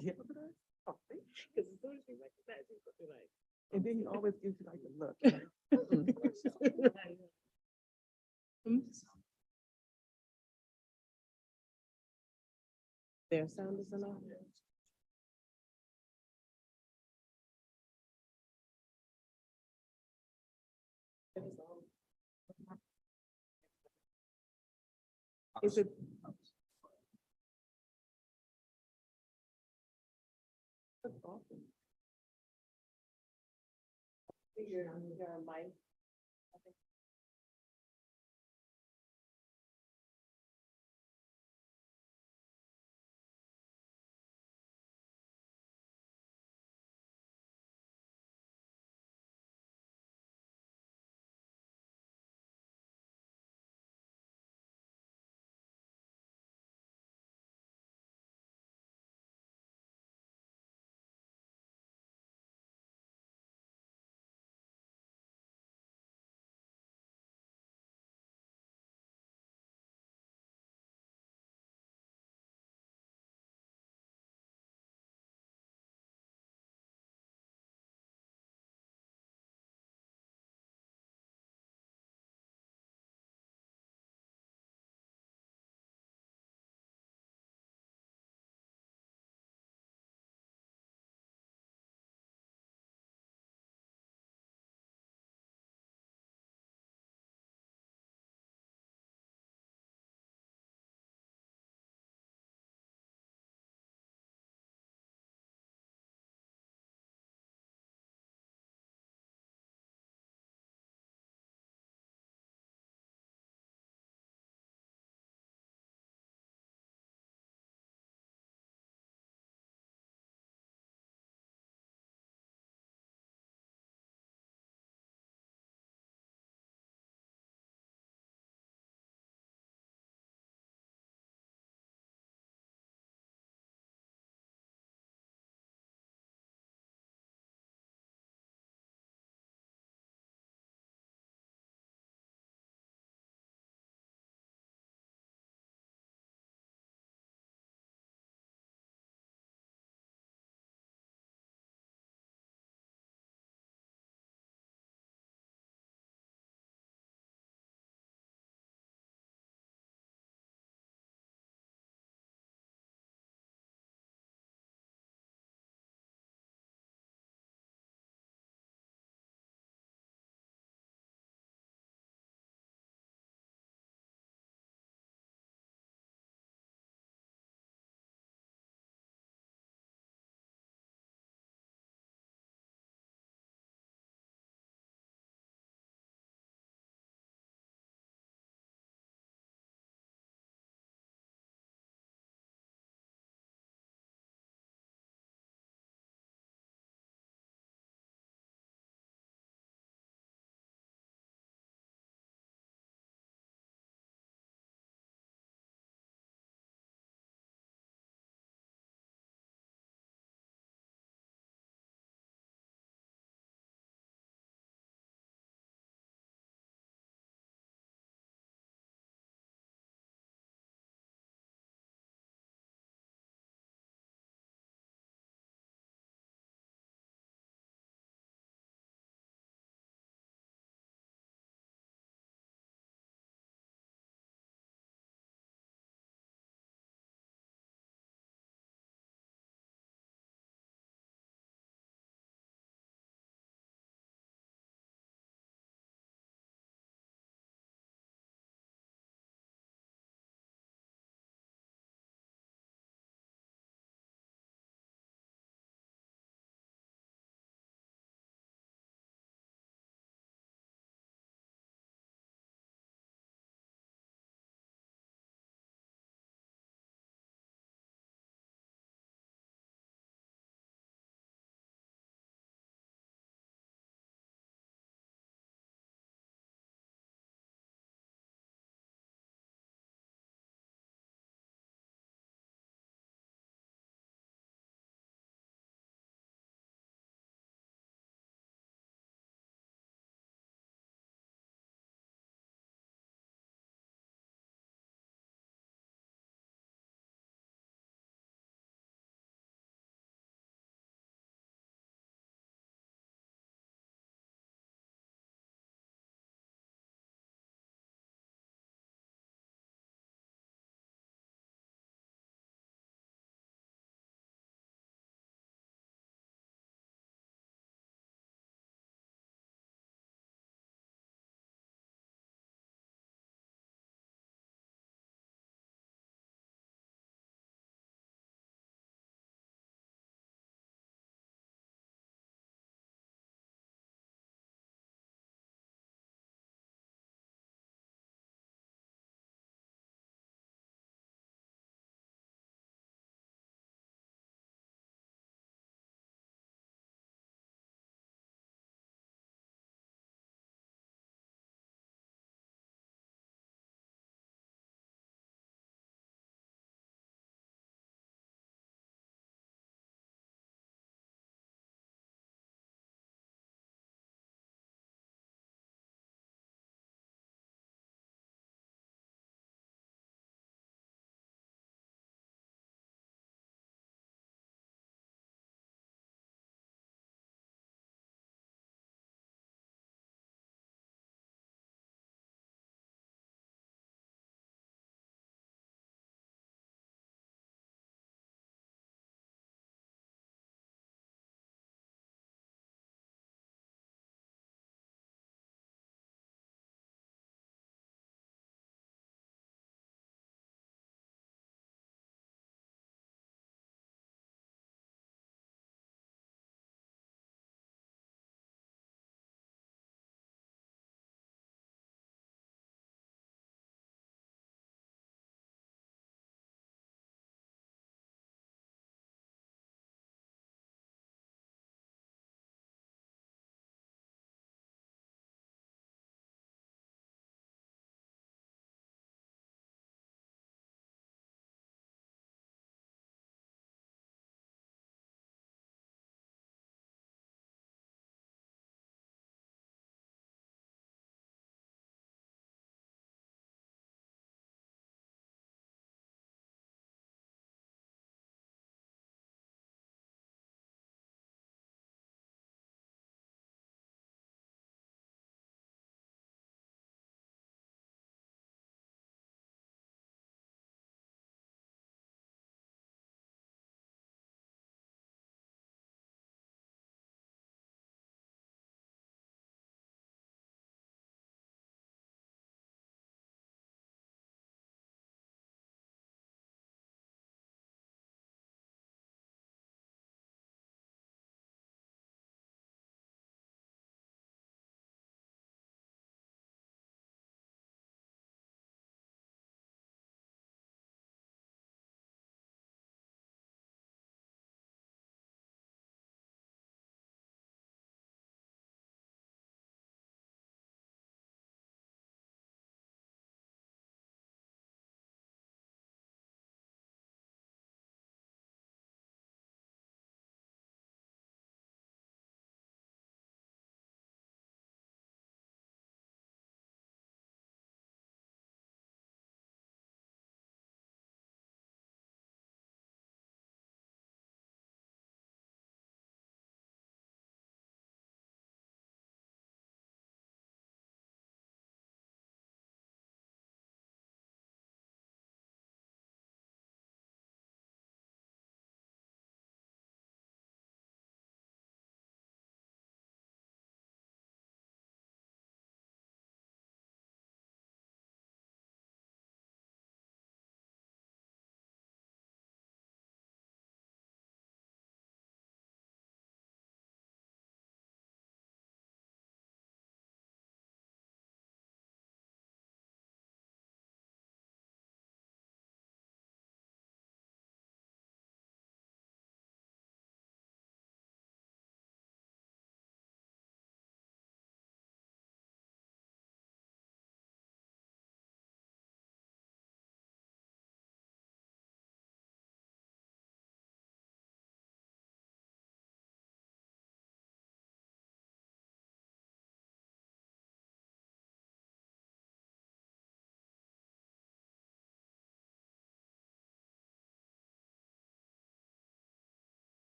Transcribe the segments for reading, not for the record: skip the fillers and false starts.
Yeah. Because as soon as you recognize, you're like. And then he always gives you like a look. Their sound is enough. Is it? That's awesome. Figured I'm gonna mic.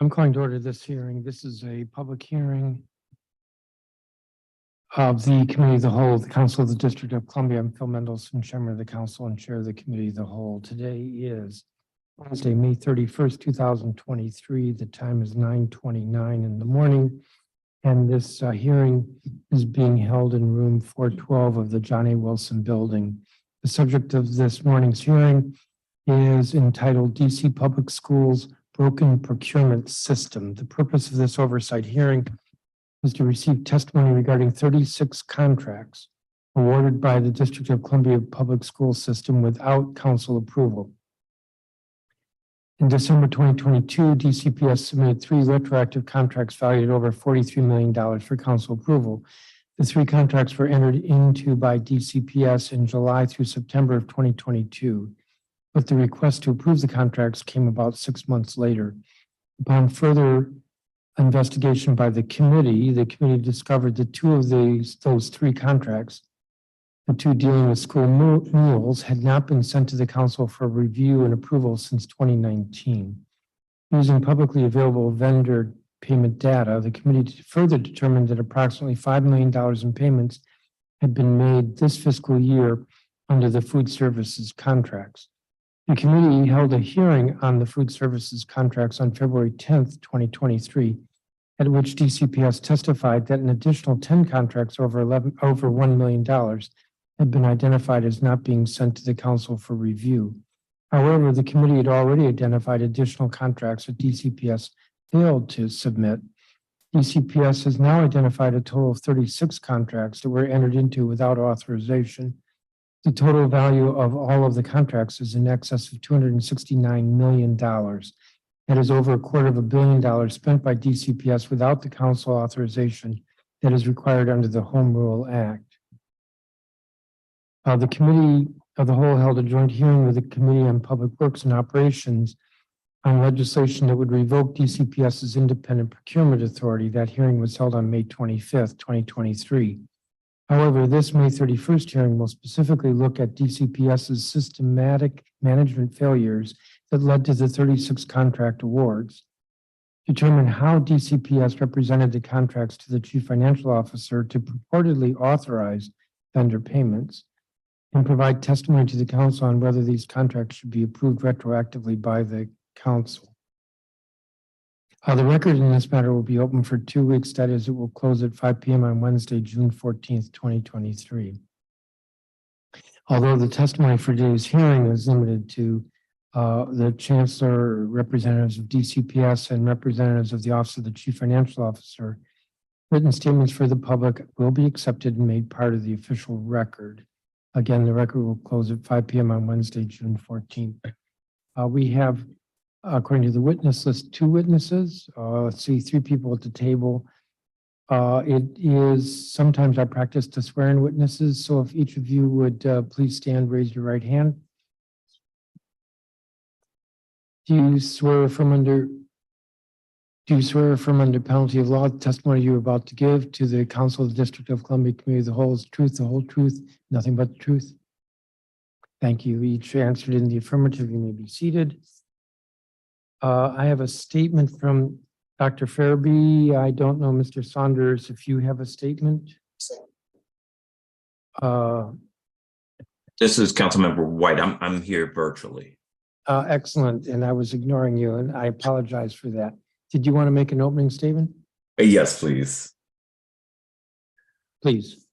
I'm calling to order this hearing. This is a public hearing of the Committee of the Whole, the Council of the District of Columbia. I'm Phil Mendelson, Chairman of the Council and Chair of the Committee of the Whole. Today is Wednesday, May 31st, 2023. The time is 9:29 in the morning. And this hearing is being held in room 412 of the John A. Wilson Building. The subject of this morning's hearing is entitled DC Public Schools Broken Procurement System. The purpose of this oversight hearing is to receive testimony regarding 36 contracts awarded by the District of Columbia Public School System without council approval. In December 2022, DCPS submitted 3 retroactive contracts valued at over $43 million for council approval. The 3 contracts were entered into by DCPS in July through September of 2022, but the request to approve the contracts came about 6 months later. Upon further investigation by the committee discovered that 2 of those 3 contracts, the 2 dealing with school meals, had not been sent to the council for review and approval since 2019. Using publicly available vendor payment data, the committee further determined that approximately $5 million in payments had been made this fiscal year under the food services contracts. The committee held a hearing on the food services contracts on February 10th, 2023, at which DCPS testified that an additional 10 contracts over $1 million had been identified as not being sent to the council for review. However, the committee had already identified additional contracts that DCPS failed to submit. DCPS has now identified a total of 36 contracts that were entered into without authorization. The total value of all of the contracts is in excess of $269 million. That is over $250 million spent by DCPS without the council authorization that is required under the Home Rule Act. The Committee of the Whole held a joint hearing with the Committee on Public Works and Operations on legislation that would revoke DCPS's independent procurement authority. That hearing was held on May 25th, 2023. However, this May 31st hearing will specifically look at DCPS's systematic management failures that led to the 36 contract awards, determine how DCPS represented the contracts to the Chief Financial Officer to purportedly authorize vendor payments, and provide testimony to the council on whether these contracts should be approved retroactively by the council. The record in this matter will be open for 2 weeks. That is, it will close at 5 p.m. on Wednesday, June 14th, 2023. Although the testimony for today's hearing is limited to the Chancellor, representatives of DCPS, and representatives of the Office of the Chief Financial Officer, written statements for the public will be accepted and made part of the official record. Again, the record will close at 5 p.m. on Wednesday, June 14th. We have, according to the witness list, 2 witnesses. Let's see, 3 people at the table. It is sometimes our practice to swear in witnesses. So if each of you would please stand, raise your right hand. Do you swear from under penalty of law the testimony you are about to give to the Council of the District of Columbia Committee of the Whole is truth, the whole truth, nothing but the truth? Thank you. Each answered in the affirmative. You may be seated. I have a statement from Dr. Farabee. I don't know, Mr. Saunders, if you have a statement. This is Councilmember White. I'm here virtually. Excellent. And I was ignoring you, and I apologize for that. Did you want to make an opening statement? Yes, please. Please.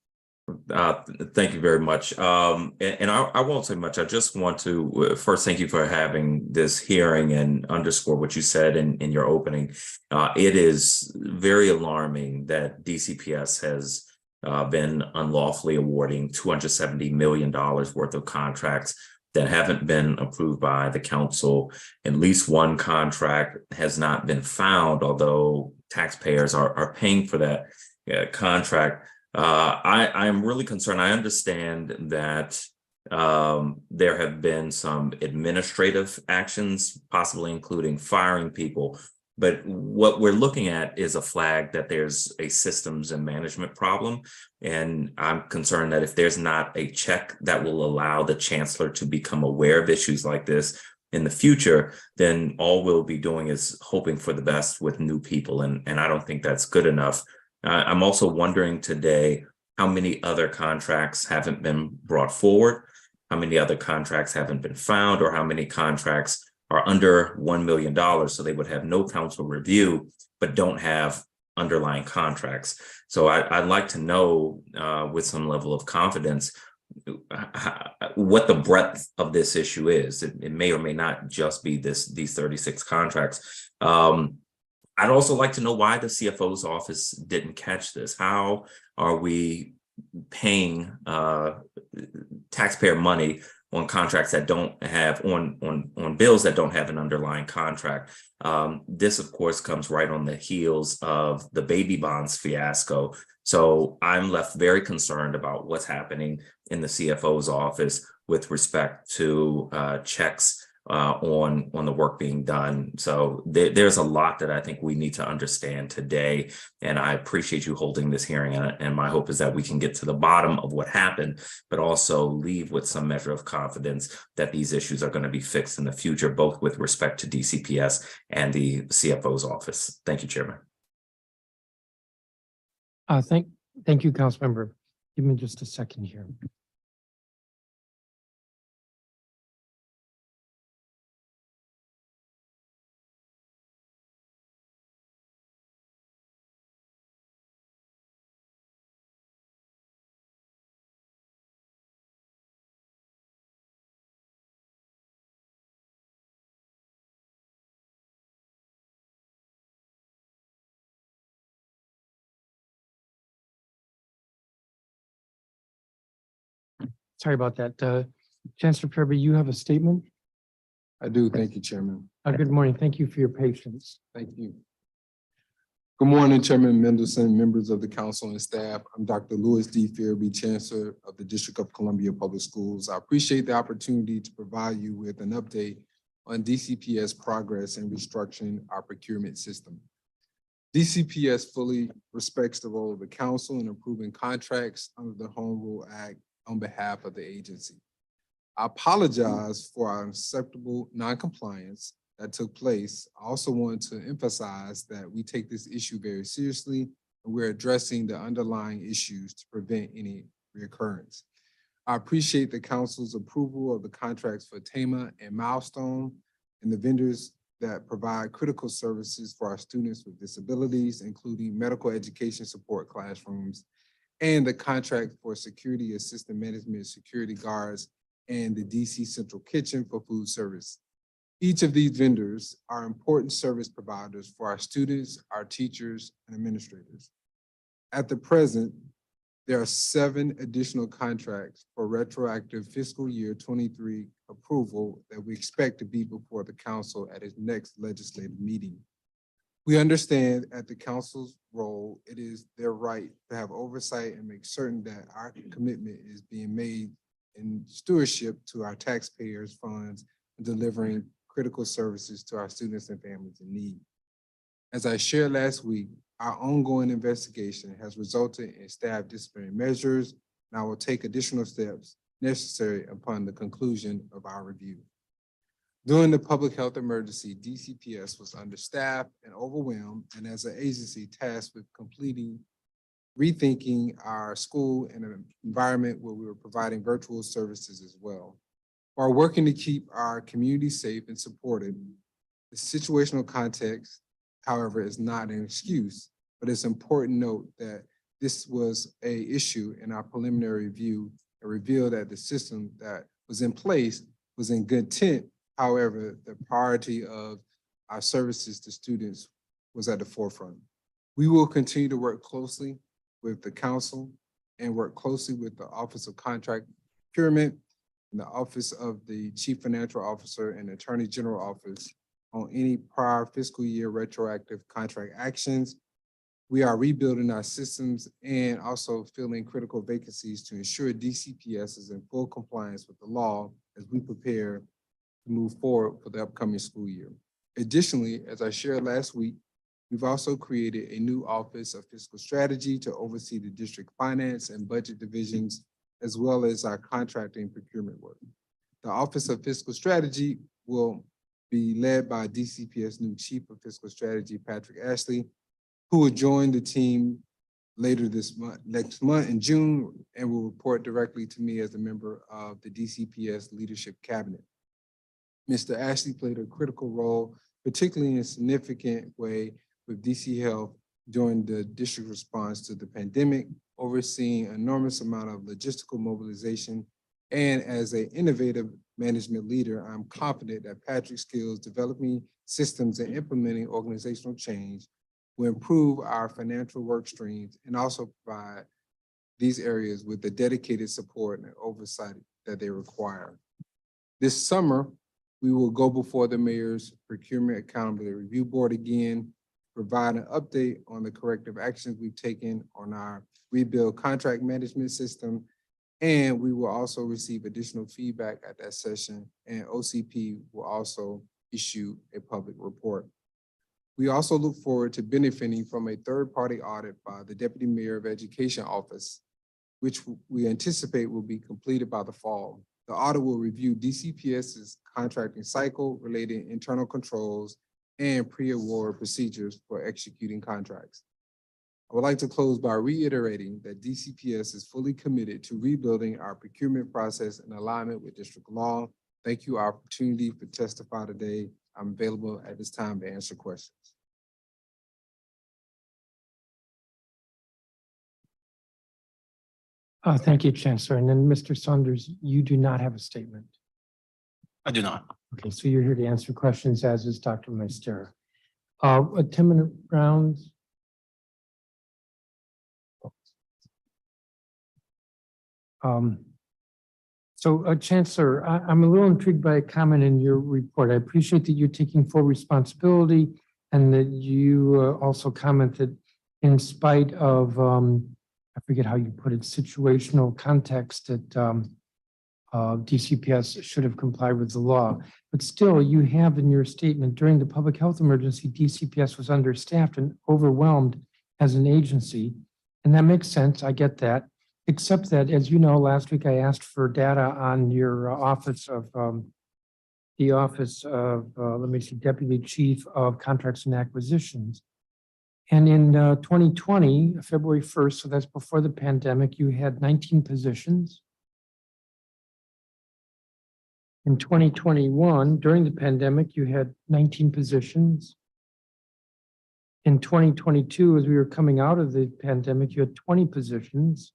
Thank you very much. And I won't say much. I just want to first thank you for having this hearing and underscore what you said in your opening. It is very alarming that DCPS has been unlawfully awarding $270 million worth of contracts that haven't been approved by the council. At least one contract has not been found, although taxpayers are paying for that contract. I am really concerned. I understand that there have been some administrative actions, possibly including firing people. But what we're looking at is a flag that there's a systems and management problem. And I'm concerned that if there's not a check that will allow the chancellor to become aware of issues like this, in the future, then all we'll be doing is hoping for the best with new people. And I don't think that's good enough. I'm also wondering today how many other contracts haven't been brought forward, how many other contracts haven't been found, or how many contracts are under $1 million. So they would have no council review, but don't have underlying contracts. So I'd like to know with some level of confidence what the breadth of this issue is. It may or may not just be these 36 contracts. I'd also like to know why the CFO's office didn't catch this. How are we paying taxpayer money on contracts that don't have on bills that don't have an underlying contract? This, of course, comes right on the heels of the baby bonds fiasco. So I'm left very concerned about what's happening in the CFO's office with respect to checks on the work being done. So there's a lot that I think we need to understand today. And I appreciate you holding this hearing. And my hope is that we can get to the bottom of what happened, but also leave with some measure of confidence that these issues are going to be fixed in the future, both with respect to DCPS and the CFO's office. Thank you, Chairman. Thank you, Councilmember. Give me just a second here. Sorry about that. Chancellor Kirby, you have a statement? I do. Thank you, Chairman. Good morning. Thank you for your patience. Thank you. Good morning, Chairman Mendelson, members of the council and staff. I'm Dr. Louis D. Fearby, Chancellor of the District of Columbia Public Schools. I appreciate the opportunity to provide you with an update on DCPS progress in restructuring our procurement system. DCPS fully respects the role of the council in approving contracts under the Home Rule Act on behalf of the agency. I apologize for our unacceptable non-compliance that took place. I also want to emphasize that we take this issue very seriously and we're addressing the underlying issues to prevent any reoccurrence. I appreciate the council's approval of the contracts for TAMA and Milestone and the vendors that provide critical services for our students with disabilities, including medical education support classrooms, and the contract for security assistant management, security guards, and the DC Central Kitchen for food service. Each of these vendors are important service providers for our students, our teachers, and administrators. At the present, there are 7 additional contracts for retroactive fiscal year 23 approval that we expect to be before the council at its next legislative meeting. We understand at the council's role, it is their right to have oversight and make certain that our commitment is being made in stewardship to our taxpayers' funds and delivering critical services to our students and families in need. As I shared last week, our ongoing investigation has resulted in staff disciplinary measures, and I will take additional steps necessary upon the conclusion of our review. During the public health emergency, DCPS was understaffed and overwhelmed, and as an agency tasked with rethinking our school in an environment where we were providing virtual services as well. While working to keep our community safe and supported, the situational context, however, is not an excuse, but it's important to note that this was an issue in our preliminary review and revealed that the system that was in place was in good intent. However, the priority of our services to students was at the forefront. We will continue to work closely with the council and work closely with the Office of Contract Procurement and the Office of the Chief Financial Officer and Attorney General Office on any prior fiscal year retroactive contract actions. We are rebuilding our systems and also filling critical vacancies to ensure DCPS is in full compliance with the law as we prepare to move forward for the upcoming school year. Additionally, as I shared last week, we've also created a new Office of Fiscal Strategy to oversee the district finance and budget divisions, as well as our contracting procurement work. The Office of Fiscal Strategy will be led by DCPS new Chief of Fiscal Strategy, Patrick Ashley, who will join the team later next month in June, and will report directly to me as a member of the DCPS Leadership Cabinet. Mr. Ashley played a critical role, particularly in a significant way with DC Health during the district response to the pandemic, overseeing an enormous amount of logistical mobilization. And as an innovative management leader, I'm confident that Patrick's skills developing systems and implementing organizational change will improve our financial work streams and also provide these areas with the dedicated support and oversight that they require. This summer, we will go before the Mayor's Procurement Accountability Review Board again, provide an update on the corrective actions we've taken on our rebuild contract management system, and we will also receive additional feedback at that session, and OCP will also issue a public report. We also look forward to benefiting from a third-party audit by the Deputy Mayor of Education Office, which we anticipate will be completed by the fall. The audit will review DCPS's contracting cycle, related internal controls, and pre-award procedures for executing contracts. I would like to close by reiterating that DCPS is fully committed to rebuilding our procurement process in alignment with district law. Thank you for our opportunity to testify today. I'm available at this time to answer questions. Thank you, Chancellor. And then Mr. Saunders, you do not have a statement. I do not. Okay, so you're here to answer questions, as is Dr. Maestera. A 10-minute round. Chancellor, I'm a little intrigued by a comment in your report. I appreciate that you're taking full responsibility and that you also commented in spite of, I forget how you put it, situational context that DCPS should have complied with the law. But still, you have in your statement, during the public health emergency, DCPS was understaffed and overwhelmed as an agency. And that makes sense, I get that. Except that, as you know, last week I asked for data on your office of, let me see, Deputy Chief of Contracts and Acquisitions. And in 2020, February 1st, so that's before the pandemic, you had 19 positions. In 2021, during the pandemic, you had 19 positions. In 2022, as we were coming out of the pandemic, you had 20 positions.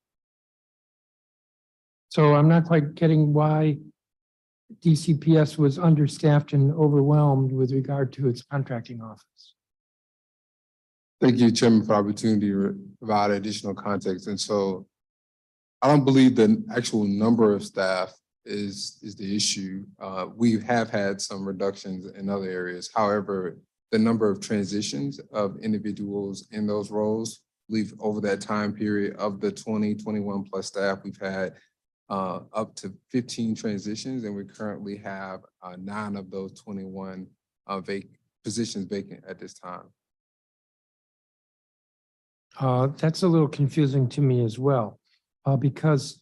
So I'm not quite getting why DCPS was understaffed and overwhelmed with regard to its contracting office. Thank you, Chairman, for the opportunity to provide additional context. And so I don't believe the actual number of staff is the issue. We have had some reductions in other areas. However, the number of transitions of individuals in those roles, I believe over that time period of the 2021 plus staff, we've had up to 15 transitions, and we currently have 9 of those 21 positions vacant at this time. That's a little confusing to me as well, because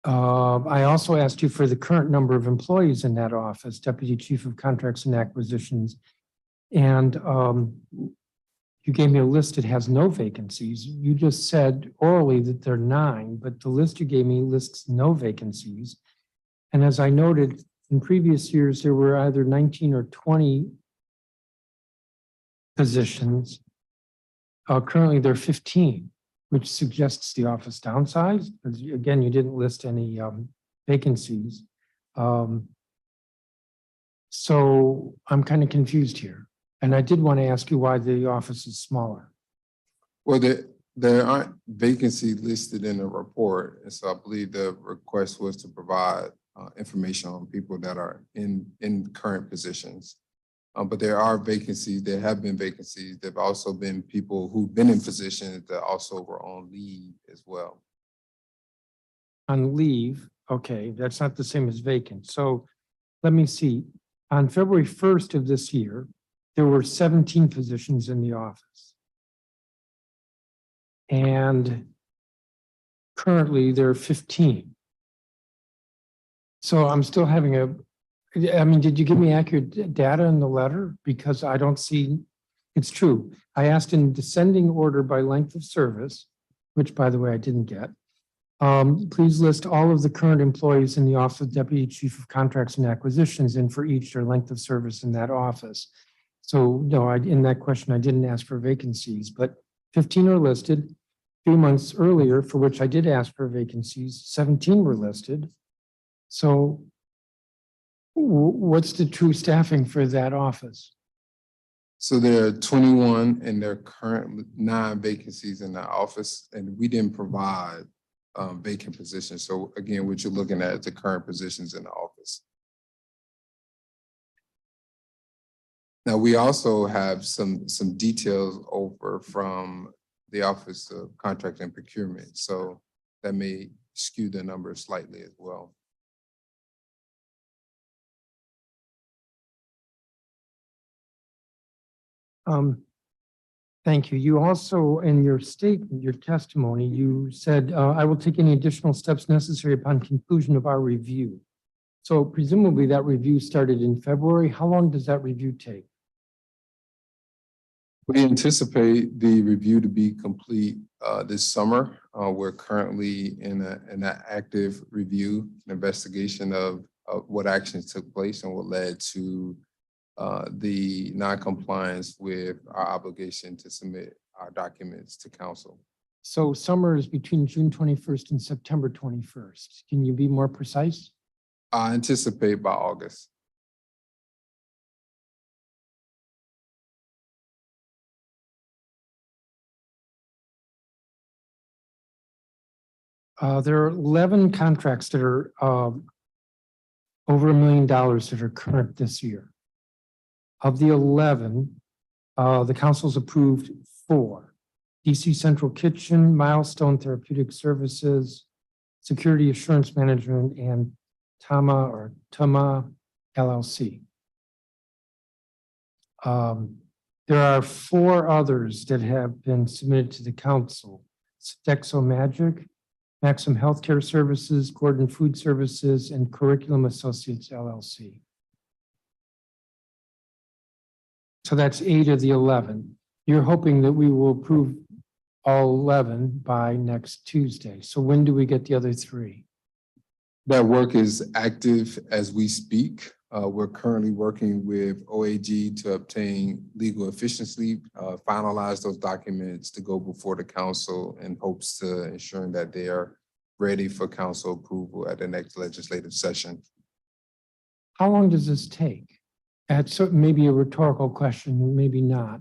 I also asked you for the current number of employees in that office, Deputy Chief of Contracts and Acquisitions, and you gave me a list that has no vacancies. You just said orally that there are 9, but the list you gave me lists no vacancies. And as I noted, in previous years, there were either 19 or 20 positions. Currently, there are 15, which suggests the office downsized. Again, you didn't list any vacancies. So I'm kind of confused here. And I did want to ask you why the office is smaller. Well, there aren't vacancies listed in the report. And so I believe the request was to provide information on people that are in current positions. But there are vacancies, there have been vacancies. There have also been people who've been in positions that also were on leave as well. On leave, okay, that's not the same as vacant. So let me see. On February 1st of this year, there were 17 positions in the office. And currently there are 15. So I'm still having I mean, did you give me accurate data in the letter? Because I don't see, it's true. I asked in descending order by length of service, which by the way, I didn't get. Please list all of the current employees in the Office of Deputy Chief of Contracts and Acquisitions and for each their length of service in that office. So no, in that question, I didn't ask for vacancies, but 15 are listed. 3 months earlier, for which I did ask for vacancies, 17 were listed. So what's the true staffing for that office? So there are 21 and there are current 9 vacancies in the office, and we didn't provide vacant positions. So again, what you're looking at is the current positions in the office. Now, we also have some details over from the Office of Contract and Procurement. So that may skew the numbers slightly as well. Thank you. You also, in your statement, your testimony, you said, I will take any additional steps necessary upon conclusion of our review. So presumably that review started in February. How long does that review take? We anticipate the review to be complete this summer. We're currently in an active review, an investigation of what actions took place and what led to the non-compliance with our obligation to submit our documents to council. So summer is between June 21st and September 21st. Can you be more precise? I anticipate by August. There are 11 contracts that are over $1 million that are current this year. Of the 11, the council's approved 4. DC Central Kitchen, Milestone Therapeutic Services, Security Assurance Management, and TAMA LLC. There are 4 others that have been submitted to the council. Stexo Magic, Maxim Healthcare Services, Gordon Food Services, and Curriculum Associates LLC. So that's 8 of the 11. You're hoping that we will approve all 11 by next Tuesday. So when do we get the other 3? That work is active as we speak. We're currently working with OAG to obtain legal efficiency, finalize those documents to go before the council in hopes to ensuring that they are ready for council approval at the next legislative session. How long does this take? That's maybe a rhetorical question, maybe not.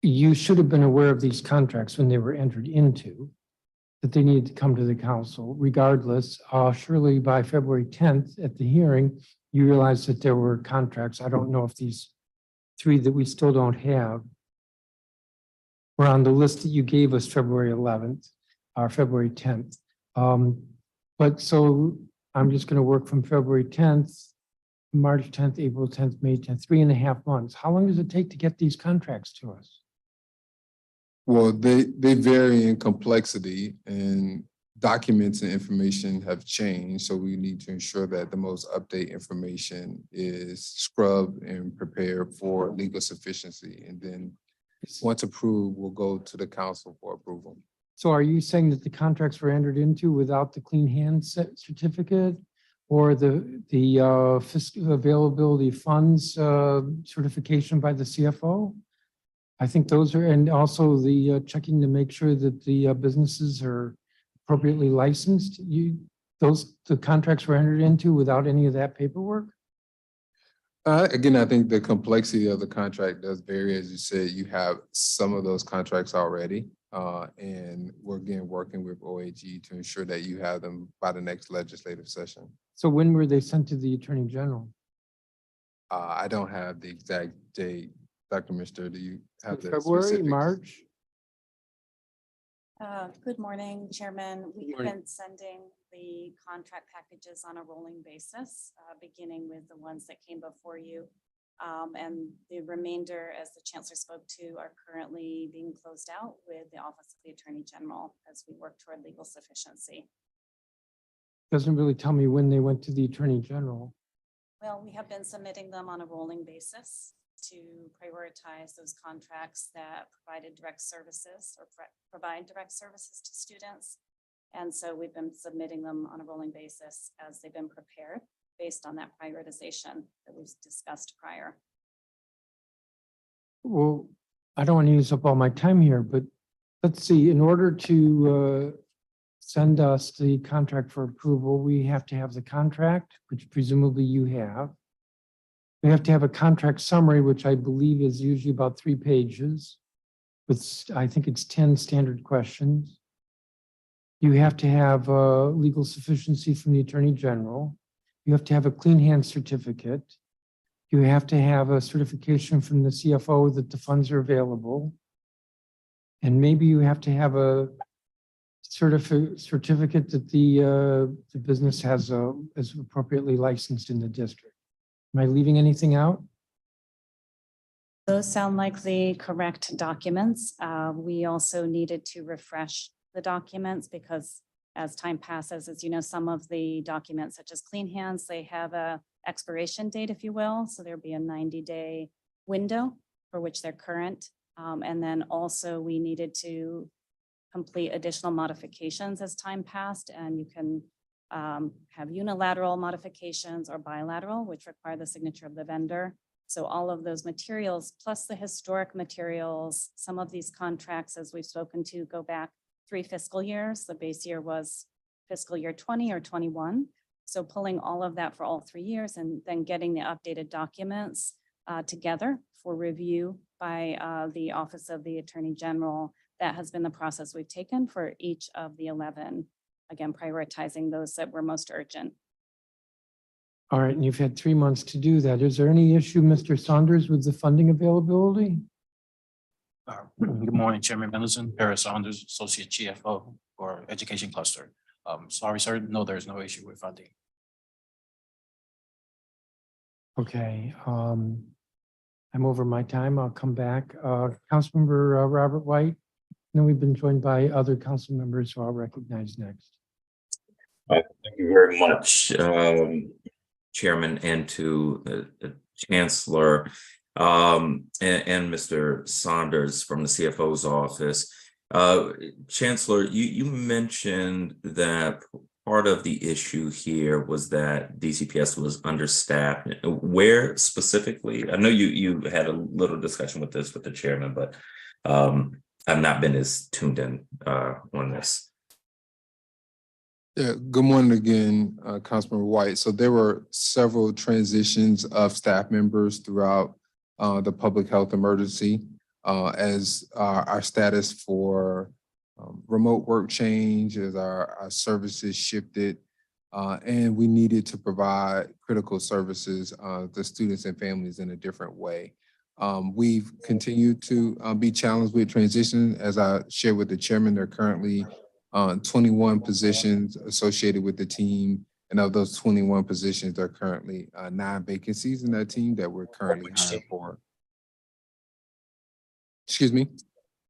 You should have been aware of these contracts when they were entered into, that they needed to come to the council. Regardless, surely by February 10th at the hearing, you realized that there were contracts. I don't know if these 3 that we still don't have were on the list that you gave us February 11th or February 10th. But so I'm just going to work from February 10th, March 10th, April 10th, May 10th, 3.5 months. How long does it take to get these contracts to us? Well, they vary in complexity, and documents and information have changed. So we need to ensure that the most updated information is scrubbed and prepared for legal sufficiency. And then once approved, we'll go to the council for approval. So are you saying that the contracts were entered into without the clean hands certificate or the fiscal availability funds certification by the CFO? I think those are, and also the checking to make sure that the businesses are appropriately licensed. The contracts were entered into without any of that paperwork? Again, I think the complexity of the contract does vary. As you said, you have some of those contracts already. And we're again working with OAG to ensure that you have them by the next legislative session. So when were they sent to the Attorney General? I don't have the exact date. Dr. Mister, do you have the February, specifics? March? Good morning, Chairman. We've morning. been sending the contract packages on a rolling basis, beginning with the ones that came before you. And the remainder, as the Chancellor spoke to, are currently being closed out with the Office of the Attorney General as we work toward legal sufficiency. doesn't really tell me when they went to the Attorney General. Well, we have been submitting them on a rolling basis to prioritize those contracts that provided direct services or provide direct services to students. And so we've been submitting them on a rolling basis as they've been prepared based on that prioritization that we've discussed prior. Well, I don't want to use up all my time here, but let's see, in order to send us the contract for approval, we have to have the contract, which presumably you have. We have to have a contract summary, which I believe is usually about 3 pages with, I think it's 10 standard questions. You have to have legal sufficiency from the Attorney General. You have to have a clean hand certificate. You have to have a certification from the CFO that the funds are available. And maybe you have to have a certificate that the business is appropriately licensed in the district. Am I leaving anything out? Those sound like the correct documents. We also needed to refresh the documents because as time passes, as you know, some of the documents such as clean hands, they have a expiration date, if you will. So there'll be a 90-day window for which they're current. And then also we needed to complete additional modifications as time passed, and you can have unilateral modifications or bilateral, which require the signature of the vendor. So all of those materials, plus the historic materials, some of these contracts, as we've spoken to, go back 3 fiscal years. The base year was fiscal year 20 or 21. So pulling all of that for all 3 years and then getting the updated documents together for review by the Office of the Attorney General. That has been the process we've taken for each of the 11, again, prioritizing those that were most urgent. All right, and you've had 3 months to do that. Is there any issue, Mr. Saunders, with the funding availability? Good morning, Chairman Mendelson, Paris Saunders, Associate GFO for Education Cluster. Sorry, sir, no, there's no issue with funding. Okay, I'm over my time. I'll come back. Councilmember Robert White. Then we've been joined by other council members who I'll recognize next. Thank you very much, Chairman, and to the Chancellor and Mr. Saunders from the CFO's office. Chancellor, you mentioned that part of the issue here was that DCPS was understaffed. Where specifically? I know you had a little discussion with this with the chairman, but I've not been as tuned in on this. Yeah, good morning again, Councilmember White. So there were several transitions of staff members throughout the public health emergency as our status for remote work change, as our services shifted, and we needed to provide critical services to students and families in a different way. We've continued to be challenged with transition. As I shared with the chairman, there are currently 21 positions associated with the team. And of those 21 positions, there are currently 9 vacancies in that team that we're currently hiring for. Excuse me?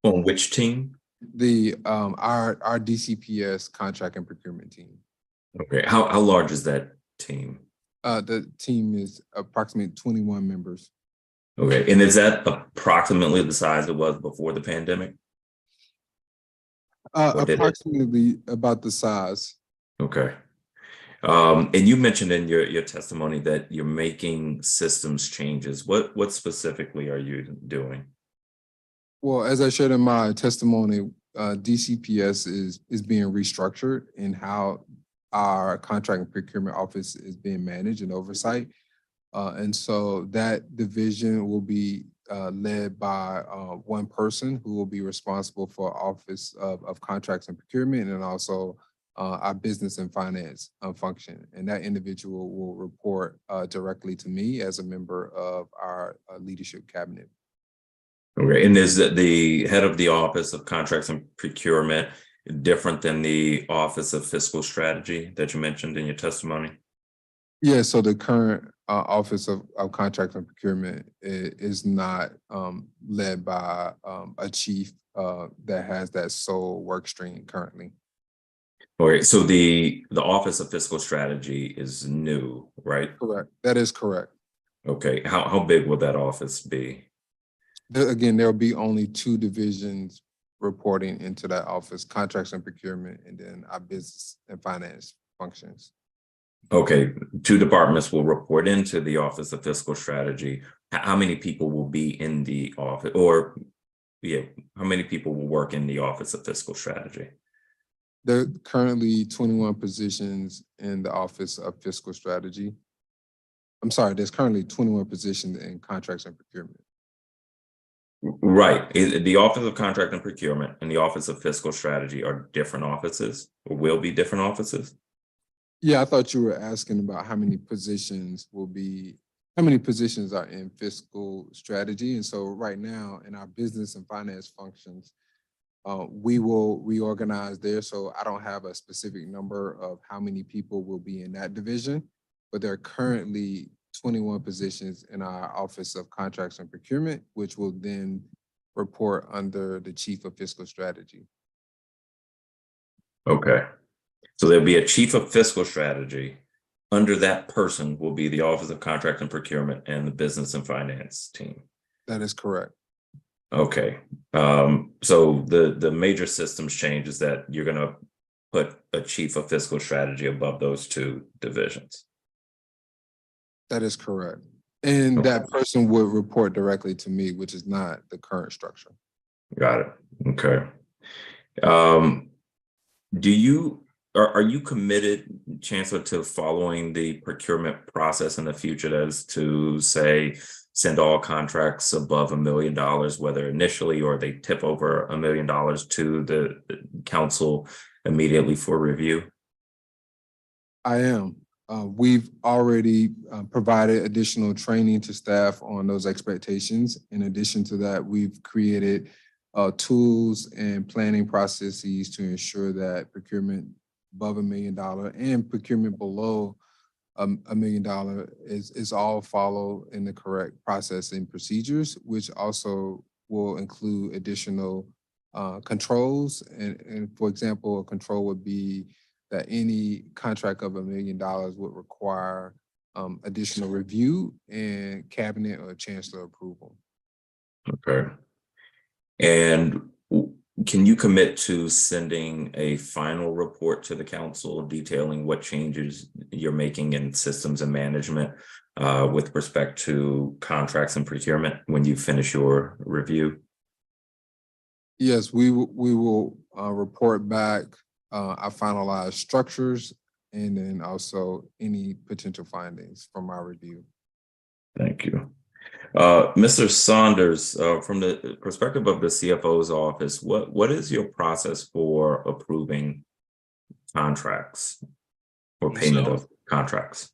On which team? Our DCPS contract and procurement team. Okay, how large is that team? The team is approximately 21 members. Okay, and is that approximately the size it was before the pandemic? Approximately about the size. Okay. And you mentioned in your testimony that you're making systems changes. What specifically are you doing? Well, as I shared in my testimony, DCPS is being restructured in how our contract and procurement office is being managed and oversight. And so that division will be led by one person who will be responsible for Office of Contracts and Procurement, and also our business and finance function. And that individual will report directly to me as a member of our leadership cabinet. Okay, and is the head of the Office of Contracts and Procurement different than the Office of Fiscal Strategy that you mentioned in your testimony? Yeah, so the current Office of Contracts and Procurement is not led by a chief that has that sole work stream currently. Okay, so the Office of Fiscal Strategy is new, right? Correct. That is correct. Okay, how big will that office be? Again, there'll be only two divisions reporting into that office, contracts and procurement, and then our business and finance functions. Okay, two departments will report into the Office of Fiscal Strategy. How many people will be in the office, or yeah, how many people will work in the Office of Fiscal Strategy? There are currently 21 positions in the Office of Fiscal Strategy. I'm sorry, there's currently 21 positions in contracts and procurement. Right. The Office of Contract and Procurement and the Office of Fiscal Strategy are different offices, or will be different offices? Yeah, I thought you were asking about how many positions are in fiscal strategy. And so right now in our business and finance functions, we will reorganize there. So I don't have a specific number of how many people will be in that division, but there are currently 21 positions in our Office of Contracts and Procurement, which will then report under the Chief of Fiscal Strategy. Okay. So there'll be a Chief of Fiscal Strategy. Under that person will be the Office of Contract and Procurement and the Business and Finance team. That is correct. Okay. So the major systems change is that you're going to put a Chief of Fiscal Strategy above those two divisions. That is correct. And Okay. that person would report directly to me, which is not the current structure. Got it. Okay. Are you committed, Chancellor, to following the procurement process in the future, that is to say, send all contracts above $1 million, whether initially or they tip over $1 million to the council immediately for review? I am. We've already provided additional training to staff on those expectations. In addition to that, we've created tools and planning processes to ensure that procurement above $1 million and procurement below $1 million is all followed in the correct process and procedures, which also will include additional controls. And for example, a control would be that any contract of $1 million would require additional review and cabinet or chancellor approval. Okay. And can you commit to sending a final report to the council detailing what changes you're making in systems and management with respect to contracts and procurement when you finish your review? Yes, we will report back our finalized structures and then also any potential findings from our review. Thank you. Mr. Saunders, from the perspective of the CFO's office, what is your process for approving contracts or payment of contracts?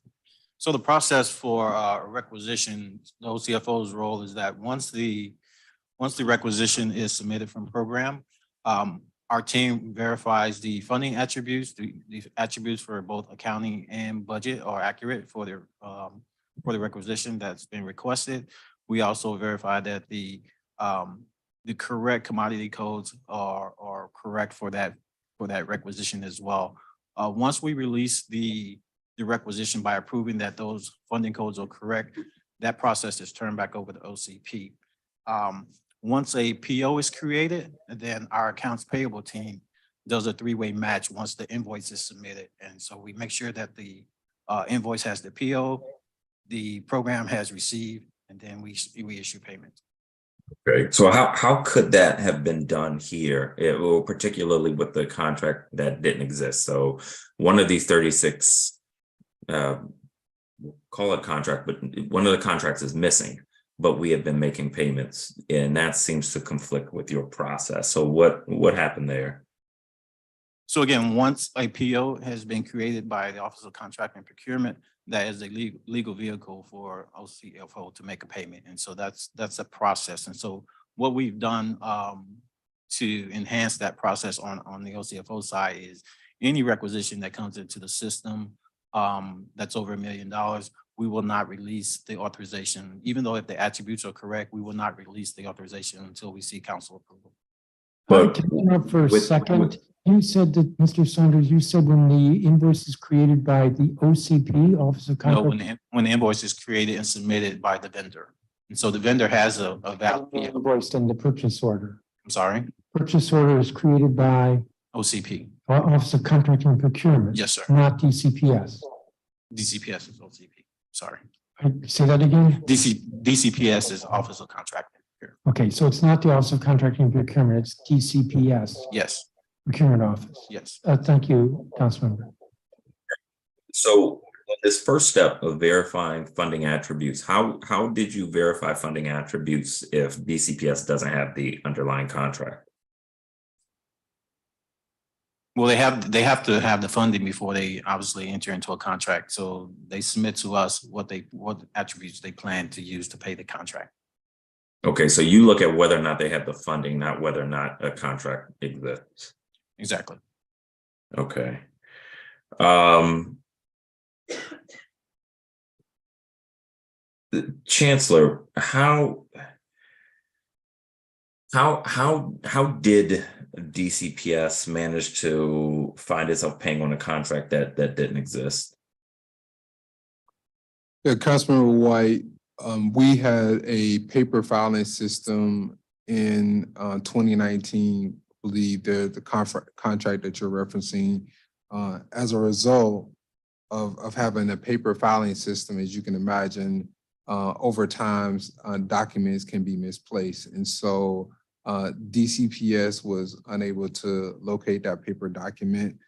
So the process for requisition, the OCFO's role is that once the requisition is submitted from program, our team verifies the funding attributes, the attributes for both accounting and budget are accurate for the requisition that's been requested. We also verify that the correct commodity codes are correct for that requisition as well. Once we release the requisition by approving that those funding codes are correct, that process is turned back over to OCP. Once a PO is created, then our accounts payable team does a three-way match once the invoice is submitted. And so we make sure that the invoice has the PO, the program has received, and then we issue payment. Okay, so how could that have been done here, or particularly with the contract that didn't exist? So one of these 36, call it contract, but one of the contracts is missing, but we have been making payments, and that seems to conflict with your process. So what happened there? So again, once a PO has been created by the Office of Contract and Procurement, that is a legal vehicle for OCFO to make a payment. And so that's a process. And so what we've done to enhance that process on the OCFO side is any requisition that comes into the system that's over $1 million, we will not release the authorization. Even though if the attributes are correct, we will not release the authorization until we see council approval. Can I interrupt for a second? You said that, Mr. Saunders, you said when the invoice is created by the OCP, Office of No, Contract. when the invoice is created and submitted by the vendor. And so the vendor has a valid, Invoice and the purchase order. I'm sorry, Purchase order is created by OCP. Office of Contracting and Procurement. Yes, sir. Not DCPS. DCPS is OCP. Sorry. Say that again? DCPS is Office of Contracting. Okay, so it's not the Office of Contracting and Procurement, it's DCPS, Yes, Procurement Office. yes. Thank you, Councilmember. So this first step of verifying funding attributes, how did you verify funding attributes if DCPS doesn't have the underlying contract? Well, they have to have the funding before they obviously enter into a contract. So they submit to us what attributes they plan to use to pay the contract. Okay, so you look at whether or not they have the funding, not whether or not a contract exists. Exactly. Okay. Chancellor, how did DCPS manage to find itself paying on a contract that didn't exist? Yeah, Councilmember White, we had a paper filing system in 2019. I believe the contract that you're referencing, as a result of having a paper filing system, as you can imagine, over time, documents can be misplaced. And so DCPS was unable to locate that paper document.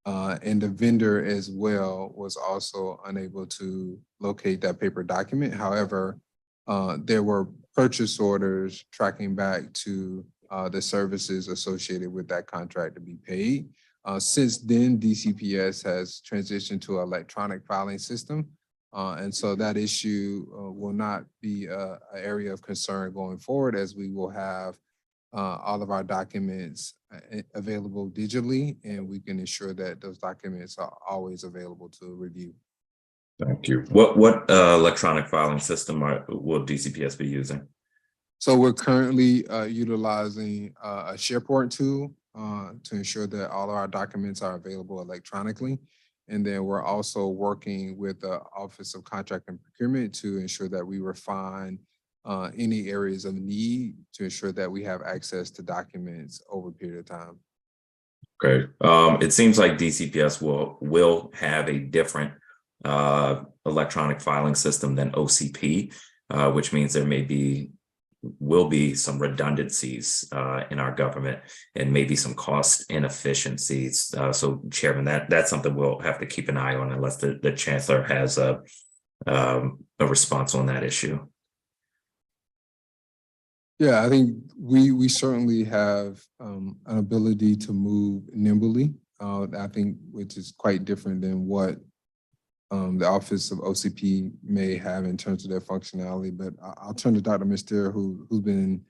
And the vendor as well was also unable to locate that paper document. However, there were purchase orders tracking back to the services associated with that contract to be paid. Since then, DCPS has transitioned to an electronic filing system. And so that issue will not be an area of concern going forward, as we will have all of our documents available digitally, and we can ensure that those documents are always available to review. Thank you. What electronic filing system will DCPS be using? So we're currently utilizing a SharePoint tool to ensure that all of our documents are available electronically. And then we're also working with the Office of Contract and Procurement to ensure that we refine any areas of need to ensure that we have access to documents over a period of time. Okay. It seems like DCPS will have a different electronic filing system than OCP, which means there will be some redundancies in our government and maybe some cost inefficiencies. So Chairman, that's something we'll have to keep an eye on unless the Chancellor has a response on that issue. Yeah, I think we certainly have an ability to move nimbly, I think, which is quite different than what the Office of OCP may have in terms of their functionality. But I'll turn to Dr. Mister, who's been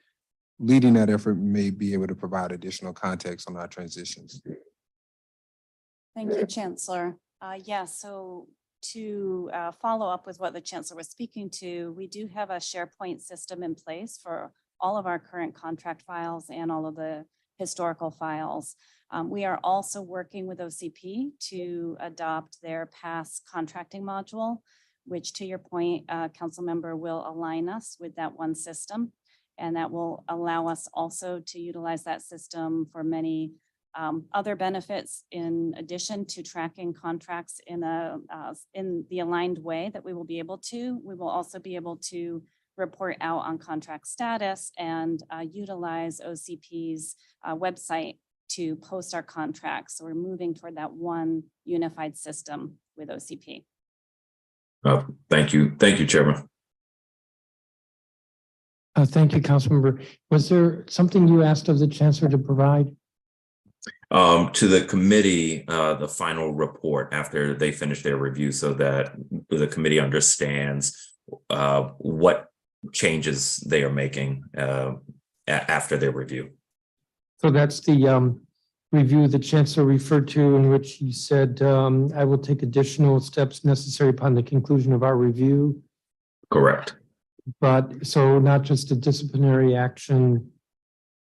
leading that effort, may be able to provide additional context on our transitions. Thank you, Chancellor. So to follow up with what the Chancellor was speaking to, we do have a SharePoint system in place for all of our current contract files and all of the historical files. We are also working with OCP to adopt their past contracting module, which, to your point, Council Member, will align us with that one system. And that will allow us also to utilize that system for many other benefits, in addition to tracking contracts in the aligned way that we will be able to. We will also be able to report out on contract status and utilize OCP's website to post our contracts. So we're moving toward that one unified system with OCP. Thank you. Thank you, Chairman. Thank you, Councilmember. Was there something you asked of the Chancellor to provide? To the committee, the final report after they finish their review, so that the committee understands what changes they are making after their review. So that's the review the Chancellor referred to, in which he said, I will take additional steps necessary upon the conclusion of our review. Correct. But so not just a disciplinary action.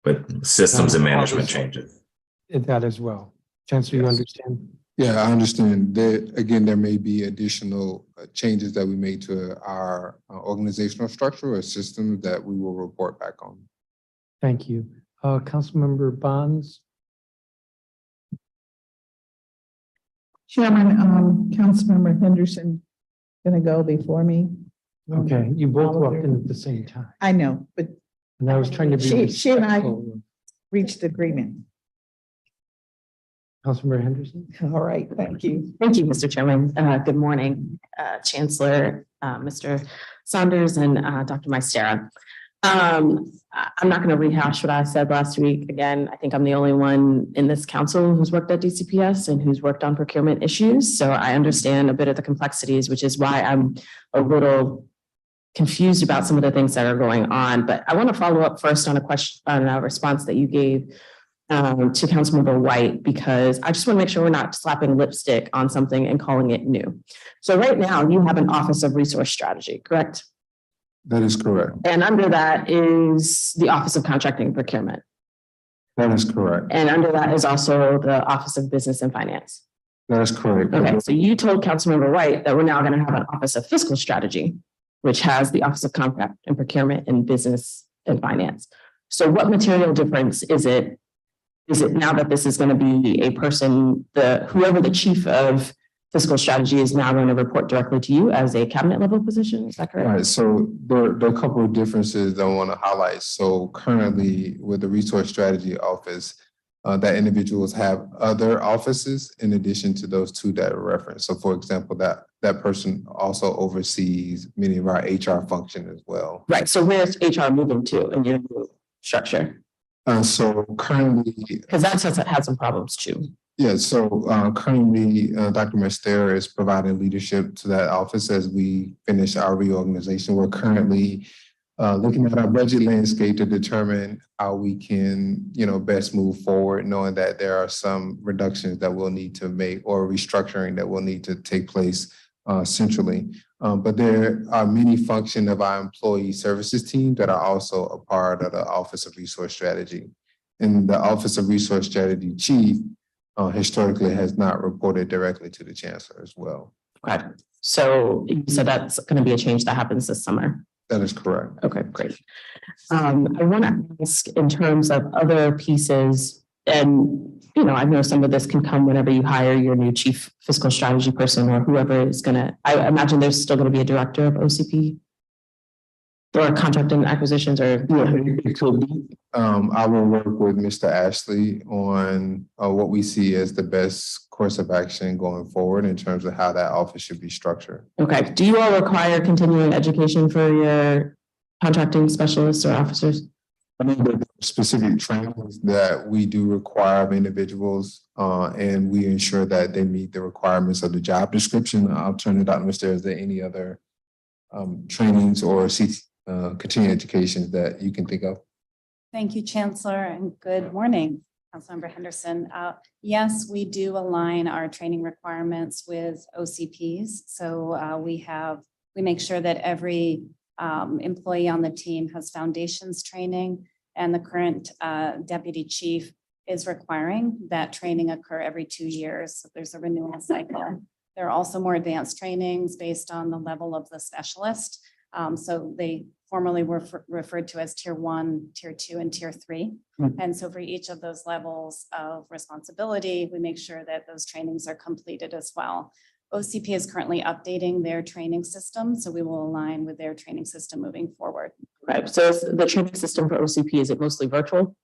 But systems and management changes. That as well. Chancellor, you Yes. understand? Yeah, I understand. There may be additional changes that we made to our organizational structure or system that we will report back on. Thank you. Councilmember Bonds? Chairman, Councilmember Henderson gonna go before me. Okay, you both walked in at the same time. I know, but And I was trying to be She and I- respectful. reached agreement. Councilmember Henderson? All right, thank you. Thank you, Mr. Chairman. Good morning, Chancellor, Mr. Saunders and Dr. Maestera. I'm not going to rehash what I said last week. Again, I think I'm the only one in this council who's worked at DCPS and who's worked on procurement issues. So I understand a bit of the complexities, which is why I'm a little confused about some of the things that are going on. But I want to follow up first on a question, on a response that you gave to Councilmember White, because I just want to make sure we're not slapping lipstick on something and calling it new. So right now you have an Office of Resource Strategy, correct? That is correct. And under that is the Office of Contracting and Procurement. That is correct. And under that is also the Office of Business and Finance. That is correct. Okay, so you told Councilmember White that we're now going to have an Office of Fiscal Strategy, which has the Office of Contract and Procurement and Business and Finance. So what material difference is it? Is it now that this is going to be a person, whoever the chief of fiscal strategy is now going to report directly to you as a cabinet level position? Is that All correct? right, so there are a couple of differences that I want to highlight. So currently with the Resource Strategy Office, that individuals have other offices in addition to those two that are referenced. So for example, that person also oversees many of our HR function as well. Right. So where's HR moving to in your new structure? So currently, Because that's had some problems too. yeah, so currently, Dr. Mester is providing leadership to that office as we finish our reorganization. We're currently looking at our budget landscape to determine how we can, best move forward, knowing that there are some reductions that we'll need to make or restructuring that will need to take place centrally. But there are many functions of our employee services team that are also a part of the Office of Resource Strategy. And the Office of Resource Strategy Chief historically has not reported directly to the chancellor as well. Okay. So you said that's going to be a change that happens this summer. That is correct. Okay, great. I want to ask in terms of other pieces, and I know some of this can come whenever you hire your new chief fiscal strategy person or whoever is going to, I imagine there's still going to be a director of OCP or contract and acquisitions or. Yeah, it could be. I will work with Mr. Ashley on what we see as the best course of action going forward in terms of how that office should be structured. Okay. Do you all require continuing education for your contracting specialists or officers? I mean, there are specific trainings that we do require of individuals, and we ensure that they meet the requirements of the job description. I'll turn it out to Mr. Is there any other trainings or continuing education that you can think of? Thank you, Chancellor, and good morning, Councilmember Henderson. Yes, we do align our training requirements with OCPs. So we make sure that every employee on the team has foundations training, and the current deputy chief is requiring that training occur every 2 years. So there's a renewal cycle. There are also more advanced trainings based on the level of the specialist. So they formerly were referred to as tier 1, tier 2, and tier 3. And so for each of those levels of responsibility, we make sure that those trainings are completed as well. OCP is currently updating their training system, so we will align with their training system moving forward. Right. So the training system for OCP, is it mostly virtual?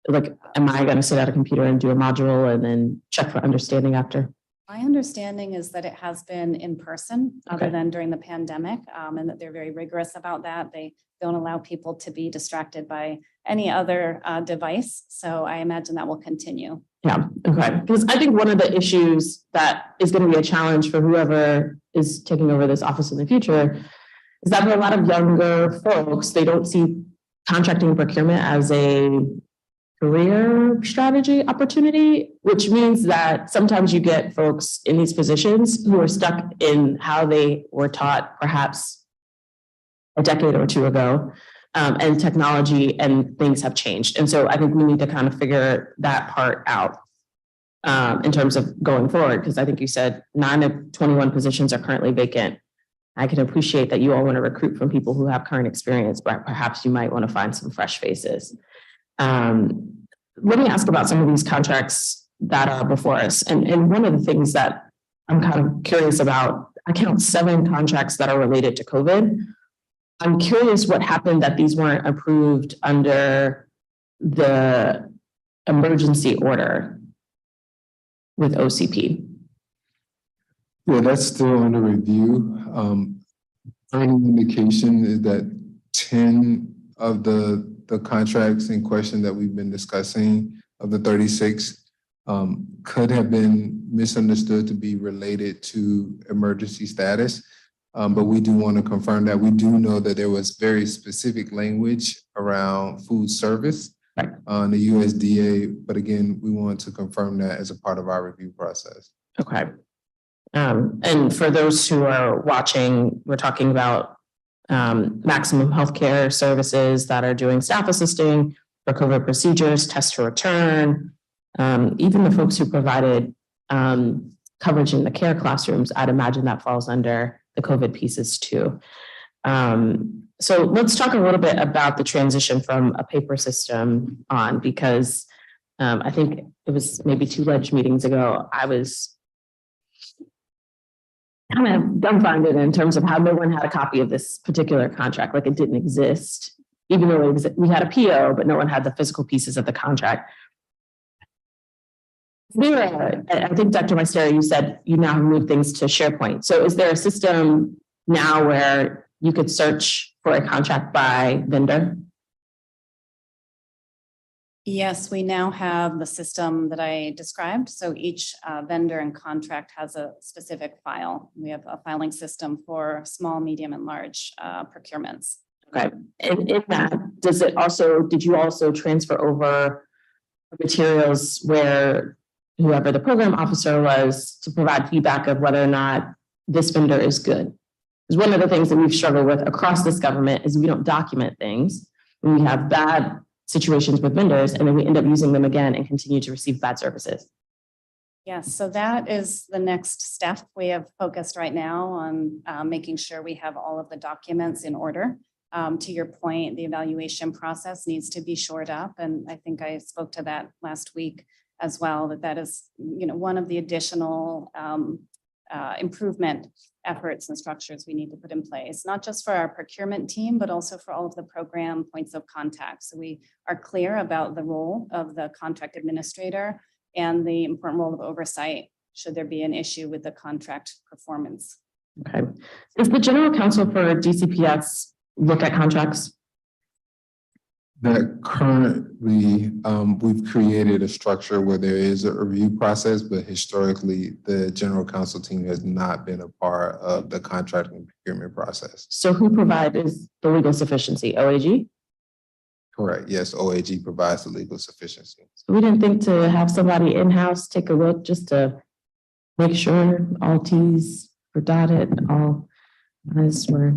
Like, am I going to sit at a computer and do a module and then check for understanding after? My understanding is that it has been in person other Okay. than during the pandemic, and that they're very rigorous about that. They don't allow people to be distracted by any other device. So I imagine that will continue. Yeah, okay. Because I think one of the issues that is going to be a challenge for whoever is taking over this office in the future is that for a lot of younger folks, they don't see contracting and procurement as a career strategy opportunity, which means that sometimes you get folks in these positions who are stuck in how they were taught perhaps a decade or two ago. And technology and things have changed. And so I think we need to kind of figure that part out. in terms of going forward? Because I think you said 9 of 21 positions are currently vacant. I can appreciate that you all want to recruit from people who have current experience, but perhaps you might want to find some fresh faces. Let me ask about some of these contracts that are before us. And one of the things that I'm kind of curious about, I count 7 contracts that are related to COVID. I'm curious what happened that these weren't approved under the emergency order with OCP. Yeah, that's still under review. Early indication is that 10 of the contracts in question that we've been discussing of the 36 could have been misunderstood to be related to emergency status. But we do want to confirm that. We do know that there was very specific language around food service on the USDA. But again, we want to confirm that as a part of our review process. Okay. And for those who are watching, we're talking about maximum healthcare services that are doing staff assisting for COVID procedures, test to return, even the folks who provided coverage in the care classrooms. I'd imagine that falls under the COVID pieces too. So let's talk a little bit about the transition from a paper system on, because I think it was maybe 2 ledge meetings ago, I was kind of dumbfounded in terms of how no one had a copy of this particular contract, like it didn't exist, even though we had a PO, but no one had the physical pieces of the contract. I think Dr. Maestera, you said you now have moved things to SharePoint. So is there a system now where you could search for a contract by vendor? Yes, we now have the system that I described. So each vendor and contract has a specific file. We have a filing system for small, medium, and large procurements. Okay, and in that, did you also transfer over materials where whoever the program officer was to provide feedback of whether or not this vendor is good? Because one of the things that we've struggled with across this government is we don't document things. We have bad situations with vendors, and then we end up using them again and continue to receive bad services. Yes, so that is the next step. We have focused right now on making sure we have all of the documents in order. To your point, the evaluation process needs to be shored up, and I think I spoke to that last week as well, that is, one of the additional improvement efforts and structures we need to put in place, not just for our procurement team, but also for all of the program points of contact. So we are clear about the role of the contract administrator and the important role of oversight should there be an issue with the contract performance. Okay. Does the general counsel for DCPS look at contracts? That currently, we've created a structure where there is a review process, but historically, the general counsel team has not been a part of the contract and procurement process. So who provides the legal sufficiency? OAG? Correct. Yes, OAG provides the legal sufficiency. So we didn't think to have somebody in-house take a look just to make sure all T's were dotted, all I's were.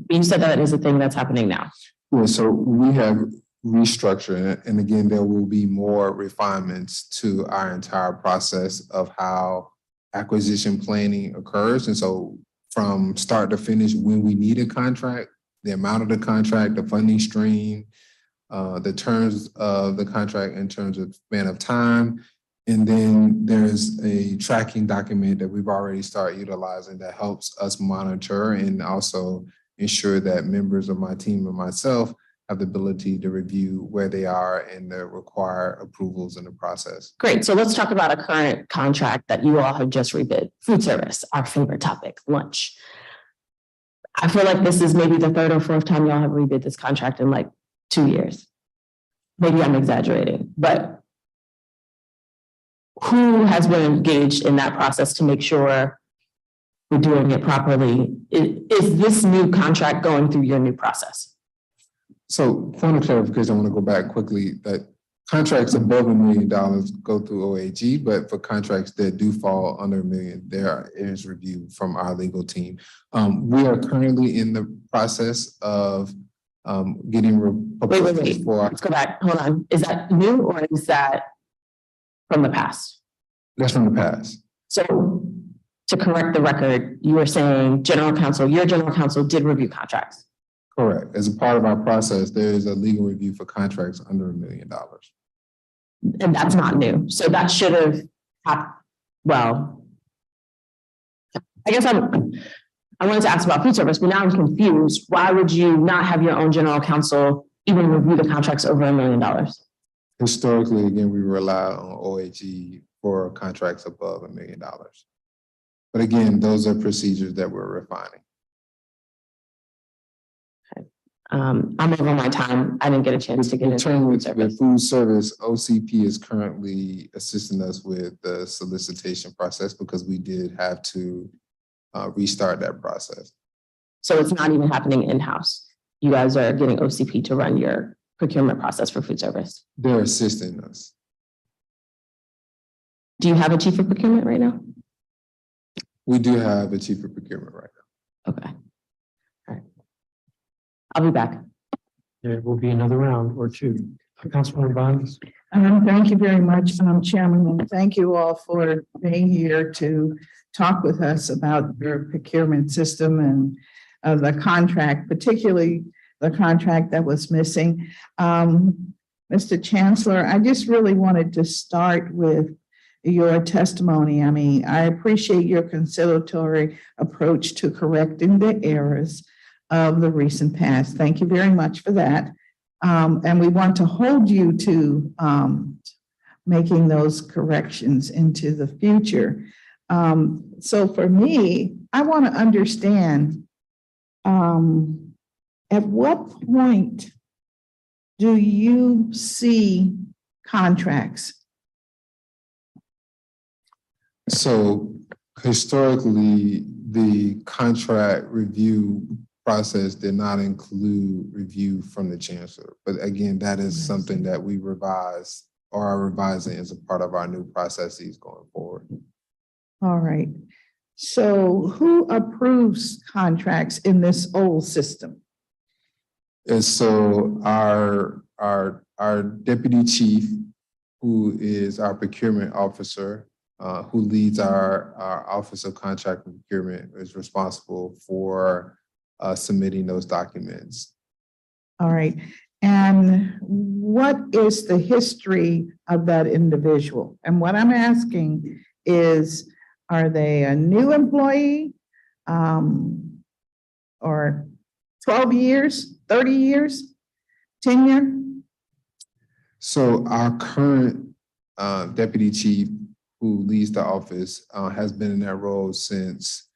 You said that is a thing that's happening now. Yeah, so we have restructured, and again, there will be more refinements to our entire process of how acquisition planning occurs. And so from start to finish, when we need a contract, the amount of the contract, the funding stream, the terms of the contract in terms of span of time. And then there's a tracking document that we've already started utilizing that helps us monitor and also ensure that members of my team and myself have the ability to review where they are and the required approvals in the process. Great. So let's talk about a current contract that you all have just rebid. Food service, our favorite topic, lunch. I feel like this is maybe the 3rd or 4th time y'all have rebid this contract in like 2 years. Maybe I'm exaggerating, but who has been engaged in that process to make sure we're doing it properly? Is this new contract going through your new process? So point of clarification, I want to go back quickly that contracts above $1 million go through OAG, but for contracts that do fall under $1 million, there is review from our legal team. We are currently in the process of getting Wait. Let's go back. Hold on. Is that new or is that from the past. That's from the past. So to correct the record, you were saying your general counsel did review contracts. Correct. As a part of our process, there is a legal review for contracts under $1 million. And that's not new. So that should have happened. Well, I guess I wanted to ask about food service, but now I'm confused. Why would you not have your own general counsel even review the contracts over $1 million? Historically, again, we rely on OAG for contracts above $1 million. But again, those are procedures that we're refining. I'm over my time. I didn't get a chance to get In into terms food with service. food service, OCP is currently assisting us with the solicitation process because we did have to restart that process. So it's not even happening in-house. You guys are getting OCP to run your procurement process for food service. They're assisting us. Do you have a chief of procurement right now? We do have a chief of procurement right now. Okay. All right. I'll be back. There will be another round or two. Councilwoman Bonds? Thank you very much, Chairman, and thank you all for being here to talk with us about your procurement system and the contract, particularly the contract that was missing. Mr. Chancellor, I just really wanted to start with your testimony. I mean, I appreciate your conciliatory approach to correcting the errors of the recent past. Thank you very much for that. And we want to hold you to making those corrections into the future. So for me, I want to understand at what point do you see contracts? So historically, the contract review process did not include review from the chancellor. But again, that is something that we revise or are revising as a part of our new processes going forward. All right. So who approves contracts in this old system? And so our deputy chief, who is our procurement officer, who leads our Office of Contract and Procurement, is responsible for submitting those documents. All right. And what is the history of that individual? And what I'm asking is, are they a new employee or 12 years, 30 years, tenure? So our current deputy chief, who leads the office, has been in that role since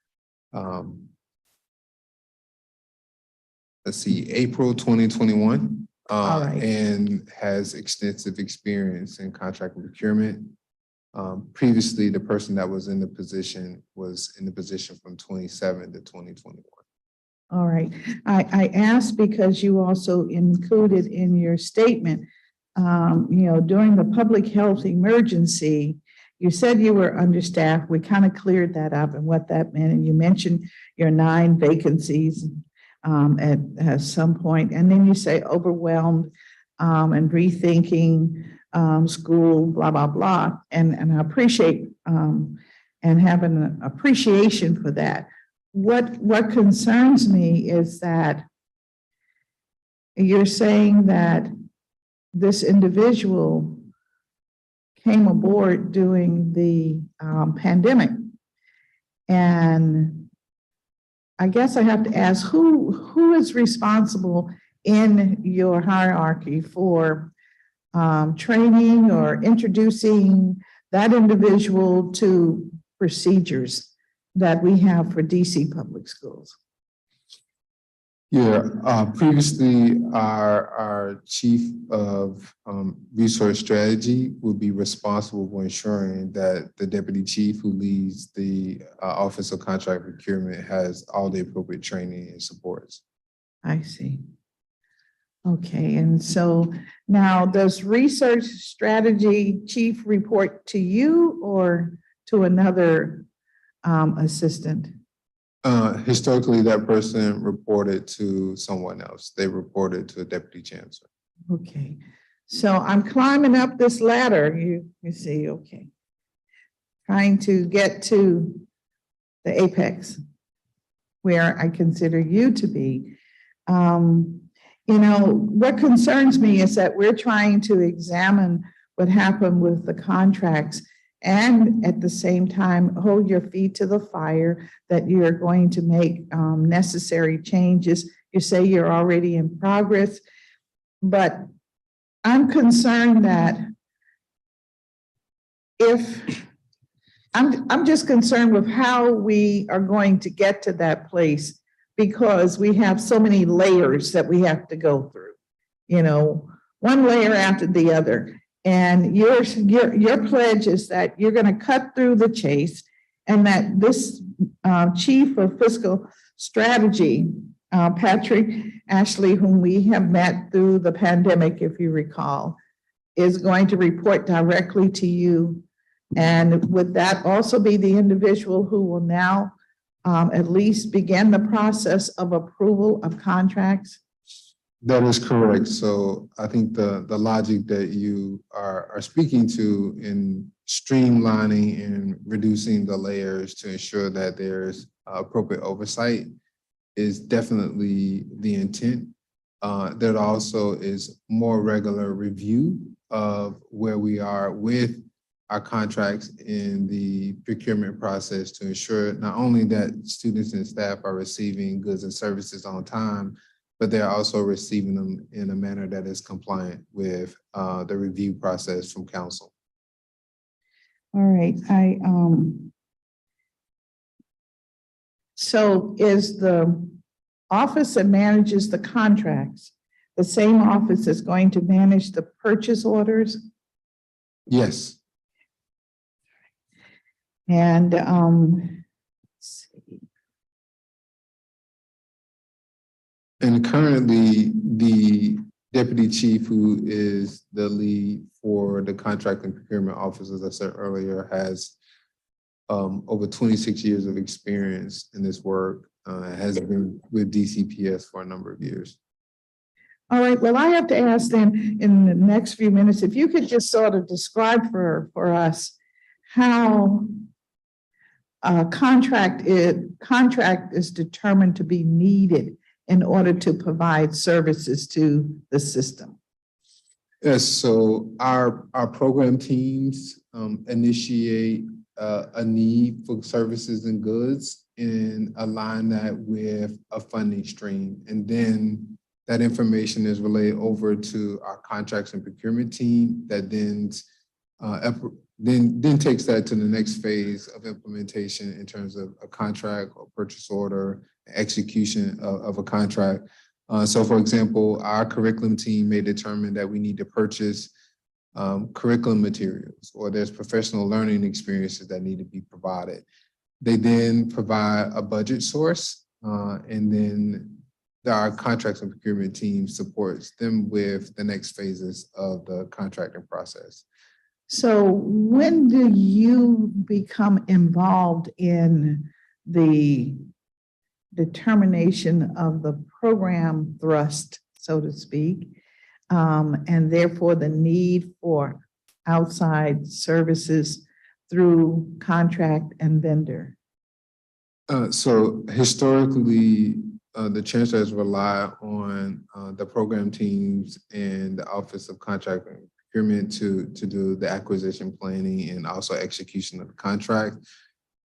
April 2021, right. and has extensive experience in contract and procurement. Previously, the person that was in the position from 27 to 2021. All right. I asked because you also included in your statement, during the public health emergency, you said you were understaffed. We kind of cleared that up and what that meant. And you mentioned your 9 vacancies at some point. And then you say overwhelmed and rethinking school, blah, blah, blah. And I appreciate and have an appreciation for that. What concerns me is that you're saying that this individual came aboard during the pandemic. And I guess I have to ask, who is responsible in your hierarchy for training or introducing that individual to procedures that we have for DC public schools? Yeah, previously our chief of resource strategy would be responsible for ensuring that the deputy chief who leads the Office of Contract Procurement has all the appropriate training and supports. I see. Okay, and so now does research strategy chief report to you or to another assistant? Historically, that person reported to someone else. They reported to a deputy chancellor. Okay, So I'm climbing up this ladder, you see, okay. Trying to get to the apex where I consider you to be. What concerns me is that we're trying to examine what happened with the contracts and at the same time, hold your feet to the fire that you're going to make necessary changes. You say you're already in progress, but I'm concerned that I'm just concerned with how we are going to get to that place because we have so many layers that we have to go through, one layer after the other. And your pledge is that you're going to cut through the chase and that this chief of fiscal strategy, Patrick Ashley, whom we have met through the pandemic, if you recall, is going to report directly to you. And would that also be the individual who will now at least begin the process of approval of contracts? That is correct. So I think the logic that you are speaking to in streamlining and reducing the layers to ensure that there's appropriate oversight is definitely the intent. There also is more regular review of where we are with our contracts in the procurement process to ensure not only that students and staff are receiving goods and services on time, but they're also receiving them in a manner that is compliant with the review process from council. All right, so is the office that manages the contracts the same office that's going to manage the purchase orders? Yes. And let's see. And currently, the deputy chief, who is the lead for the contract and procurement office, as I said earlier, has over 26 years of experience in this work, has been with DCPS for a number of years. All right, well, I have to ask then in the next few minutes, if you could just sort of describe for us how contract is determined to be needed in order to provide services to the system. Yes, so our program teams initiate a need for services and goods and align that with a funding stream. And then that information is relayed over to our contracts and procurement team that then takes that to the next phase of implementation in terms of a contract or purchase order, execution of a contract. So for example, our curriculum team may determine that we need to purchase curriculum materials, or there's professional learning experiences that need to be provided. They then provide a budget source, and then our contracts and procurement team supports them with the next phases of the contracting process. So when do you become involved in the determination of the program thrust, so to speak, and therefore the need for outside services through contract and vendor? So historically, the chancellor has relied on the program teams and the Office of Contract and Procurement to do the acquisition planning and also execution of the contract,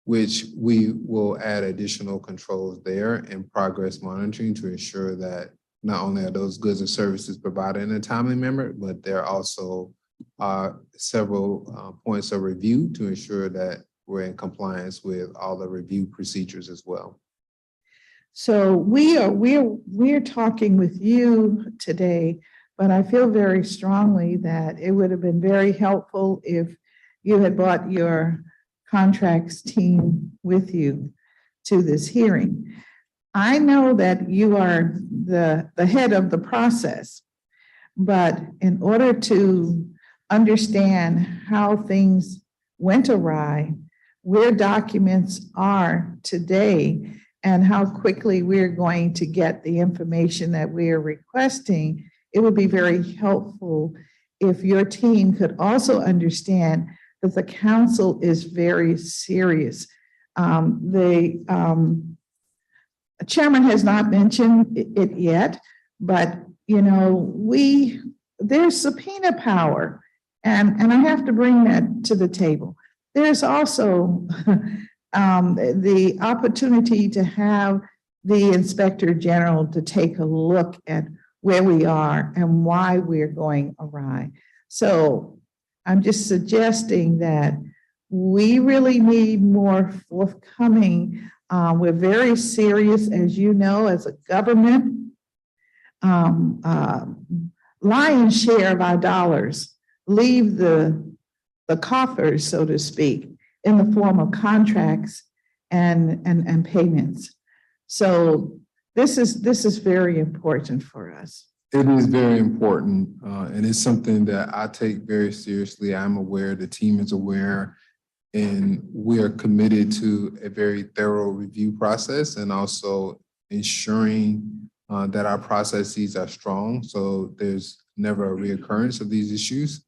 which we will add additional controls there and progress monitoring to ensure that not only are those goods and services provided in a timely manner, but there also are several points of review to ensure that we're in compliance with all the review procedures as well. So we're talking with you today, but I feel very strongly that it would have been very helpful if you had brought your contracts team with you to this hearing. I know that you are the head of the process, but in order to understand how things went awry, where documents are today, and how quickly we're going to get the information that we are requesting, it would be very helpful if your team could also understand that the council is very serious. The chairman has not mentioned it yet, but there's subpoena power, and I have to bring that to the table. There's also the opportunity to have the Inspector General to take a look at where we are and why we're going awry. So I'm just suggesting that we really need more forthcoming. We're very serious, as you know, as a government. Lion's share of our dollars leave the coffers, so to speak, in the form of contracts and payments. So this is very important for us. It is very important, and it's something that I take very seriously. I'm aware, the team is aware, and we are committed to a very thorough review process and also ensuring that our processes are strong, so there's never a reoccurrence of these issues.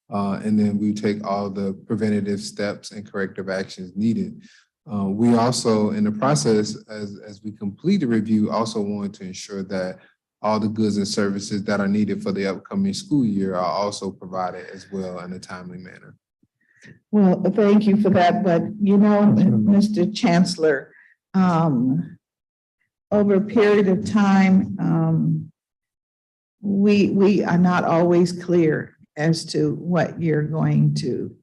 And then we take all the preventative steps and corrective actions needed. We also, in the process, as we complete the review, also want to ensure that all the goods and services that are needed for the upcoming school year are also provided as well in a timely manner. Well, thank you for that. But, Mr. Chancellor, over a period of time, we are not always clear as to what you're going to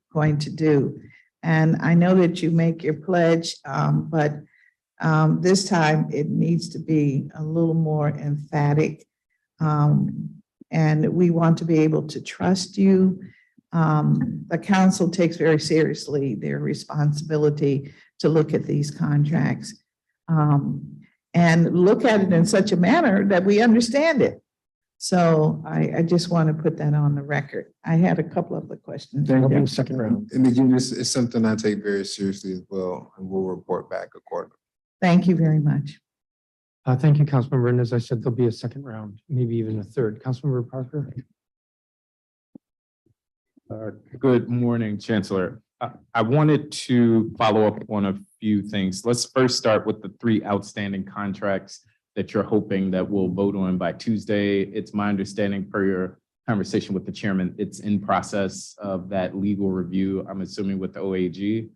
do. And I know that you make your pledge, but this time it needs to be a little more emphatic. And we want to be able to trust you. The council takes very seriously their responsibility to look at these contracts and look at it in such a manner that we understand it. So I just want to put that on the record. I had a couple of other questions. Thank you. Second round. And again, it's something I take very seriously as well, and we'll report back accordingly. Thank you very much. Thank you, Councilmember. And as I said, there'll be a second round, maybe even a third. Councilmember Parker. Good morning, Chancellor. I wanted to follow up on a few things. Let's first start with the 3 outstanding contracts that you're hoping that we'll vote on by Tuesday. It's my understanding per your conversation with the chairman, it's in process of that legal review, I'm assuming with the OAG.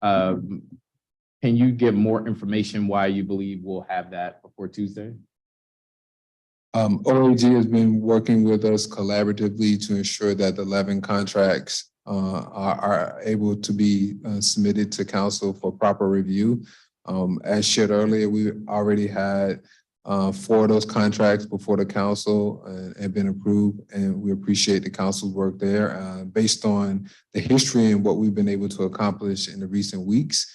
Can you give more information why you believe we'll have that before Tuesday? OAG has been working with us collaboratively to ensure that the 11 contracts are able to be submitted to council for proper review. As shared earlier, we already had 4 of those contracts before the council and have been approved, and we appreciate the council's work there. Based on the history and what we've been able to accomplish in the recent weeks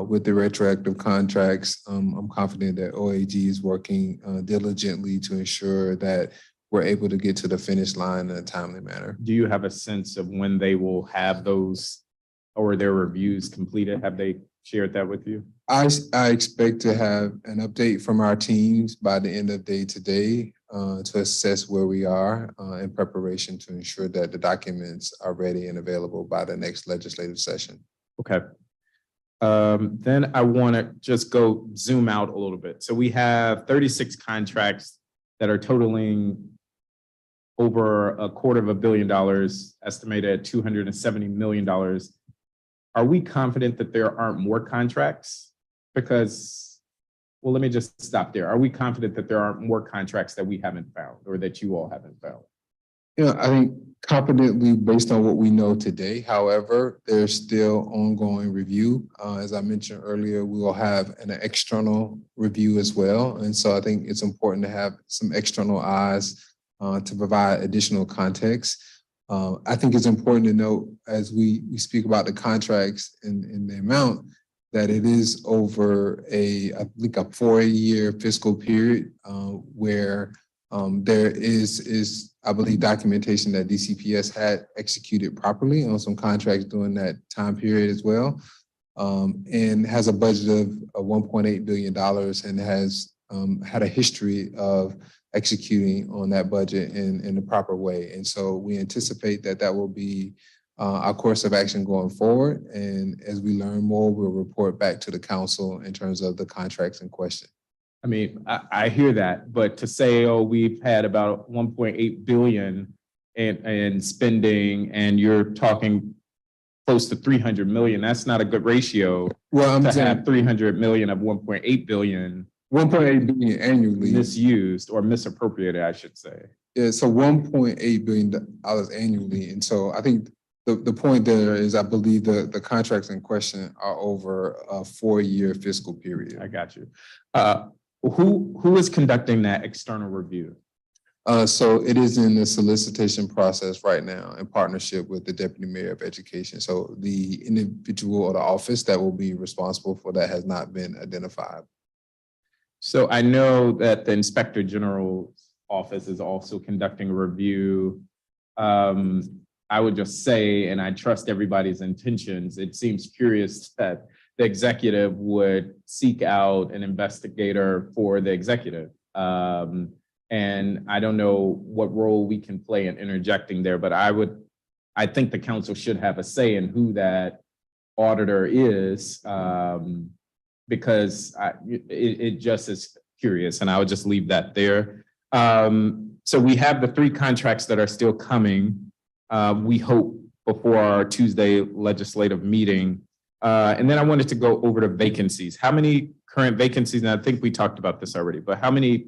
with the retroactive contracts, I'm confident that OAG is working diligently to ensure that we're able to get to the finish line in a timely manner. Do you have a sense of when they will have those or their reviews completed? Have they shared that with you? I expect to have an update from our teams by the end of the day today to assess where we are in preparation to ensure that the documents are ready and available by the next legislative session. Okay. Then I want to just go zoom out a little bit. So we have 36 contracts that are totaling over $250 million, estimated at $270 million. Are we confident that there aren't more contracts? Because, well, let me just stop there. Are we confident that there aren't more contracts that we haven't found or that you all haven't found? I think confidently based on what we know today. However, there's still ongoing review. As I mentioned earlier, we will have an external review as well. And so I think it's important to have some external eyes to provide additional context. I think it's important to note as we speak about the contracts and the amount that it is over I think a 4-year fiscal period where there is I believe documentation that DCPS had executed properly on some contracts during that time period as well, and has a budget of $1.8 billion and has had a history of executing on that budget in the proper way. And so we anticipate that that will be our course of action going forward. And as we learn more, we'll report back to the council in terms of the contracts in question. I mean, I hear that, but to say, oh, we've had about 1.8 billion in spending and you're talking close to 300 million, that's not a good ratio. Well, I'm to saying have 300 million of 1.8 billion 1.8 billion annually. misused or misappropriated, I should say. Yeah, so $1.8 billion annually. And so I think the point there is I believe the contracts in question are over a 4-year fiscal period. I got you. Who is conducting that external review? So it is in the solicitation process right now in partnership with the Deputy Mayor of Education. So the individual or the office that will be responsible for that has not been identified. So I know that the Inspector General's office is also conducting a review. I would just say, and I trust everybody's intentions, it seems curious that the executive would seek out an investigator for the executive. And I don't know what role we can play in interjecting there, but I think the council should have a say in who that auditor is, because it just is curious, and I would just leave that there. So we have the 3 contracts that are still coming. We hope before our Tuesday legislative meeting. And then I wanted to go over to vacancies. How many current vacancies, and I think we talked about this already, but how many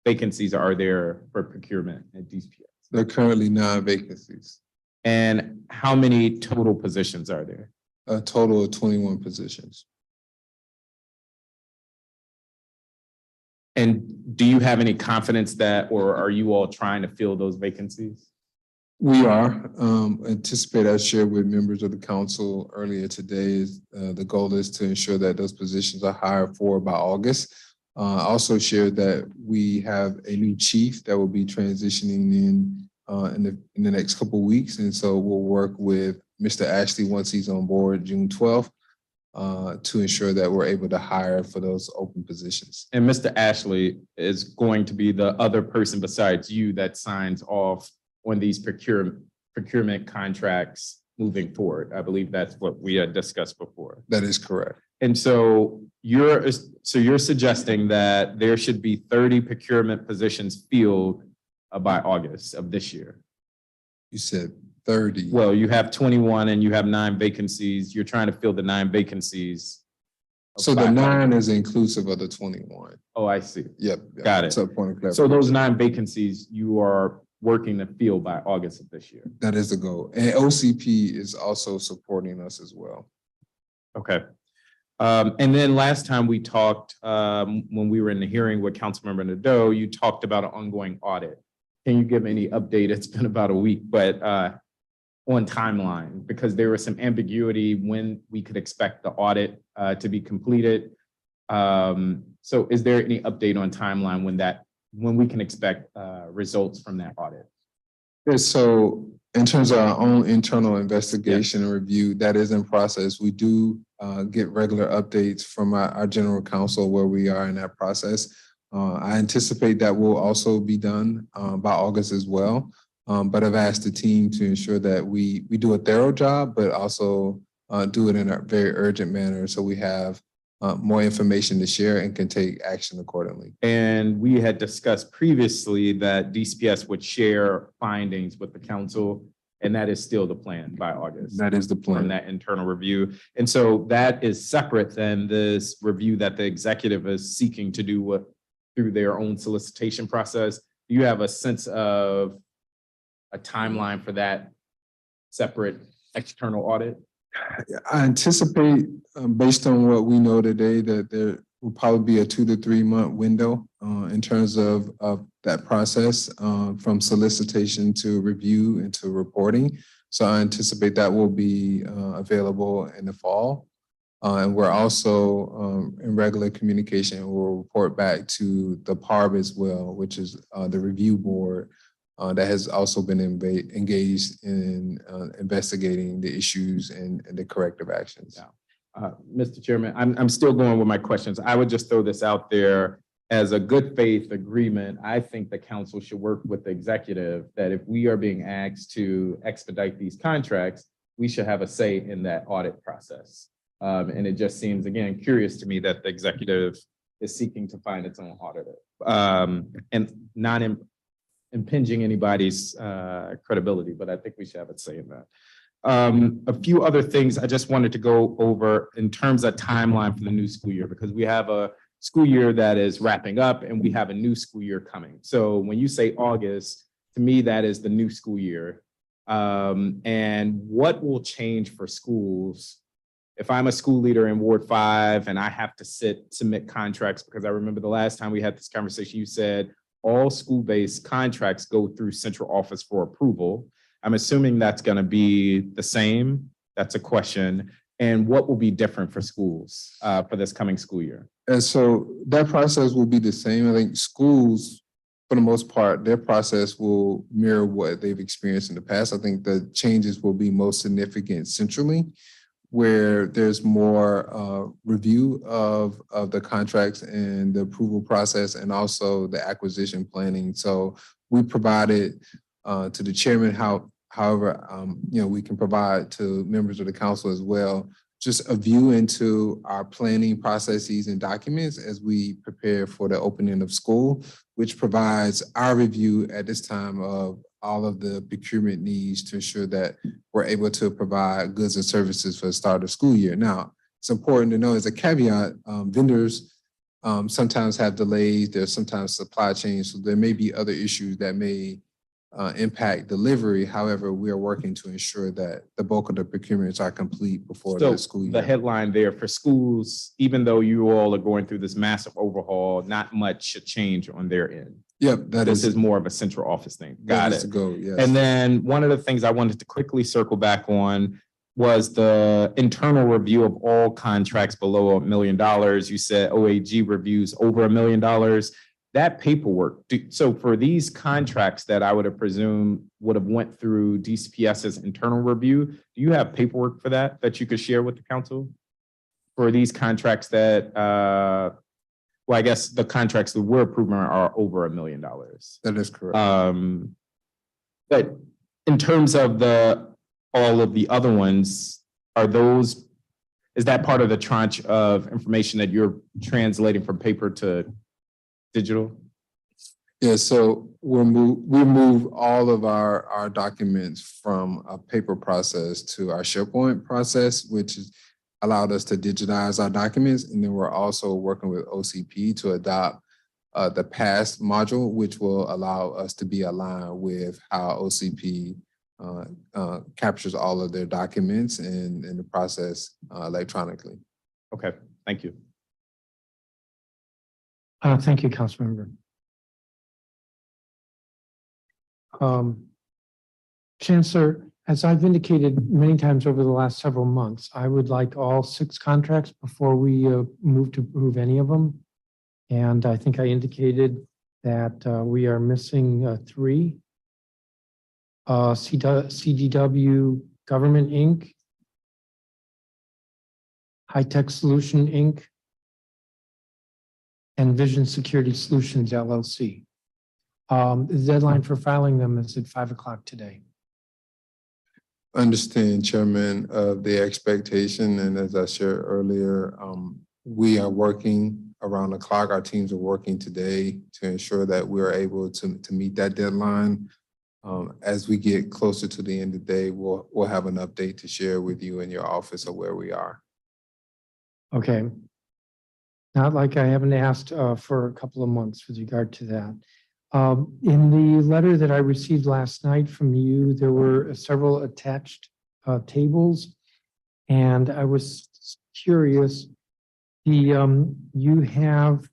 vacancies are there for procurement at DCPS? There are currently 9 vacancies. And how many total positions are there? A total of 21 positions. And do you have any confidence that, or are you all trying to fill those vacancies? We are anticipate, I shared with members of the council earlier today, is the goal is to ensure that those positions are hired for by August. I also shared that we have a new chief that will be transitioning in the next couple of weeks. And so we'll work with Mr. Ashley once he's on board June 12th to ensure that we're able to hire for those open positions. And Mr. Ashley is going to be the other person besides you that signs off on these procurement contracts moving forward. I believe that's what we had discussed before. That is correct. And so you're suggesting that there should be 30 procurement positions filled by August of this year. You said 30. Well, you have 21 and you have 9 vacancies. You're trying to fill the 9 vacancies. So the 9 is inclusive of the 21. Oh, I see. Yep. Got it. So point of clarification. So those 9 vacancies you are working to fill by August of this year. That is the goal. And OCP is also supporting us as well. Okay. And then last time we talked, when we were in the hearing with Councilmember Nadeau, you talked about an ongoing audit. Can you give any update? It's been about a week, but on timeline, because there was some ambiguity when we could expect the audit to be completed. So is there any update on timeline when we can expect results from that audit? Yeah, so in terms of our own internal investigation and review, that is in process. We do get regular updates from our general counsel where we are in that process. I anticipate that will also be done by August as well. But I've asked the team to ensure that we do a thorough job, but also do it in a very urgent manner so we have more information to share and can take action accordingly. And we had discussed previously that DCPS would share findings with the council, and that is still the plan by August. That is the From plan. that internal review. And so that is separate than this review that the executive is seeking to do through their own solicitation process. Do you have a sense of a timeline for that separate external audit? I anticipate, based on what we know today, that there will probably be a 2 to 3 month window in terms of that process from solicitation to review and to reporting. So I anticipate that will be available in the fall. And we're also in regular communication. We'll report back to the PARB as well, which is the review board that has also been engaged in investigating the issues and the corrective actions. Mr. Chairman, I'm still going with my questions. I would just throw this out there. as a good faith agreement, I think the council should work with the executive that if we are being asked to expedite these contracts, we should have a say in that audit process. And it just seems, again, curious to me that the executive is seeking to find its own auditor, and not impinging anybody's credibility, but I think we should have a say in that. A few other things I just wanted to go over in terms of timeline for the new school year, because we have a school year that is wrapping up and we have a new school year coming. So when you say August, to me, that is the new school year. And what will change for schools if I'm a school leader in Ward 5 and I have to submit contracts? Because I remember the last time we had this conversation, you said all school-based contracts go through central office for approval. I'm assuming that's going to be the same. That's a question. And what will be different for schools for this coming school year? And so that process will be the same. I think schools, for the most part, their process will mirror what they've experienced in the past. I think the changes will be most significant centrally, where there's more review of the contracts and the approval process and also the acquisition planning. So we provided to the chairman however, we can provide to members of the council as well, just a view into our planning processes and documents as we prepare for the opening of school, which provides our review at this time of all of the procurement needs to ensure that we're able to provide goods and services for the start of school year. Now, it's important to know as a caveat, vendors sometimes have delays, there's sometimes supply chains, so there may be other issues that may impact delivery. However, we are working to ensure that the bulk of the procurements are complete before the school year. The headline there for schools, even though you all are going through this massive overhaul, not much should change on their end. Yep, This is more of a central office thing. Got it. To go, yes. And then one of the things I wanted to quickly circle back on was the internal review of all contracts below $1 million. You said OAG reviews over $1 million. That paperwork, so for these contracts that I would have presumed would have went through DCPS's internal review, do you have paperwork for that you could share with the council? For these contracts that, well, I guess the contracts that we're approving are over $1 million. That is correct. But in terms of all of the other ones, is that part of the tranche of information that you're translating from paper to digital? Yeah, so we move all of our documents from a paper process to our SharePoint process, which has allowed us to digitize our documents. And then we're also working with OCP to adopt the PASS module, which will allow us to be aligned with how OCP captures all of their documents and the process electronically. Okay, thank you. Thank you, Councilmember. Chancellor, as I've indicated many times over the last several months, I would like all 6 contracts before we move to approve any of them. And I think I indicated that we are missing 3. CDW Government, Inc., High Tech Solution, Inc., and Vision Security Solutions, LLC. The deadline for filing them is at 5 o'clock today. Understand, Chairman, of the expectation, and as I shared earlier, we are working around the clock. Our teams are working today to ensure that we are able to meet that deadline. As we get closer to the end of the day, we'll have an update to share with you in your office of where we are. Okay. Not like I haven't asked for a couple of months with regard to that. In the letter that I received last night from you, there were several attached tables, and I was curious. You have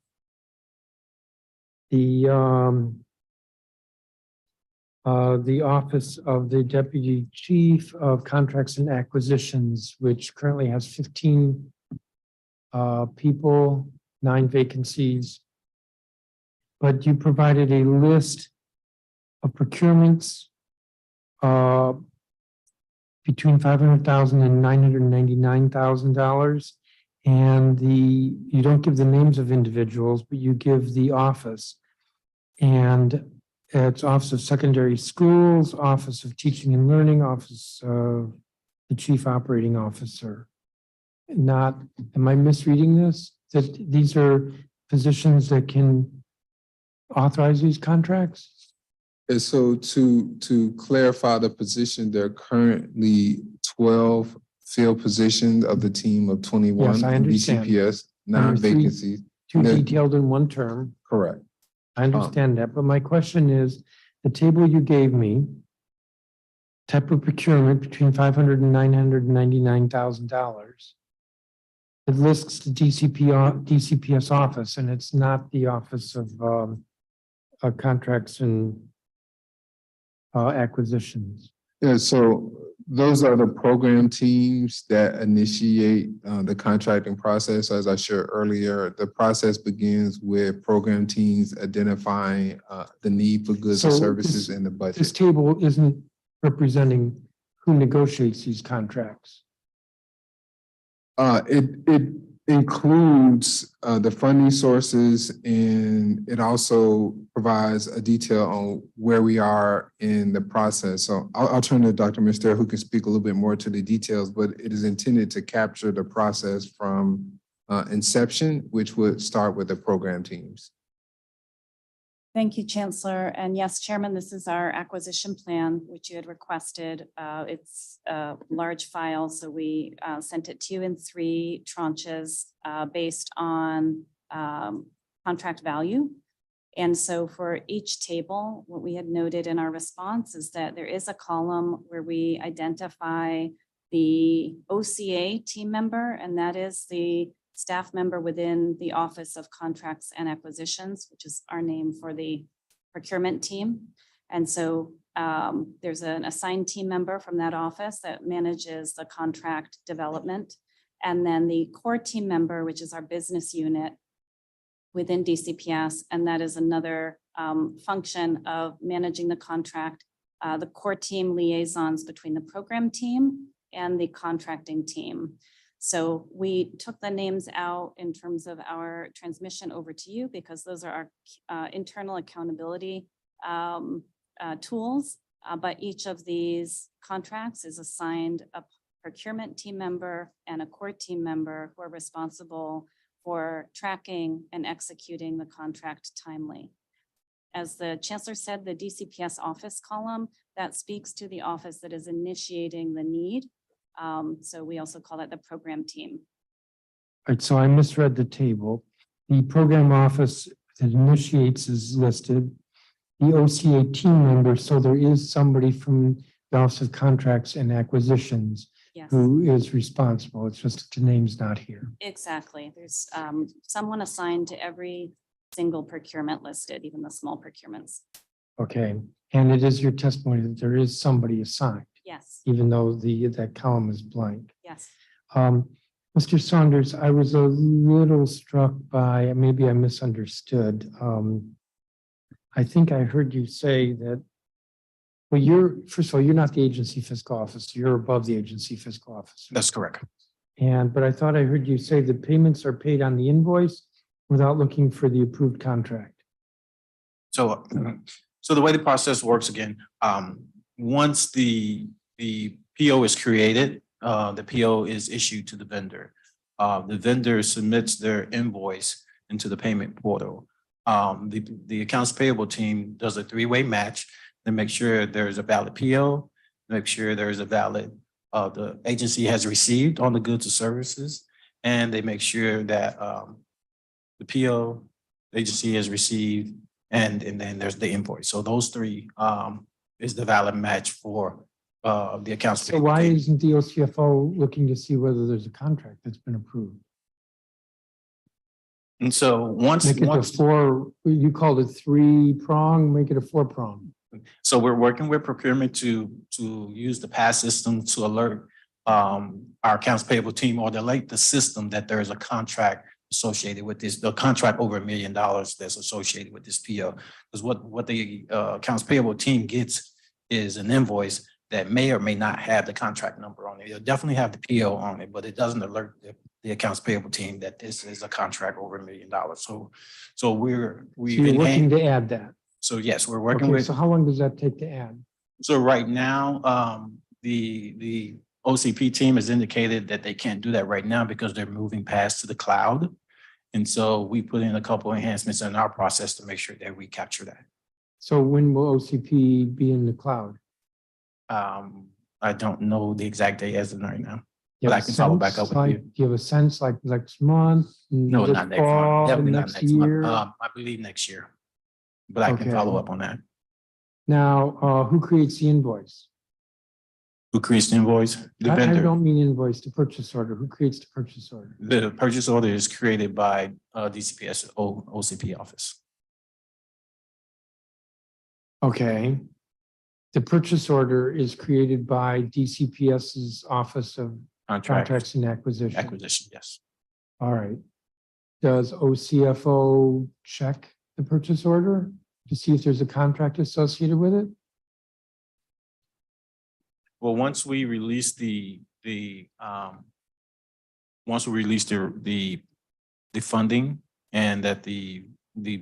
the Office of the Deputy Chief of Contracts and Acquisitions, which currently has 15 people, 9 vacancies. But you provided a list of procurements between $500,000 and $999,000. and you don't give the names of individuals, but you give the office. And it's Office of Secondary Schools, Office of Teaching and Learning, Office of the Chief Operating Officer. Not, am I misreading this? That these are positions that can authorize these contracts? And so to clarify the position, there are currently 12 field positions of the team of 21 Yes, I in understand. DCPS, And 9 there's three- vacancies. Two No. detailed in one term. Correct. I understand that, but my question is, the table you gave me, type of procurement between $500 and $999,000. It lists the DCPS office, and it's not the Office of Contracts and Acquisitions. Yeah, so those are the program teams that initiate the contracting process. As I shared earlier, the process begins with program teams identifying the need for goods and So services this- in the This budget. table isn't representing who negotiates these contracts. It includes the funding sources, and it also provides a detail on where we are in the process. So I'll turn to Dr. Mister, who can speak a little bit more to the details, but it is intended to capture the process from inception, which would start with the program teams. Thank you, Chancellor. And yes, Chairman, this is our acquisition plan, which you had requested. It's a large file, so we sent it to you in 3 tranches based on contract value. And so for each table, what we had noted in our response is that there is a column where we identify the OCA team member, and that is the staff member within the Office of Contracts and Acquisitions, which is our name for the procurement team. And so there's an assigned team member from that office that manages the contract development. And then the core team member, which is our business unit within DCPS, and that is another function of managing the contract, the core team liaisons between the program team and the contracting team. So we took the names out in terms of our transmission over to you because those are our internal accountability tools. But each of these contracts is assigned a procurement team member and a core team member who are responsible for tracking and executing the contract timely. As the Chancellor said, the DCPS office column, that speaks to the office that is initiating the need. So we also call that the program team. All right, so I misread the table. The program office that initiates is listed. The OCA team member, so there is somebody from the Office of Contracts and Acquisitions Yes, who is responsible. It's just the name's not here. exactly. There's someone assigned to every single procurement listed, even the small procurements. Okay, and it is your testimony that there is somebody assigned, Yes, even though that column is blank. yes. Mr. Saunders, I was a little struck by, maybe I misunderstood. I think I heard you say that, well, first of all, you're not the agency fiscal officer, you're above the agency fiscal officer. That's correct. But I thought I heard you say the payments are paid on the invoice without looking for the approved contract. So the way the process works again, once the PO is created, the PO is issued to the vendor. The vendor submits their invoice into the payment portal. The accounts payable team does a 3-way match to make sure there's a valid PO, make sure there's a valid, the agency has received on the goods or services, and they make sure that the PO, the agency has received, and then there's the invoice. So those 3 is the valid match for the accounts. So why isn't the OCFO looking to see whether there's a contract that's been approved? And so once Make it a 4, you called it 3-prong, make it a 4-prong. so we're working with procurement to use the PAS system to alert our accounts payable team or delete the system that there is a contract associated with this, the contract over $1 million that's associated with this PO. Because what the accounts payable team gets is an invoice that may or may not have the contract number on it. It'll definitely have the PO on it, but it doesn't alert the accounts payable team that this is a contract over $1 million. So So you're working to add that. So yes, we're working Okay, with, so how long does that take to add? so right now, the OCP team has indicated that they can't do that right now because they're moving past to the cloud. And so we put in a couple enhancements in our process to make sure that we capture that. So when will OCP be in the cloud? I don't know the exact date as of right now. You But have I can follow a back sense, up with like, you. do you have a sense like next month? No, this not next fall, month. Definitely not next next month. year? I believe next year. But I can follow Okay. up on that. Now, who creates the invoice? Who creates the invoice? The I vendor. don't mean invoice, the purchase order. Who creates the purchase order? The purchase order is created by DCPS OCP office. Okay. The purchase order is created by DCPS's Office of Contracts and Acquisition. Acquisition, yes. All right. Does OCFO check the purchase order to see if there's a contract associated with it? Well, once we release the funding and that the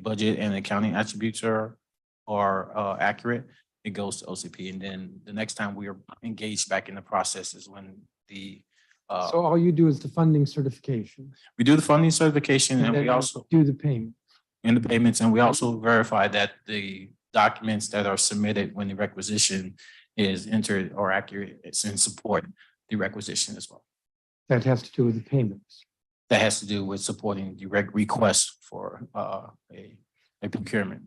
budget and accounting attributes are accurate, it goes to OCP. And then the next time we are engaged back in the process is when So all you do is the funding certification. we do the funding certification and then we you also do the payment. in the payments, and we also verify that the documents that are submitted when the requisition is entered or accurate, it's in support the requisition as well. That has to do with the payments. That has to do with supporting the request for a procurement.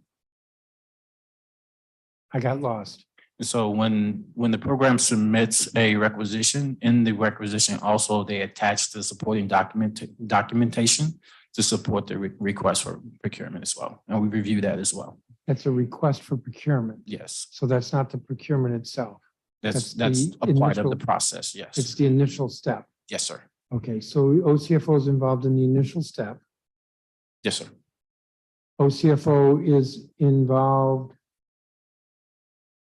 I got lost. So when the program submits a requisition, in the requisition also they attach the supporting documentation to support the request for procurement as well. And we review that as well. That's a request for procurement. Yes, So that's not the procurement itself. that's That's a the part of the initial- process. It's Yes, the initial step. yes, sir. Okay, so OCFO is involved in the initial step. Yes, sir. OCFO is involved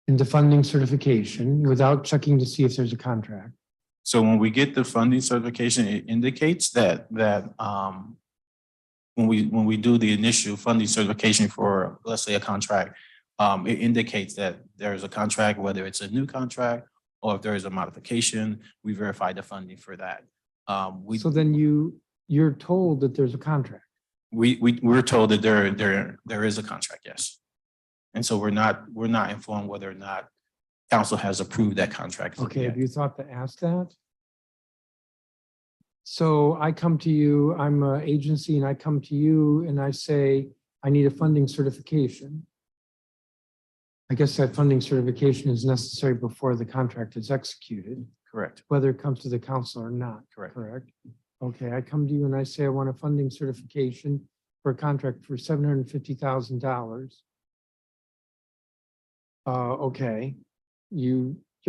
in the funding certification without checking to see if there's a contract. So when we get the funding certification, it indicates that when we do the initial funding certification for, let's say, a contract, it indicates that there's a contract, whether it's a new contract or if there is a modification, we verify the funding for that. So then you're told that there's a contract. We're told that there is a contract, yes. And so we're not informed whether or not council has approved that contract. Okay, yet. have you thought to ask that? So I come to you, I'm an agency and I come to you and I say, I need a funding certification. I guess that funding certification is necessary before the contract is executed, Correct, whether it comes to the council or not. correct. Okay, I come to you and I say, I want a funding certification for a contract for $750,000. Okay,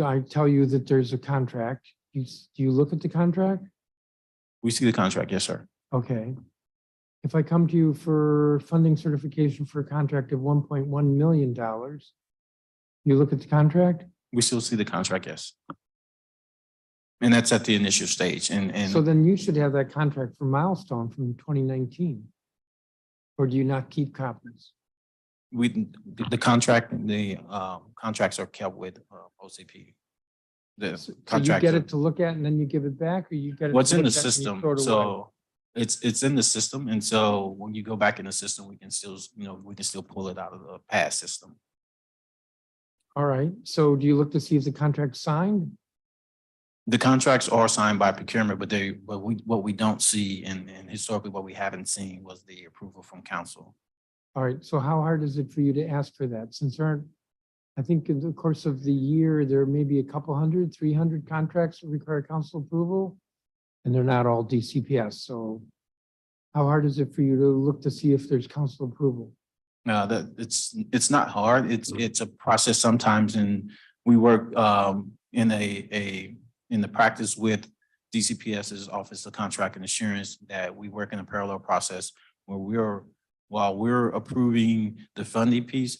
I tell you that there's a contract. Do you look at the contract? We see the contract, yes, sir. Okay. If I come to you for funding certification for a contract of $1.1 million, you look at the contract? We still see the contract, yes. And that's at the initial stage and So then you should have that contract for Milestone from 2019. Or do you not keep copies? the contract, the contracts are kept with OCP. The So you contract. get it to look at and then you give it back, or you get it? What's to in the look at and you system, throw it away? so it's in the system, and so when you go back in the system, we can still, we can still pull it out of the past system. All right, so do you look to see if the contract's signed? The contracts are signed by procurement, but what we don't see and historically what we haven't seen was the approval from council. All right, so how hard is it for you to ask for that? Since there aren't, I think in the course of the year, there may be a couple hundred, 300 contracts that require council approval, and they're not all DCPS. So how hard is it for you to look to see if there's council approval? That it's not hard. It's a process sometimes, and we work in the practice with DCPS's Office of Contract and Assurance that we work in a parallel process where while we're approving the funding piece,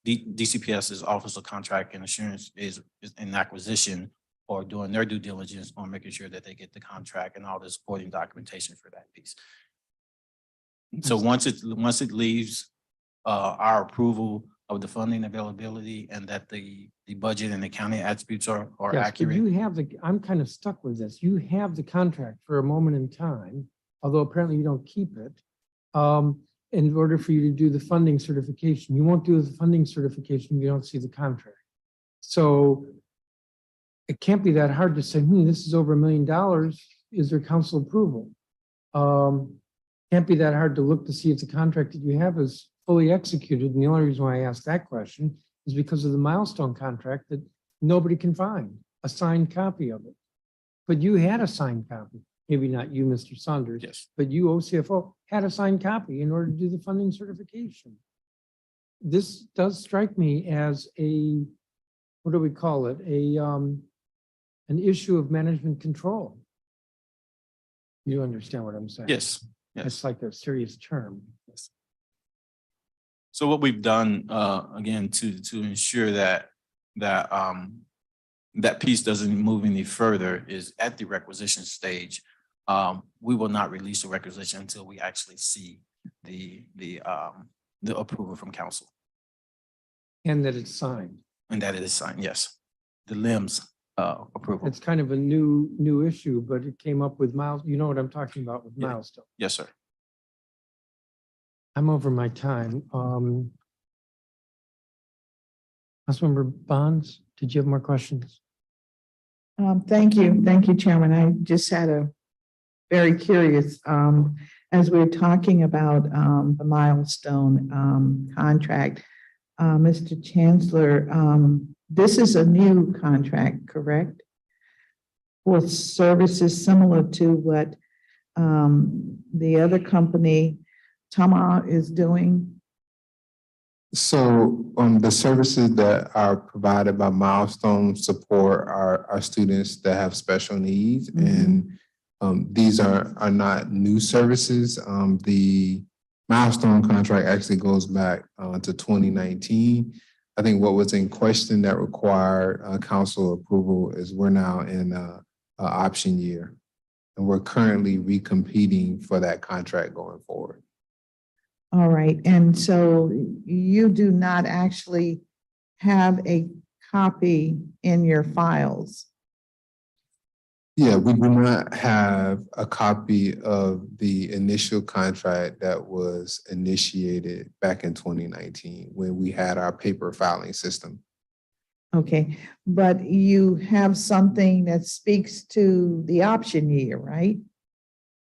DCPS's Office of Contract and Assurance is in acquisition or doing their due diligence on making sure that they get the contract and all the supporting documentation for that piece. So once it leaves our approval of the funding availability and that the budget and accounting attributes are Yes, but accurate. you have I'm kind of stuck with this. You have the contract for a moment in time, although apparently you don't keep it. In order for you to do the funding certification, you won't do the funding certification if you don't see the contract. So it can't be that hard to say, this is over $1 million. Is there council approval? Can't be that hard to look to see if the contract that you have is fully executed. And the only reason why I asked that question is because of the milestone contract that nobody can find a signed copy of it. But you had a signed copy, maybe not you, Mr. Saunders. Yes. But you, OCFO, had a signed copy in order to do the funding certification. This does strike me as what do we call it? An issue of management control. You understand what I'm saying? Yes, yes. It's like a serious term. Yes. So what we've done, again, to ensure that that piece doesn't move any further is at the requisition stage. We will not release the requisition until we actually see the approval from council. And that it's signed. And that it is signed, yes. The LIMS approval. It's kind of a new issue, but it came up with you know what I'm talking about with Yeah. milestone. Yes, sir. I'm over my time. Councilmember Bonds, did you have more questions? Thank you, Chairman. I just had a very curious, as we're talking about the milestone contract, Mr. Chancellor, this is a new contract, correct? For services similar to what the other company, Tama, is doing? So the services that are provided by Milestone support our students that have special needs. And these are not new services. The Milestone contract actually goes back to 2019. I think what was in question that required council approval is we're now in a option year. And we're currently recompeting for that contract going forward. All right, and so you do not actually have a copy in your files? Yeah, we do not have a copy of the initial contract that was initiated back in 2019 when we had our paper filing system. Okay, but you have something that speaks to the option year, right?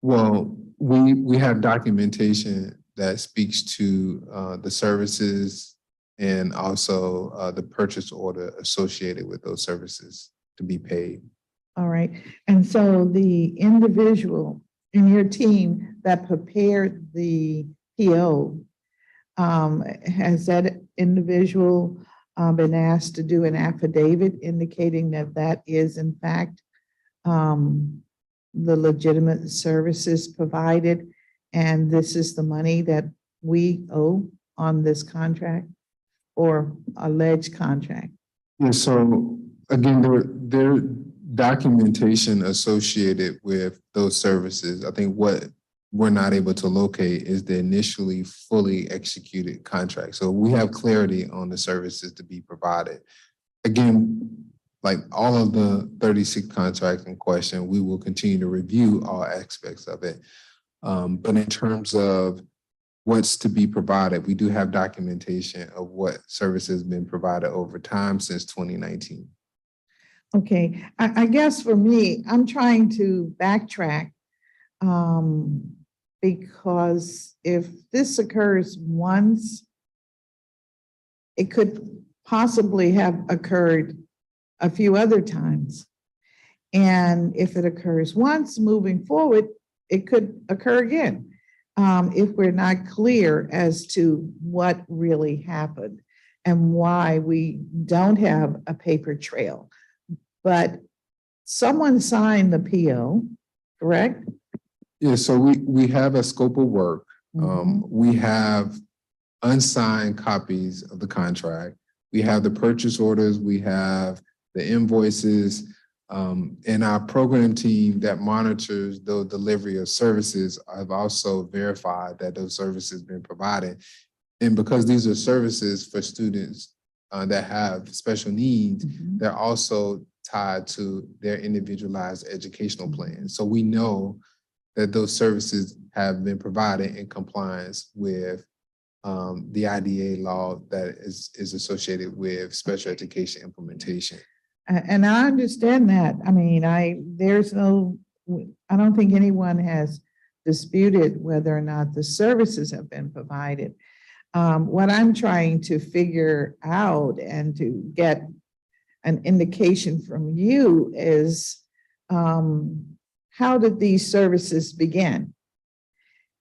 Well, we have documentation that speaks to the services and also the purchase order associated with those services to be paid. All right, and so the individual in your team that prepared the PO, has that individual been asked to do an affidavit indicating that that is in fact the legitimate services provided, and this is the money that we owe on this contract or alleged contract? Yeah, so again, there documentation associated with those services. I think what we're not able to locate is the initially fully executed contract. So we have clarity on the services to be provided. Again, like all of the 36 contracts in question, we will continue to review all aspects of it. But in terms of what's to be provided, we do have documentation of what services have been provided over time since 2019. Okay, I guess for me, I'm trying to backtrack because if this occurs once, it could possibly have occurred a few other times. And if it occurs once, moving forward, it could occur again if we're not clear as to what really happened and why we don't have a paper trail. But someone signed the PO, correct? Yeah, so we have a scope of work. We have unsigned copies of the contract. We have the purchase orders. We have the invoices. And our program team that monitors the delivery of services have also verified that those services been provided. And because these are services for students that have special needs, they're also tied to their individualized educational plan. So we know that those services have been provided in compliance with the IDA law that is associated with special education implementation. And I understand that. I mean, I don't think anyone has disputed whether or not the services have been provided. What I'm trying to figure out and to get an indication from you is how did these services begin?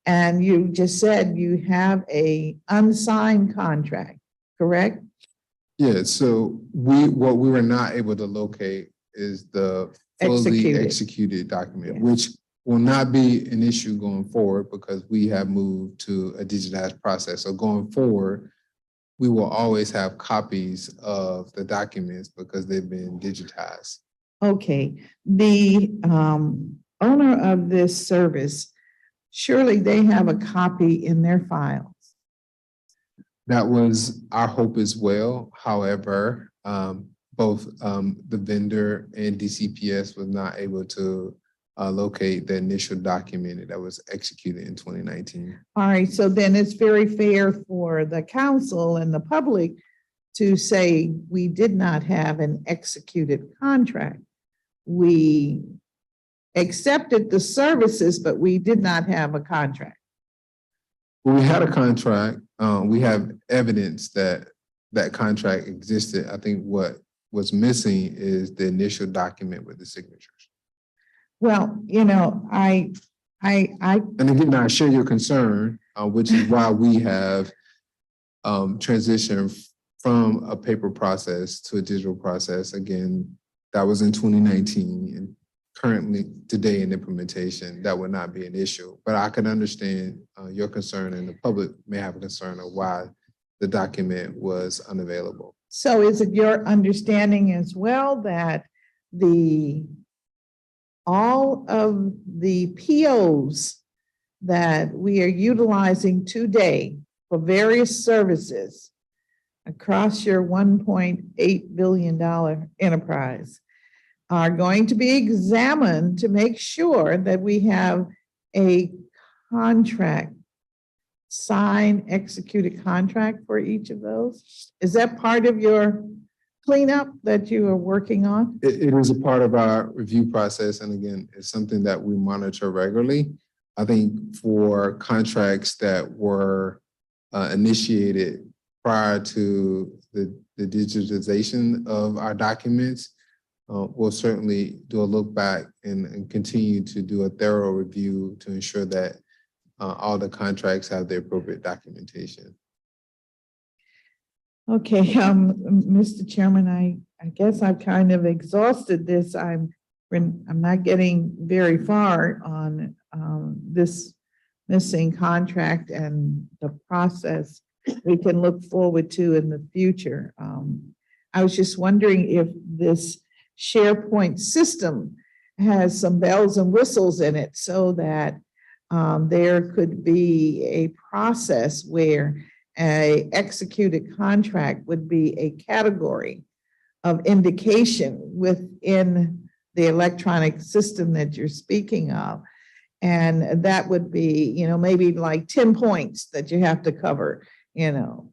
And you just said you have a unsigned contract, correct? Yeah, so what we were not able to locate is the fully executed document, which will not be an issue going forward because we have moved to a digitized process. So going forward, we will always have copies of the documents because they've been digitized. Okay, the owner of this service, surely they have a copy in their files. That was our hope as well. However, both the vendor and DCPS was not able to locate the initial document that was executed in 2019. All right, so then it's very fair for the council and the public to say we did not have an executed contract. We accepted the services, but we did not have a contract. Well, we had a contract. We have evidence that that contract existed. I think what was missing is the initial document with the signatures. Well, you know, And again, I share your concern, which is why we have transitioned from a paper process to a digital process. Again, that was in 2019, and currently today in implementation, that would not be an issue. But I can understand your concern, and the public may have a concern of why the document was unavailable. so is it your understanding as well that all of the POs that we are utilizing today for various services across your $1.8 billion enterprise are going to be examined to make sure that we have a contract, signed, executed contract for each of those? Is that part of your cleanup that you are working on? It is a part of our review process. And again, it's something that we monitor regularly. I think for contracts that were initiated prior to the digitization of our documents, we'll certainly do a look back and continue to do a thorough review to ensure that all the contracts have the appropriate documentation. Okay, Mr. Chairman, I guess I've kind of exhausted this. I'm not getting very far on this missing contract and the process we can look forward to in the future. I was just wondering if this SharePoint system has some bells and whistles in it so that there could be a process where an executed contract would be a category of indication within the electronic system that you're speaking of. And that would be, you know, maybe like 10 points that you have to cover, you know.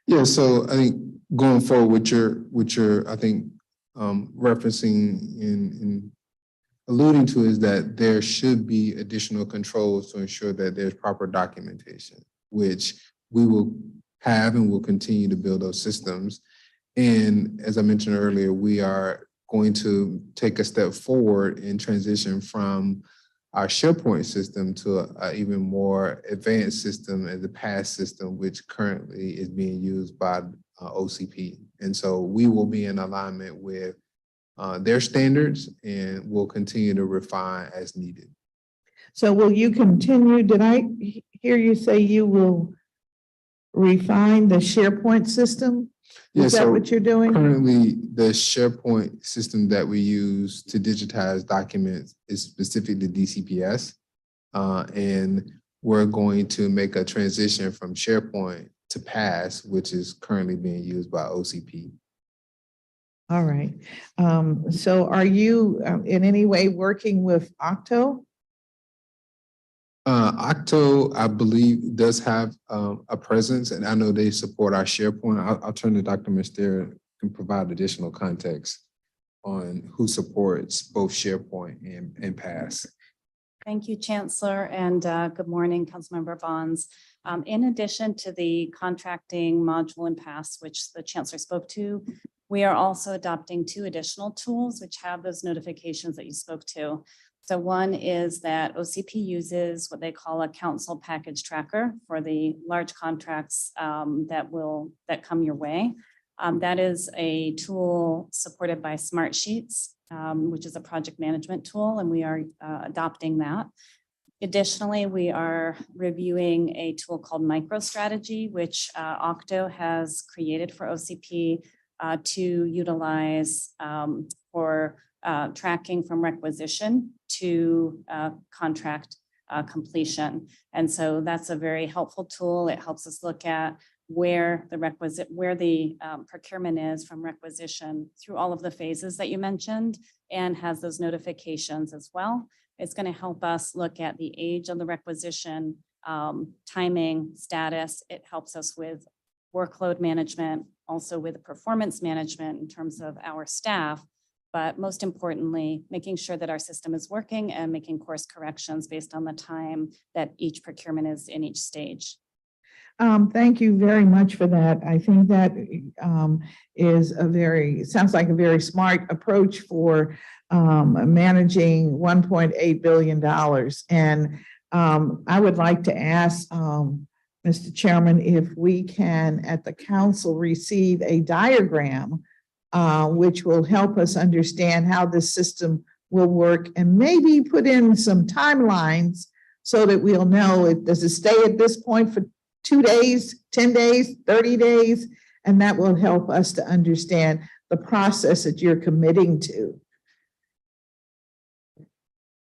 Yeah, so I think going forward, what you're I think referencing and alluding to is that there should be additional controls to ensure that there's proper documentation, which we will have and will continue to build those systems. And as I mentioned earlier, we are going to take a step forward and transition from our SharePoint system to an even more advanced system as the PASS system, which currently is being used by OCP. And so we will be in alignment with their standards, and we'll continue to refine as needed. So will you continue, did I hear you say you will refine the SharePoint system? Yeah, Is that so what you're doing? currently, the SharePoint system that we use to digitize documents is specific to DCPS. And we're going to make a transition from SharePoint to PASS, which is currently being used by OCP. All right. So are you in any way working with Octo? Octo, I believe, does have a presence, and I know they support our SharePoint. I'll turn to Dr. Mistera and provide additional context on who supports both SharePoint and PASS. Thank you, Chancellor, and good morning, Councilmember Bonds. In addition to the contracting module and PASS, which the Chancellor spoke to, we are also adopting 2 additional tools which have those notifications that you spoke to. So one is that OCP uses what they call a council package tracker for the large contracts that come your way. That is a tool supported by Smart Sheets, which is a project management tool, and we are adopting that. Additionally, we are reviewing a tool called MicroStrategy, which Octo has created for OCP to utilize for tracking from requisition to contract completion. And so that's a very helpful tool. It helps us look at where the procurement is from requisition through all of the phases that you mentioned, and has those notifications as well. It's going to help us look at the age of the requisition, timing, status. It helps us with workload management, also with performance management in terms of our staff, but most importantly, making sure that our system is working and making course corrections based on the time that each procurement is in each stage. Thank you very much for that. I think that sounds like a very smart approach for managing $1.8 billion. And I would like to ask Mr. Chairman, if we can at the council receive a diagram which will help us understand how this system will work, and maybe put in some timelines so that we'll know, does it stay at this point for 2 days, 10 days, 30 days? And that will help us to understand the process that you're committing to.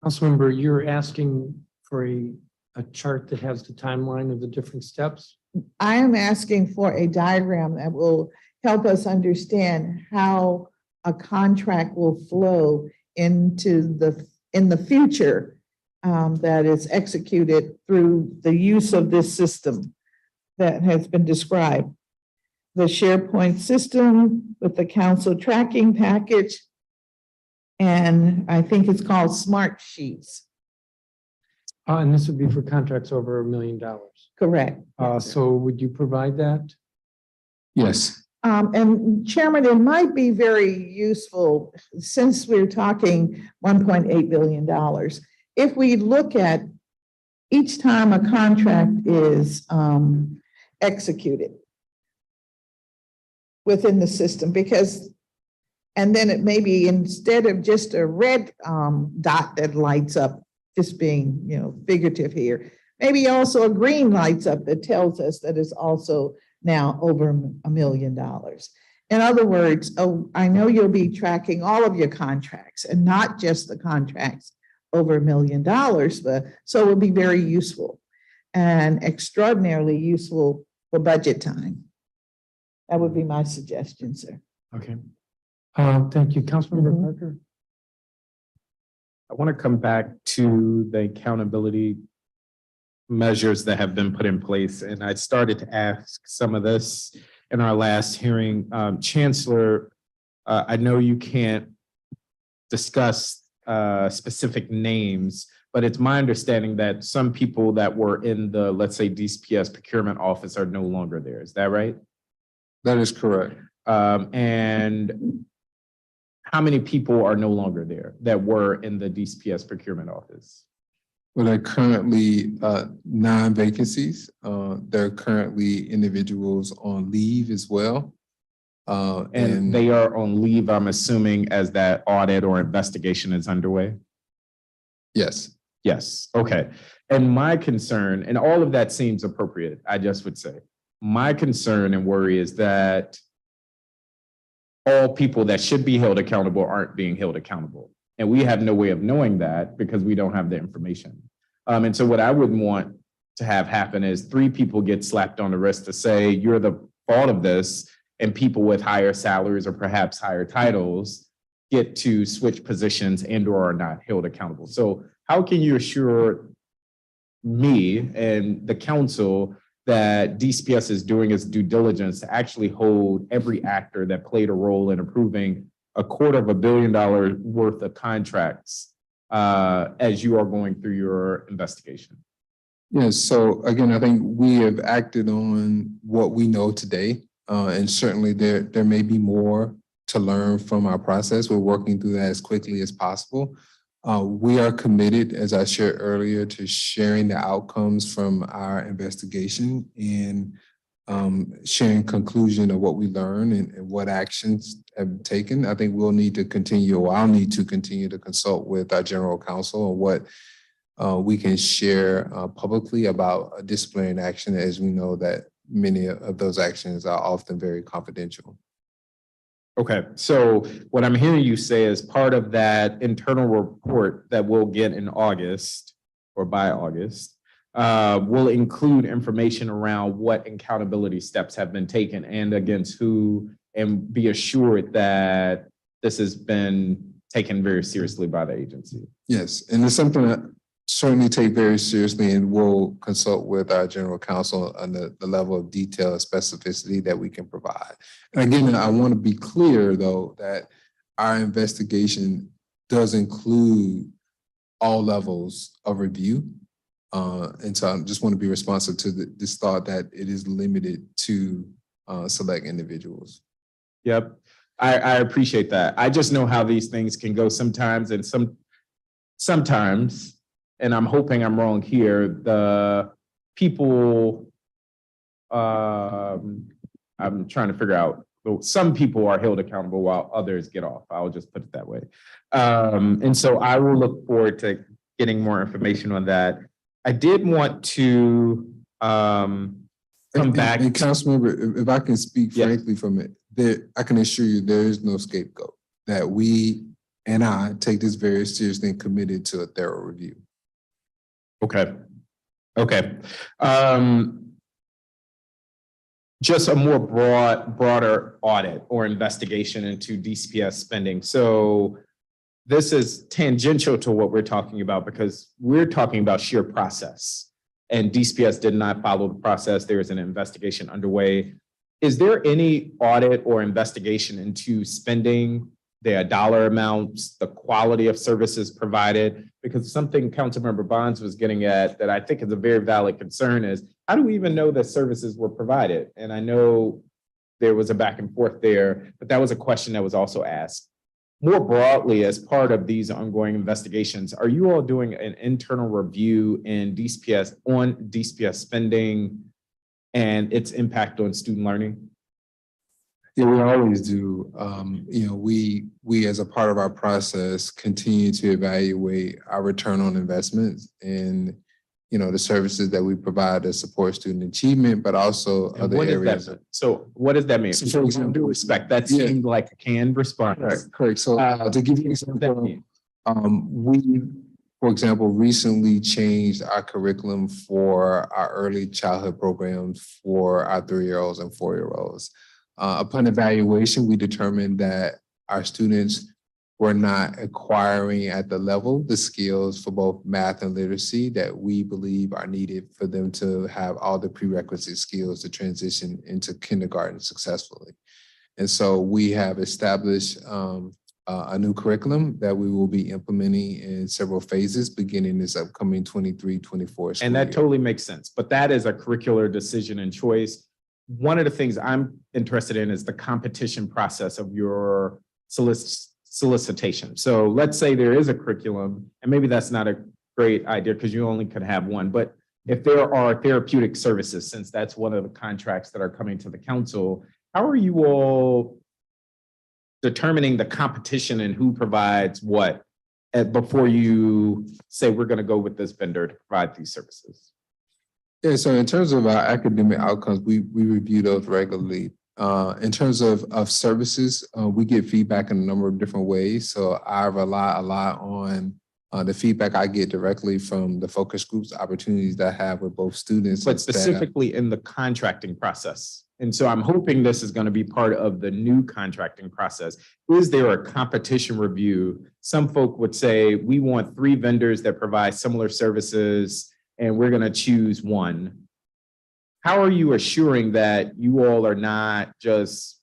Councilmember, you're asking for a chart that has the timeline of the different steps? I am asking for a diagram that will help us understand how a contract will flow in the future that is executed through the use of this system that has been described. The SharePoint system with the council tracking package, and I think it's called Smart Sheets. And this would be for contracts over $1 million. Correct. So would you provide that? Yes. And Chairman, it might be very useful, since we're talking $1.8 billion, if we look at each time a contract is executed within the system, and then it may be, instead of just a red dot that lights up, just being, figurative here, maybe also a green lights up that tells us that it's also now over $1 million. In other words, I know you'll be tracking all of your contracts and not just the contracts over $1 million, but so it will be very useful and extraordinarily useful for budget time. That would be my suggestion, sir. Okay. Thank you. Councilmember Parker. I want to come back to the accountability measures that have been put in place. And I started to ask some of this in our last hearing. Chancellor, I know you can't discuss specific names, but it's my understanding that some people that were in the, let's say, DCPS procurement office are no longer there. Is that right? That is correct. And how many people are no longer there that were in the DCPS procurement office? Well, there are currently 9 vacancies. There are currently individuals on leave as well. And they are on leave, I'm assuming, as that audit or investigation is underway? Yes. Yes, okay. And my concern, and all of that seems appropriate, I just would say, my concern and worry is that all people that should be held accountable aren't being held accountable. And we have no way of knowing that because we don't have the information. And so what I would want to have happen is 3 people get slapped on the wrist to say, you're the fault of this, and people with higher salaries or perhaps higher titles get to switch positions and or are not held accountable. So how can you assure me and the council that DCPS is doing its due diligence to actually hold every actor that played a role in approving $250 million worth of contracts as you are going through your investigation? Yes, so again, I think we have acted on what we know today. And certainly there may be more to learn from our process. We're working through that as quickly as possible. We are committed, as I shared earlier, to sharing the outcomes from our investigation and sharing conclusion of what we learned and what actions have been taken. I think we'll need to continue, or I'll need to continue to consult with our general counsel on what we can share publicly about a disciplinary action, as we know that many of those actions are often very confidential. Okay, so what I'm hearing you say is part of that internal report that we'll get in August or by August will include information around what accountability steps have been taken and against who, and be assured that this has been taken very seriously by the agency. Yes, and it's something that certainly take very seriously, and we'll consult with our general counsel on the level of detail and specificity that we can provide. And again, I want to be clear, though, that our investigation does include all levels of review. And so I just want to be responsive to this thought that it is limited to select individuals. Yep, I appreciate that. I just know how these things can go sometimes, and sometimes, and I'm hoping I'm wrong here, the people, I'm trying to figure out, some people are held accountable while others get off. I'll just put it that way. And so I will look forward to getting more information on that. I did want to come back. And Councilmember, if I can speak frankly from it, I can assure you there is no scapegoat, that we and I take this very seriously and committed to a thorough review. Okay. Okay. Just a more broader audit or investigation into DCPS spending. So this is tangential to what we're talking about because we're talking about sheer process, and DCPS did not follow the process. There is an investigation underway. Is there any audit or investigation into spending, the dollar amounts, the quality of services provided? Because something Councilmember Bonds was getting at that I think is a very valid concern is, how do we even know that services were provided? And I know there was a back and forth there, but that was a question that was also asked. More broadly, as part of these ongoing investigations, are you all doing an internal review in DCPS on DCPS spending and its impact on student learning? Yeah, we always do. We as a part of our process continue to evaluate our return on investments and the services that we provide to support student achievement, but also And other areas. So what does that mean? So for example, due respect, that seemed like a canned response. Correct. So to give you an example, we, for example, recently changed our curriculum for our early childhood programs for our 3-year-olds and 4-year-olds. Upon evaluation, we determined that our students were not acquiring at the skills for both math and literacy that we believe are needed for them to have all the prerequisite skills to transition into kindergarten successfully. And so we have established a new curriculum that we will be implementing in several phases beginning this upcoming 23-24 school And that year. totally makes sense, but that is a curricular decision and choice. One of the things I'm interested in is the competition process of your solicitation. So let's say there is a curriculum, and maybe that's not a great idea because you only could have one, but if there are therapeutic services, since that's one of the contracts that are coming to the council, how are you all determining the competition and who provides what before you say we're going to go with this vendor to provide these services? Yeah, so in terms of our academic outcomes, we review those regularly In terms of services, we get feedback in a number of different ways. So I rely a lot on the feedback I get directly from the focus groups, opportunities that I have with both students. But and staff. specifically in the contracting process. And so I'm hoping this is going to be part of the new contracting process. Is there a competition review? Some folk would say, we want 3 vendors that provide similar services, and we're going to choose one. How are you assuring that you all are not just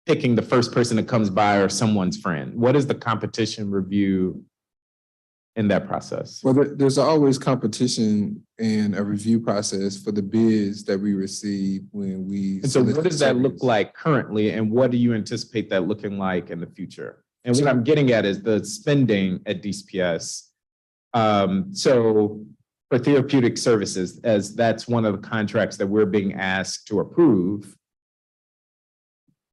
picking the first person that comes by or someone's friend? What is the competition review in that process? Well, there's always competition and a review process for the bids that we receive when we. And so what does that look service. like currently, and what do you anticipate that looking like in the future? And what I'm getting at is the spending at DCPS. So for therapeutic services, as that's one of the contracts that we're being asked to approve,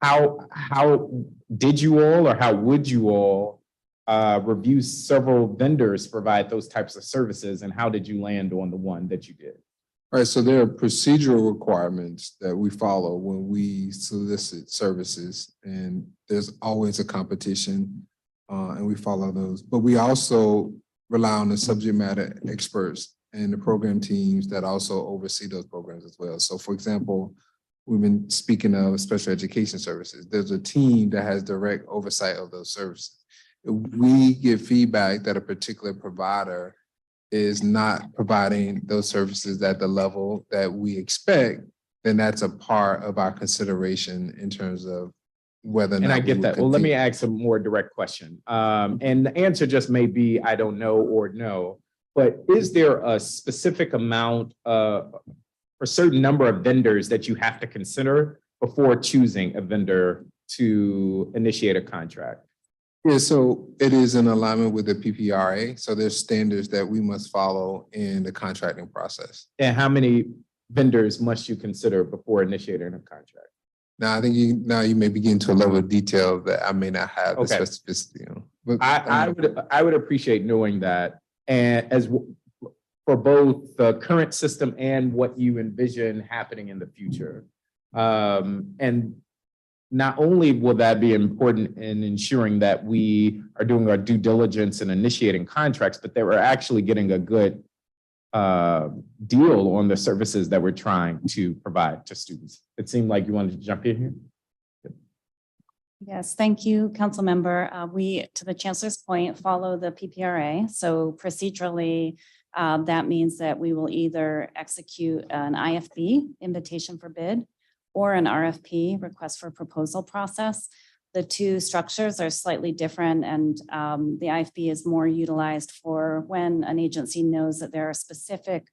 how did you all, or how would you all review several vendors provide those types of services, and how did you land on the one that you did? All right, so there are procedural requirements that we follow when we solicit services, and there's always a competition, and we follow those. But we also rely on the subject matter experts and the program teams that also oversee those programs as well. So for example, we've been speaking of special education services. There's a team that has direct oversight of those services. If we get feedback that a particular provider is not providing those services at the level that we expect, then that's a part of our consideration in terms of whether or not. And I we get would that. Well, let me compete. ask a more direct question. And the answer just may be, I don't know or no, but is there a specific amount or certain number of vendors that you have to consider before choosing a vendor to initiate a contract? Yeah, so it is in alignment with the PPRA. So there's standards that we must follow in the contracting process. And how many vendors must you consider before initiating a contract? Now, I think you may be getting to a level of detail that I may not have the Okay. specificity on. But I would appreciate knowing that, and for both the current system and what you envision happening in the future. And not only will that be important in ensuring that we are doing our due diligence and initiating contracts, but that we're actually getting a good deal on the services that we're trying to provide to students. It seemed like you wanted to jump in here. Yes, thank you, council member. We, to the chancellor's point, follow the PPRA. So procedurally, that means that we will either execute an IFB, invitation for bid, or an RFP, request for proposal process. The two structures are slightly different, and the IFB is more utilized for when an agency knows that there are specific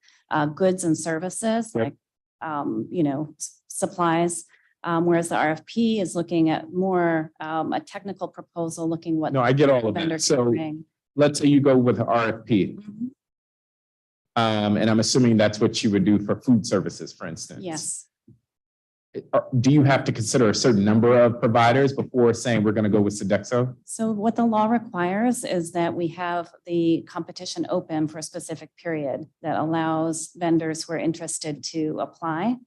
goods and services, Yep. like supplies. Whereas the RFP is looking at more a technical proposal, looking what. No, I get all of vendor that. can So bring. let's say you go with an RFP. Mhm. And I'm assuming that's what you would do for food services, for instance. Yes. Do you have to consider a certain number of providers before saying we're going to go with Sodexo? So what the law requires is that we have the competition open for a specific period that allows vendors who are interested to apply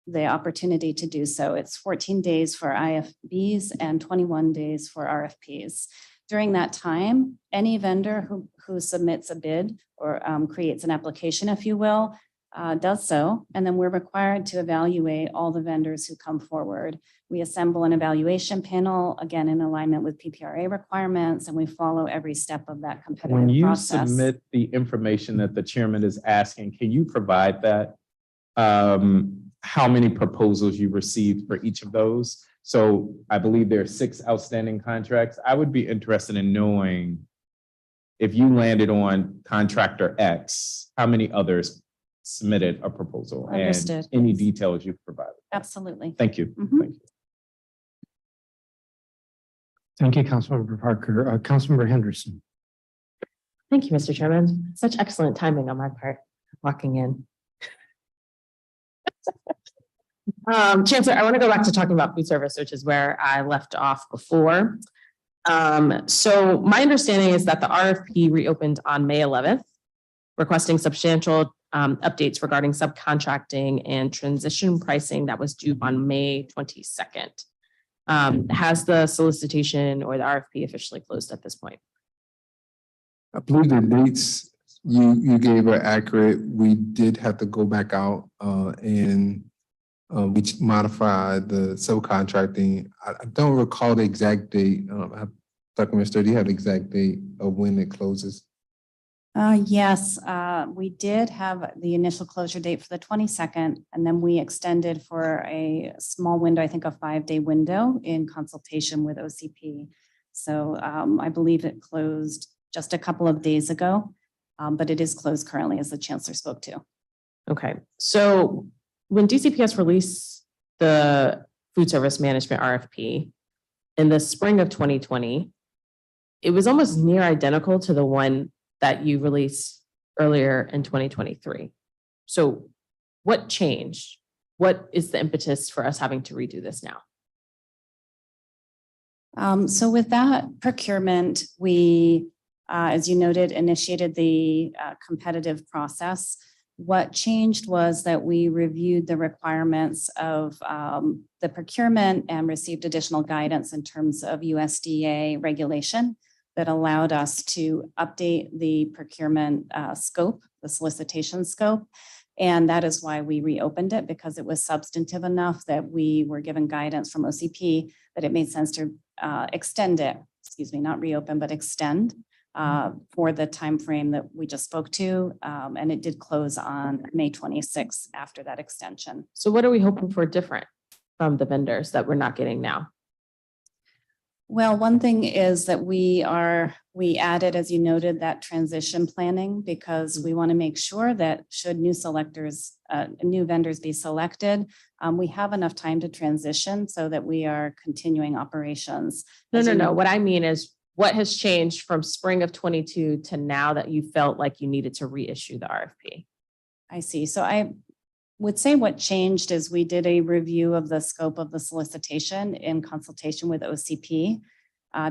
the opportunity to do so. It's 14 days for IFBs and 21 days for RFPs. During that time, any vendor who submits a bid or creates an application, if you will, does so. And then we're required to evaluate all the vendors who come forward. We assemble an evaluation panel, again, in alignment with PPRA requirements, and we follow every step of that When competitive you process. submit the information that the chairman is asking, can you provide that? How many proposals you received for each of those? So I believe there are 6 outstanding contracts. I would be interested in knowing if you landed on contractor X, how many others submitted a proposal? Understood. And any details you've provided. Absolutely. Thank you. Mhm. Thank you. Thank you, Councilmember Parker. Councilmember Henderson. Thank you, Mr. Chairman. Such excellent timing on my part, walking in. Chancellor, I want to go back to talking about food service, which is where I left off before. So my understanding is that the RFP reopened on May 11th, requesting substantial updates regarding subcontracting and transition pricing that was due on May 22nd. Has the solicitation or the RFP officially closed at this point? I believe the dates you gave are accurate. We did have to go back out and we modified the subcontracting. I don't recall the exact date. Dr. Mister, do you have the exact date of when it closes? Yes, we did have the initial closure date for the 22nd, and then we extended for a small window, I think a 5-day window in consultation with OCP. So I believe it closed just a couple of days ago, but it is closed currently, as the chancellor spoke to. Okay, so when DCPS released the food service management RFP in the spring of 2020, it was almost near identical to the one that you released earlier in 2023. So what changed? What is the impetus for us having to redo this now? So with that procurement, we, as you noted, initiated the competitive process. What changed was that we reviewed the requirements of the procurement and received additional guidance in terms of USDA regulation that allowed us to update the procurement scope, the solicitation scope. And that is why we reopened it, because it was substantive enough that we were given guidance from OCP that it made sense to extend it, excuse me, not reopen, but extend for the time frame that we just spoke to. And it did close on May 26th after that extension. So what are we hoping for different from the vendors that we're not getting now? Well, one thing is that we added, as you noted, that transition planning, because we want to make sure that should new vendors be selected, we have enough time to transition so that we are continuing operations. No. What I mean is, what has changed from spring of 22 to now that you felt like you needed to reissue the RFP? I see. So I would say what changed is we did a review of the scope of the solicitation in consultation with OCP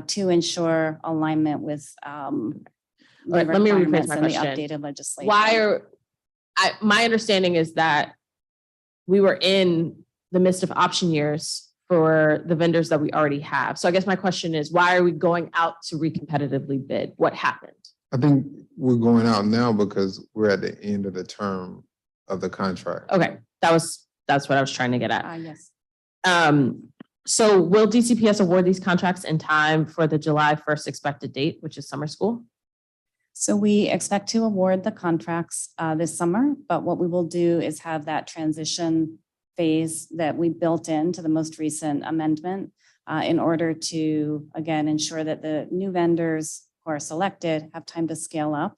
to ensure alignment with Let me rephrase my and the question. updated legislation. My understanding is that we were in the midst of option years for the vendors that we already have. So I guess my question is, why are we going out to recompetitively bid? What happened? I think we're going out now because we're at the end of the term of the contract. Okay, that's what I was trying to get at. Yes. So will DCPS award these contracts in time for the July 1st expected date, which is summer school? So we expect to award the contracts this summer, but what we will do is have that transition phase that we built into the most recent amendment in order to, again, ensure that the new vendors who are selected have time to scale up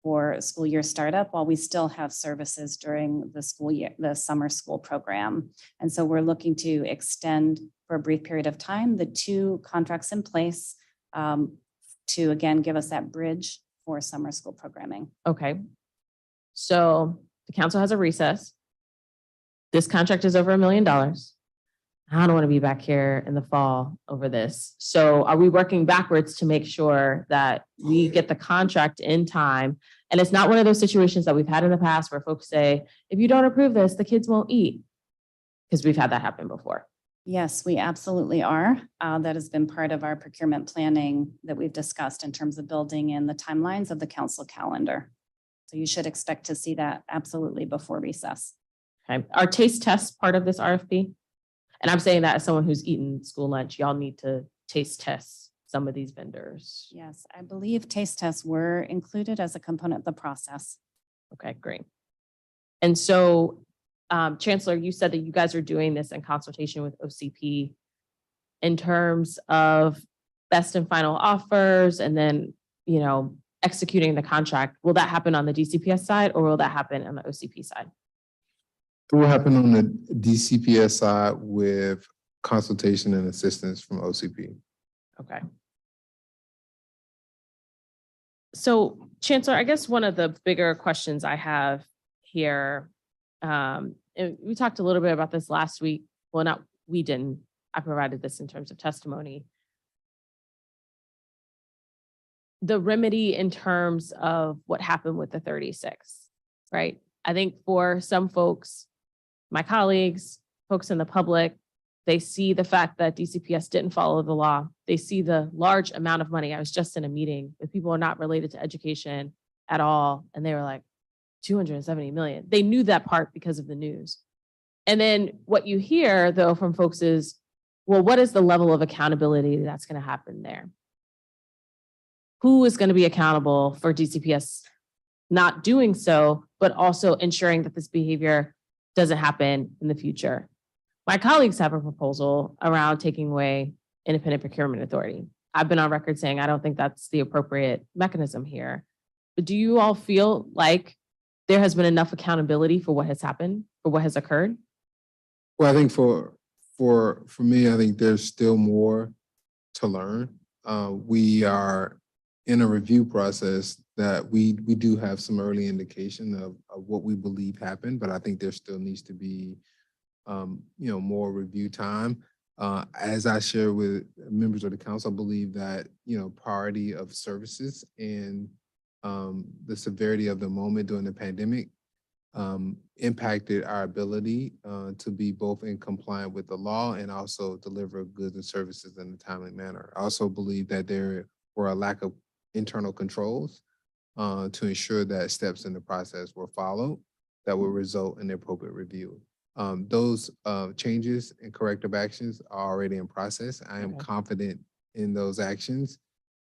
for school year startup while we still have services during the school year, the summer school program. And so we're looking to extend for a brief period of time the 2 contracts in place to, again, give us that bridge for summer school programming. Okay. So the council has a recess. This contract is over $1 million. I don't want to be back here in the fall over this. So are we working backwards to make sure that we get the contract in time? And it's not one of those situations that we've had in the past where folks say, if you don't approve this, the kids won't eat. Because we've had that happen before. Yes, we absolutely are. That has been part of our procurement planning that we've discussed in terms of building in the timelines of the council calendar. So you should expect to see that absolutely before recess. Okay. Are taste tests part of this RFP? And I'm saying that as someone who's eaten school lunch, y'all need to taste test some of these vendors. Yes, I believe taste tests were included as a component of the process. Okay, great. And so, Chancellor, you said that you guys are doing this in consultation with OCP in terms of best and final offers and then, executing the contract. Will that happen on the DCPS side or will that happen on the OCP side? It will happen on the DCPS side with consultation and assistance from OCP. Okay. So, Chancellor, I guess one of the bigger questions I have here, and we talked a little bit about this last week. Well, not we didn't. I provided this in terms of testimony. The remedy in terms of what happened with the 36, right? I think for some folks, my colleagues, folks in the public, they see the fact that DCPS didn't follow the law. They see the large amount of money. I was just in a meeting with people who are not related to education at all. And they were like, 270 million. They knew that part because of the news. And then what you hear though from folks is, well, what is the level of accountability that's going to happen there? Who is going to be accountable for DCPS not doing so, but also ensuring that this behavior doesn't happen in the future? My colleagues have a proposal around taking away independent procurement authority. I've been on record saying I don't think that's the appropriate mechanism here. But do you all feel like there has been enough accountability for what has happened, for what has occurred? Well, I think for me, I think there's still more to learn. We are in a review process that we do have some early indication of what we believe happened, but I think there still needs to be more review time. As I share with members of the council, I believe that, priority of services and the severity of the moment during the pandemic impacted our ability to be both in compliance with the law and also deliver goods and services in a timely manner. I also believe that there were a lack of internal controls to ensure that steps in the process were followed that will result in the appropriate review. Those changes and corrective actions are already in process. I am confident in those actions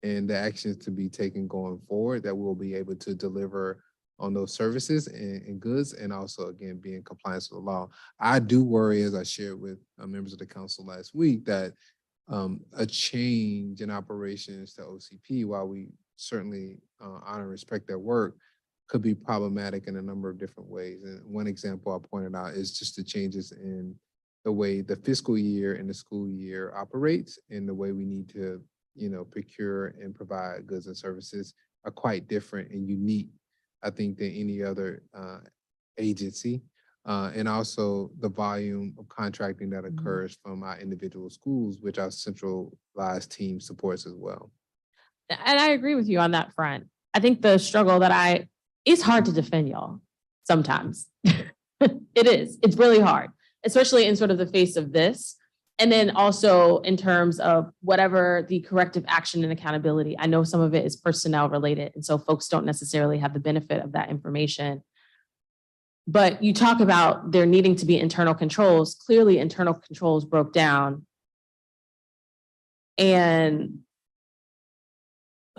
and the actions to be taken going forward that we'll be able to deliver on those services and goods, and also, again, be in compliance with the law. I do worry, as I shared with members of the council last week, that a change in operations to OCP, while we certainly honor and respect their work, could be problematic in a number of different ways. And one example I pointed out is just the changes in the way the fiscal year and the school year operates, and the way we need to, procure and provide goods and services are quite different and unique, I think, than any other agency. And also the volume of contracting that occurs from our individual schools, which our centralized team supports as well. And I agree with you on that front. I think the struggle it's hard to defend y'all sometimes. It is. It's really hard, especially in sort of the face of this. And then also in terms of whatever the corrective action and accountability. I know some of it is personnel related, and so folks don't necessarily have the benefit of that information. But you talk about there needing to be internal controls. Clearly, internal controls broke down. And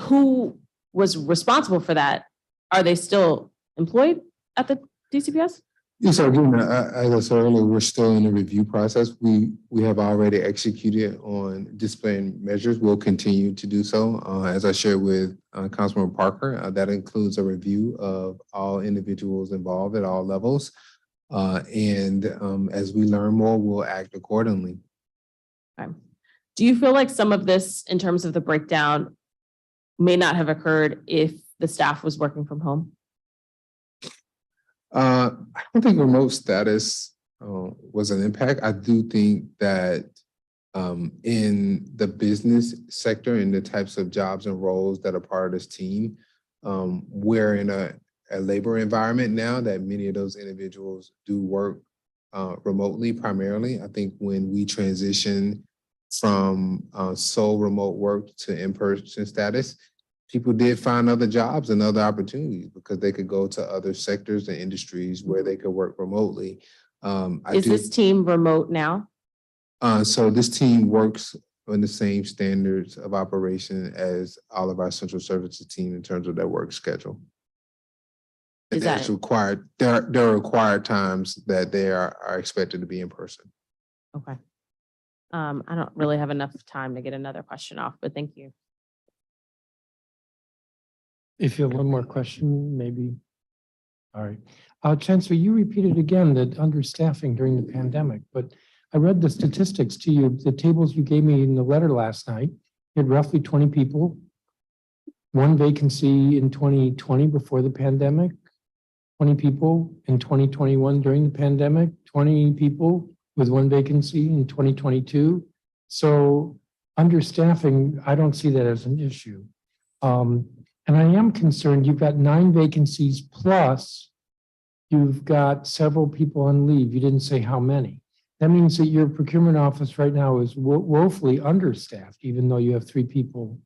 who was responsible for that? Are they still employed at the DCPS? Yes, sir. Again, as I said earlier, we're still in the review process. We have already executed on disciplinary measures. We'll continue to do so. As I shared with Councilman Parker, that includes a review of all individuals involved at all levels. And as we learn more, we'll act accordingly. Okay. Do you feel like some of this, in terms of the breakdown, may not have occurred if the staff was working from home? I don't think remote status was an impact. I do think that in the business sector and the types of jobs and roles that are part of this team, we're in a labor environment now that many of those individuals do work remotely primarily. I think when we transition from sole remote work to in-person status, people did find other jobs and other opportunities because they could go to other sectors and industries where they could work remotely. Is this team remote now? So this team works on the same standards of operation as all of our central services team in terms of their work schedule. And that's required. There are required times that they are expected to be in person. Okay. I don't really have enough time to get another question off, but thank you. If you have one more question, maybe. All right. Chancellor, you repeated again that understaffing during the pandemic, but I read the statistics to you, the tables you gave me in the letter last night. You had roughly 20 people, one vacancy in 2020 before the pandemic, 20 people in 2021 during the pandemic, 20 people with one vacancy in 2022. So understaffing, I don't see that as an issue. And I am concerned you've got 9 vacancies plus you've got several people on leave. You didn't say how many. That means that your procurement office right now is woefully understaffed, even though you have 3 people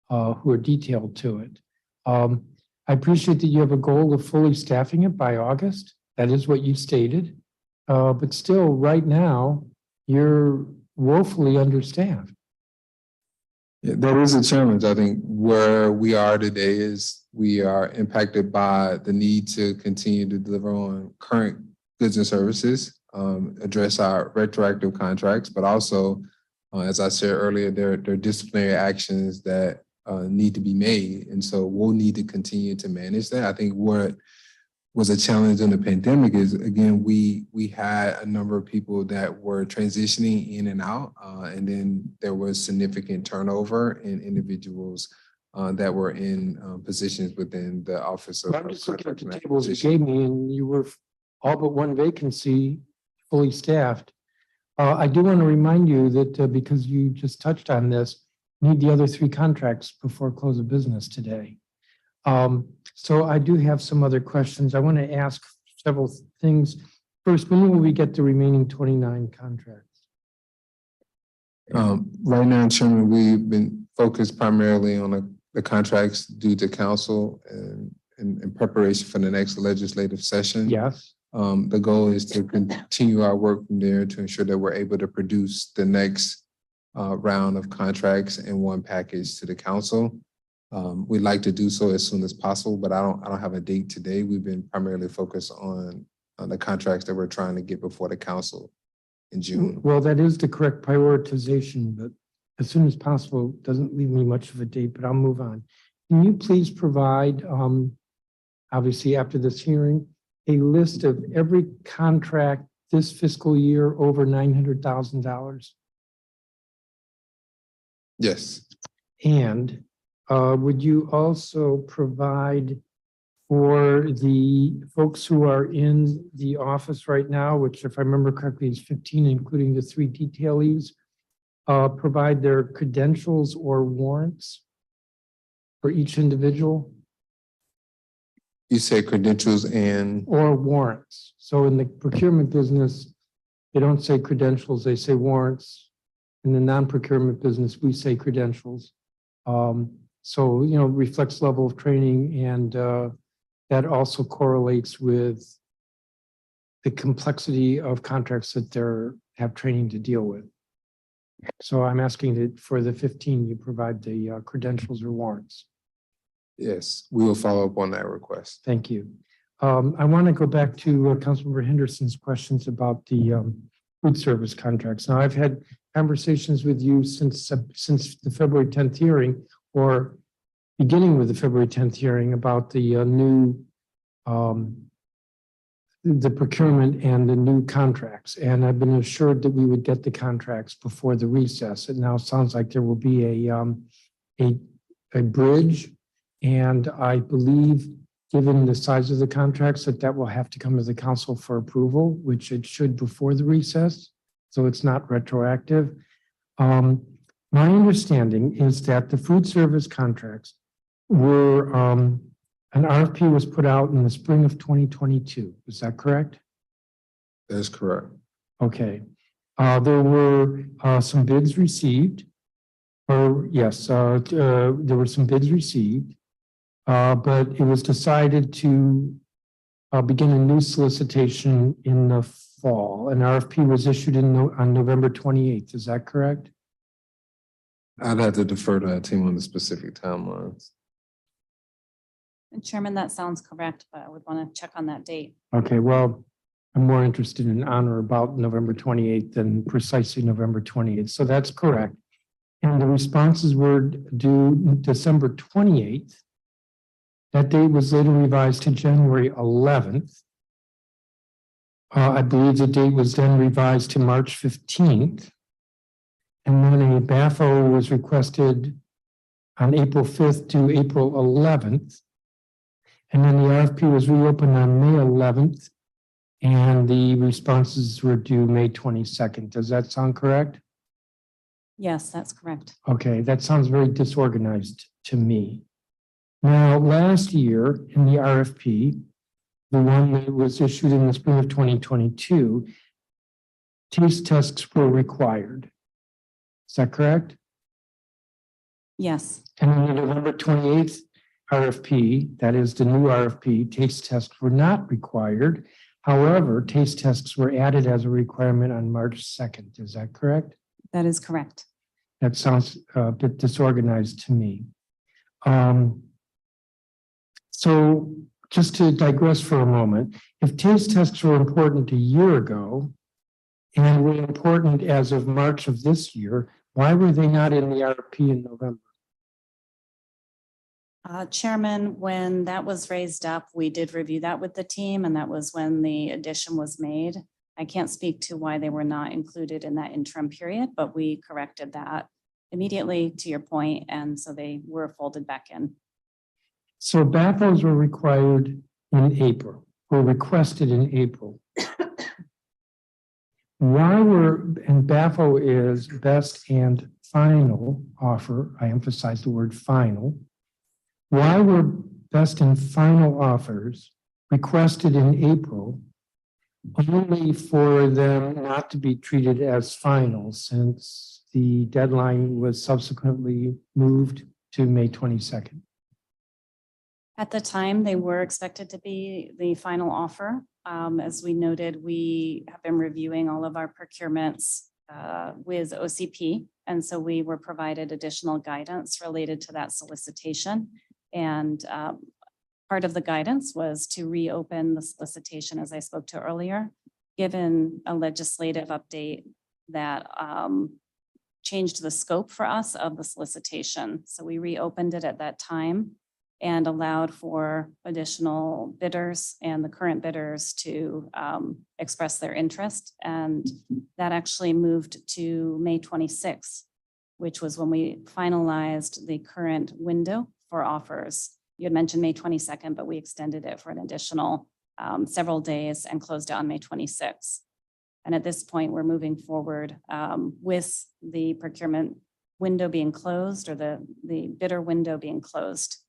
who are detailed to it. I appreciate that you have a goal of fully staffing it by August. That is what you stated. But still, right now, you're woefully understaffed. Yeah, that is a challenge. I think where we are today is we are impacted by the need to continue to deliver on current goods and services, address our retroactive contracts, but also, as I said earlier, there are disciplinary actions that need to be made. And so we'll need to continue to manage that. I think what was a challenge in the pandemic is, again, we had a number of people that were transitioning in and out, and then there was significant turnover in individuals that were in positions within the Office of. I'm just looking at the tables you gave me, and you were all but 1 vacancy, fully staffed. I do want to remind you that because you just touched on this, need the other 3 contracts before close of business today. So I do have some other questions. I want to ask several things. First, when will we get the remaining 29 contracts? Right now, Chairman, we've been focused primarily on the contracts due to council and in preparation for the next legislative session. Yes. The goal is to continue our work from there to ensure that we're able to produce the next round of contracts in one package to the council. We'd like to do so as soon as possible, but I don't have a date today. We've been primarily focused on the contracts that we're trying to get before the council in June. Well, that is the correct prioritization, but as soon as possible doesn't leave me much of a date, but I'll move on. Can you please provide, obviously after this hearing, a list of every contract this fiscal year over $900,000? Yes. And would you also provide for the folks who are in the office right now, which if I remember correctly is 15, including the 3 detailees, provide their credentials or warrants for each individual? You say credentials and? Or warrants. So in the procurement business, they don't say credentials, they say warrants. In the non-procurement business, we say credentials. So, you know, reflects level of training, and that also correlates with the complexity of contracts that they have training to deal with. So I'm asking that for the 15, you provide the credentials or warrants. Yes, we will follow up on that request. Thank you. I want to go back to Councilmember Henderson's questions about the food service contracts. Now, I've had conversations with you since the February 10th hearing, or beginning with the February 10th hearing, about the new the procurement and the new contracts. And I've been assured that we would get the contracts before the recess. It now sounds like there will be a bridge. And I believe, given the size of the contracts, that will have to come to the council for approval, which it should before the recess. So it's not retroactive. My understanding is that the food service contracts were, an RFP was put out in the spring of 2022. Is that correct? That's correct. Okay. There were some bids received. Or yes, there were some bids received, but it was decided to begin a new solicitation in the fall. An RFP was issued on November 28th. Is that correct? I'd have to defer to our team on the specific timelines. And Chairman, that sounds correct, but I would want to check on that date. Okay, well, I'm more interested in on or about November 28th than precisely November 28th. So that's correct. And the responses were due December 28th. That date was later revised to January 11th. I believe the date was then revised to March 15th. And then a BAFO was requested on April 5th to April 11th. And then the RFP was reopened on May 11th. And the responses were due May 22nd. Does that sound correct? Yes, that's correct. Okay, that sounds very disorganized to me. Now, last year in the RFP, the one that was issued in the spring of 2022, taste tests were required. Is that correct? Yes, And in the November 28th RFP, that is the new RFP, taste tests were not required. However, taste tests were added as a requirement on March 2nd. Is that correct? that is correct. That sounds a bit disorganized to me. So just to digress for a moment, if taste tests were important a year ago and were important as of March of this year, why were they not in the RFP in November? Chairman, when that was raised up, we did review that with the team, and that was when the addition was made. I can't speak to why they were not included in that interim period, but we corrected that immediately, to your point, and so they were folded back in. So BAFOs were required in April, were requested in April. Why were, and BAFO is best and final offer, I emphasize the word final. Why were best and final offers requested in April only for them not to be treated as final since the deadline was subsequently moved to May 22nd? At the time, they were expected to be the final offer. As we noted, we have been reviewing all of our procurements with OCP. And so we were provided additional guidance related to that solicitation. And part of the guidance was to reopen the solicitation, as I spoke to earlier, given a legislative update that changed the scope for us of the solicitation. So we reopened it at that time and allowed for additional bidders and the current bidders to express their interest. And that actually moved to May 26th, which was when we finalized the current window for offers. You had mentioned May 22nd, but we extended it for an additional several days and closed it on May 26th. And at this point, we're moving forward with the procurement window being closed, or the bidder window being closed.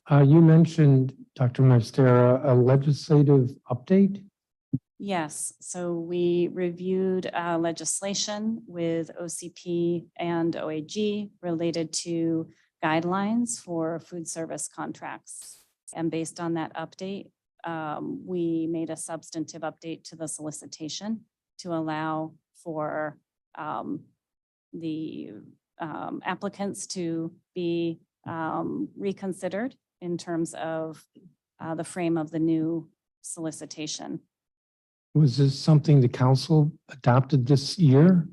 You mentioned, Dr. Mastera, a legislative update? Yes, so we reviewed legislation with OCP and OAG related to guidelines for food service contracts. And based on that update, we made a substantive update to the solicitation to allow for the applicants to be reconsidered in terms of the frame of the new solicitation. Was this something the council adopted this year?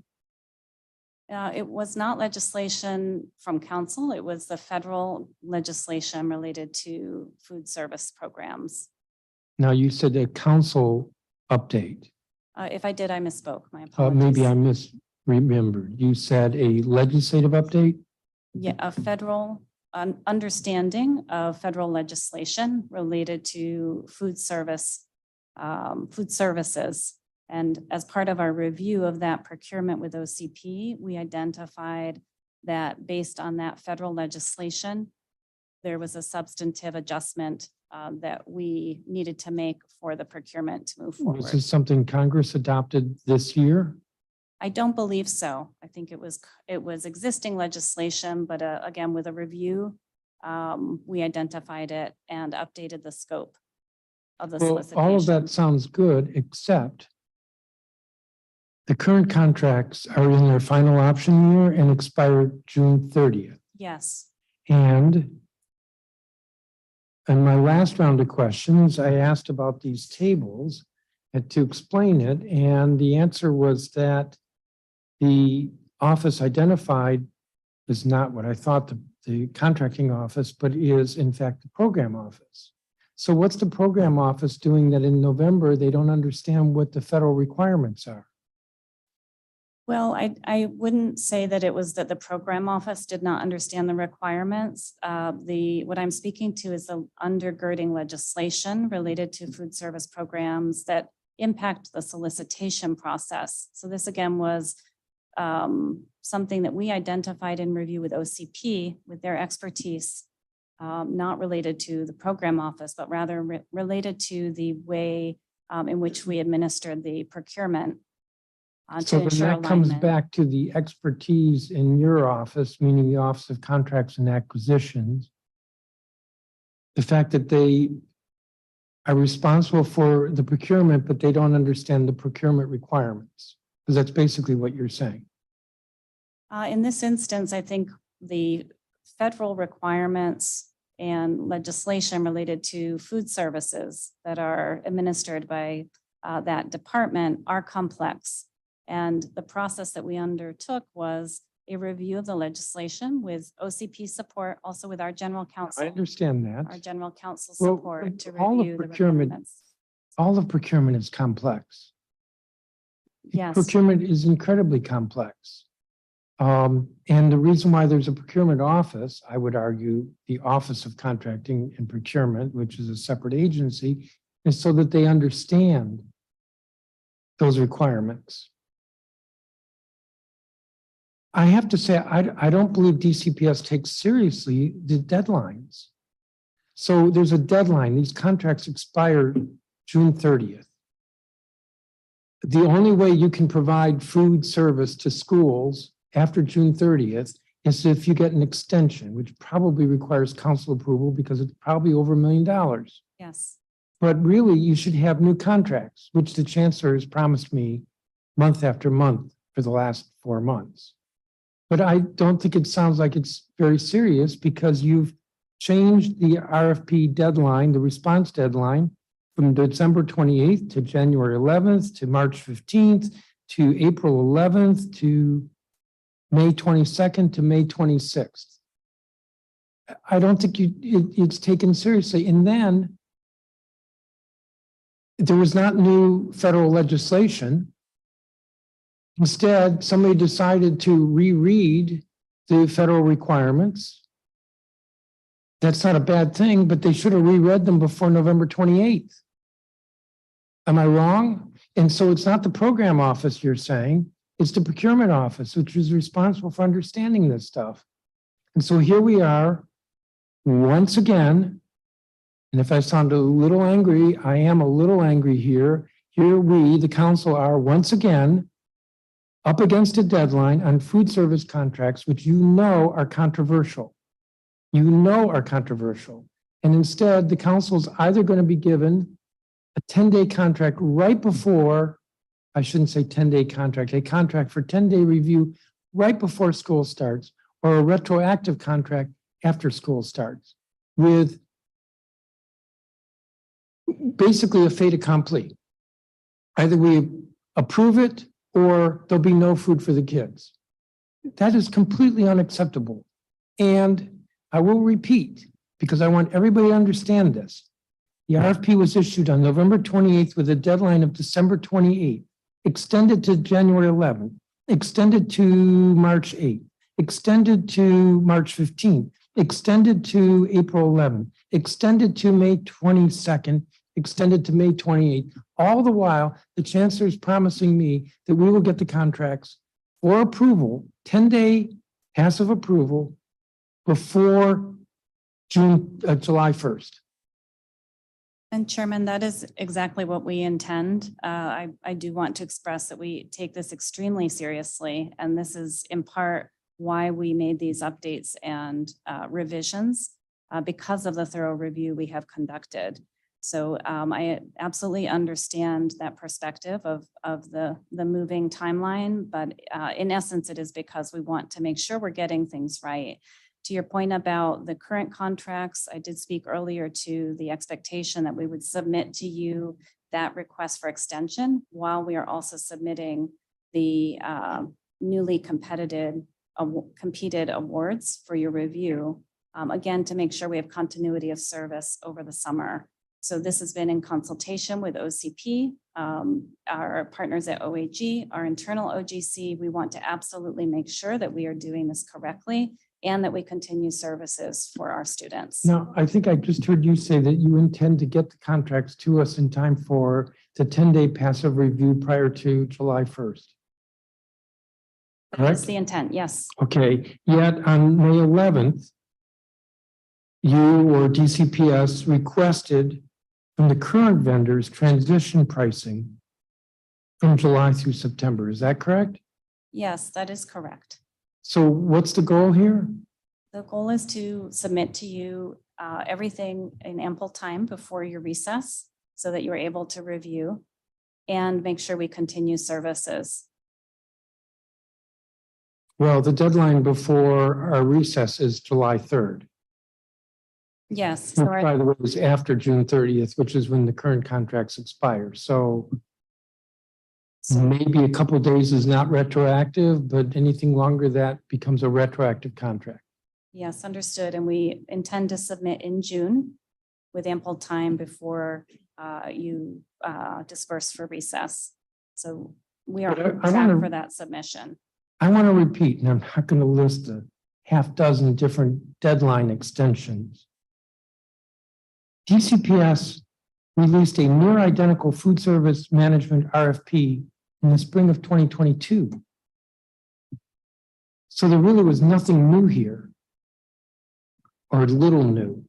It was not legislation from council. It was the federal legislation related to food service programs. Now, you said a council update. If I did, I misspoke. My apologies. Maybe I misremembered. You said a legislative update? Yeah, a federal understanding of federal legislation related to food services. And as part of our review of that procurement with OCP, we identified that based on that federal legislation, there was a substantive adjustment that we needed to make for the procurement to move forward. Was this something Congress adopted this year? I don't believe so. I think it was existing legislation, but again, with a review, we identified it and updated the scope of the solicitation. All of that sounds good, except the current contracts are in their final option year and expire June 30th. Yes. And in my last round of questions, I asked about these tables and to explain it, and the answer was that the office identified is not what I thought the contracting office, but is in fact the program office. So what's the program office doing that in November they don't understand what the federal requirements are? Well, I wouldn't say that it was that the program office did not understand the requirements. What I'm speaking to is the undergirding legislation related to food service programs that impact the solicitation process. So this again was something that we identified in review with OCP with their expertise not related to the program office, but rather related to the way in which we administered the procurement to So then ensure that comes alignment. back to the expertise in your office, meaning the Office of Contracts and Acquisitions. The fact that they are responsible for the procurement, but they don't understand the procurement requirements, because that's basically what you're saying. In this instance, I think the federal requirements and legislation related to food services that are administered by that department are complex. And the process that we undertook was a review of the legislation with OCP support, also with our general counsel. I understand Our that. general counsel Well, support to all of review the procurement- requirements. All of procurement is complex. Yes, Procurement is incredibly complex. And the reason why there's a procurement office, I would argue, the Office of Contracting and Procurement, which is a separate agency, is so that they understand those requirements. I have to say, I don't believe DCPS takes seriously the deadlines. So there's a deadline. These contracts expire June 30th. The only way you can provide food service to schools after June 30th is if you get an extension, which probably requires council approval because it's probably over $1 million. yes. But really, you should have new contracts, which the chancellor has promised me month after month for the last 4 months. But I don't think it sounds like it's very serious because you've changed the RFP deadline, the response deadline, from December 28th to January 11th to March 15th to April 11th to May 22nd to May 26th. I don't think it's taken seriously. And then there was not new federal legislation. Instead, somebody decided to reread the federal requirements. That's not a bad thing, but they should have reread them before November 28th. Am I wrong? And so it's not the program office you're saying, it's the procurement office, which is responsible for understanding this stuff. And so here we are, once again, and if I sound a little angry, I am a little angry here. Here we, the council, are once again up against a deadline on food service contracts, which you know are controversial. You know are controversial. And instead, the council is either going to be given a 10-day contract right before, I shouldn't say 10-day contract, a contract for 10-day review right before school starts, or a retroactive contract after school starts, with basically a fait accompli. Either we approve it or there'll be no food for the kids. That is completely unacceptable. And I will repeat, because I want everybody to understand this. The RFP was issued on November 28th with a deadline of December 28th, extended to January 11th, extended to March 8th, extended to March 15th, extended to April 11th, extended to May 22nd, extended to May 28th. All the while, the chancellor is promising me that we will get the contracts for approval, 10-day passive approval before July 1st. And Chairman, that is exactly what we intend. I do want to express that we take this extremely seriously, and this is in part why we made these updates and revisions because of the thorough review we have conducted. So I absolutely understand that perspective of the moving timeline, but in essence, it is because we want to make sure we're getting things right. To your point about the current contracts, I did speak earlier to the expectation that we would submit to you that request for extension while we are also submitting the newly competed awards for your review, again, to make sure we have continuity of service over the summer. So this has been in consultation with OCP, our partners at OAG, our internal OGC. We want to absolutely make sure that we are doing this correctly and that we continue services for our students. Now, I think I just heard you say that you intend to get the contracts to us in time for the 10-day passive review prior to July 1st. That's Correct? the intent, yes. Okay, yet on May 11th, you or DCPS requested from the current vendors transition pricing from July through September. Is that correct? Yes, that is correct. So what's the goal here? The goal is to submit to you everything in ample time before your recess so that you're able to review and make sure we continue services. Well, the deadline before our recess is July 3rd. Yes, Which, so our- by the way, is after June 30th, which is when the current contracts expire. So maybe a couple of days is not retroactive, but anything longer that becomes a retroactive contract. yes, understood. And we intend to submit in June with ample time before you disperse for recess. So we are But I on track wanna- for that submission. I want to repeat, and I'm not going to list a half dozen different deadline extensions. DCPS released a near identical food service management RFP in the spring of 2022. So there really was nothing new here, or little new.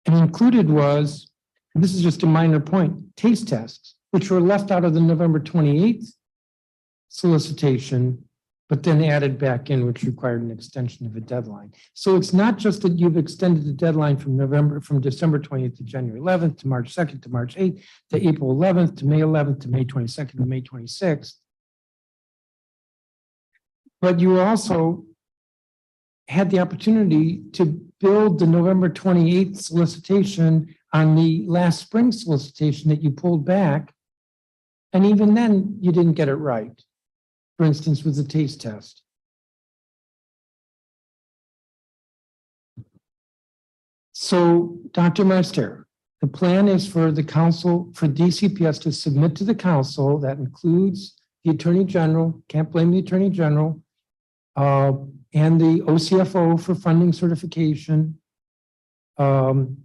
And included was, and this is just a minor point, taste tests, which were left out of the November 28th solicitation, but then added back in, which required an extension of a deadline. So it's not just that you've extended the deadline from December 20th to January 11th, to March 2nd, to March 8th, to April 11th, to May 11th, to May 22nd, to May 26th. But you also had the opportunity to build the November 28th solicitation on the last spring solicitation that you pulled back. And even then, you didn't get it right. For instance, with the taste test. So, Dr. Meister, the plan is for the council, for DCPS to submit to the council, that includes the Attorney General, can't blame the Attorney General, and the OCFO for funding certification, to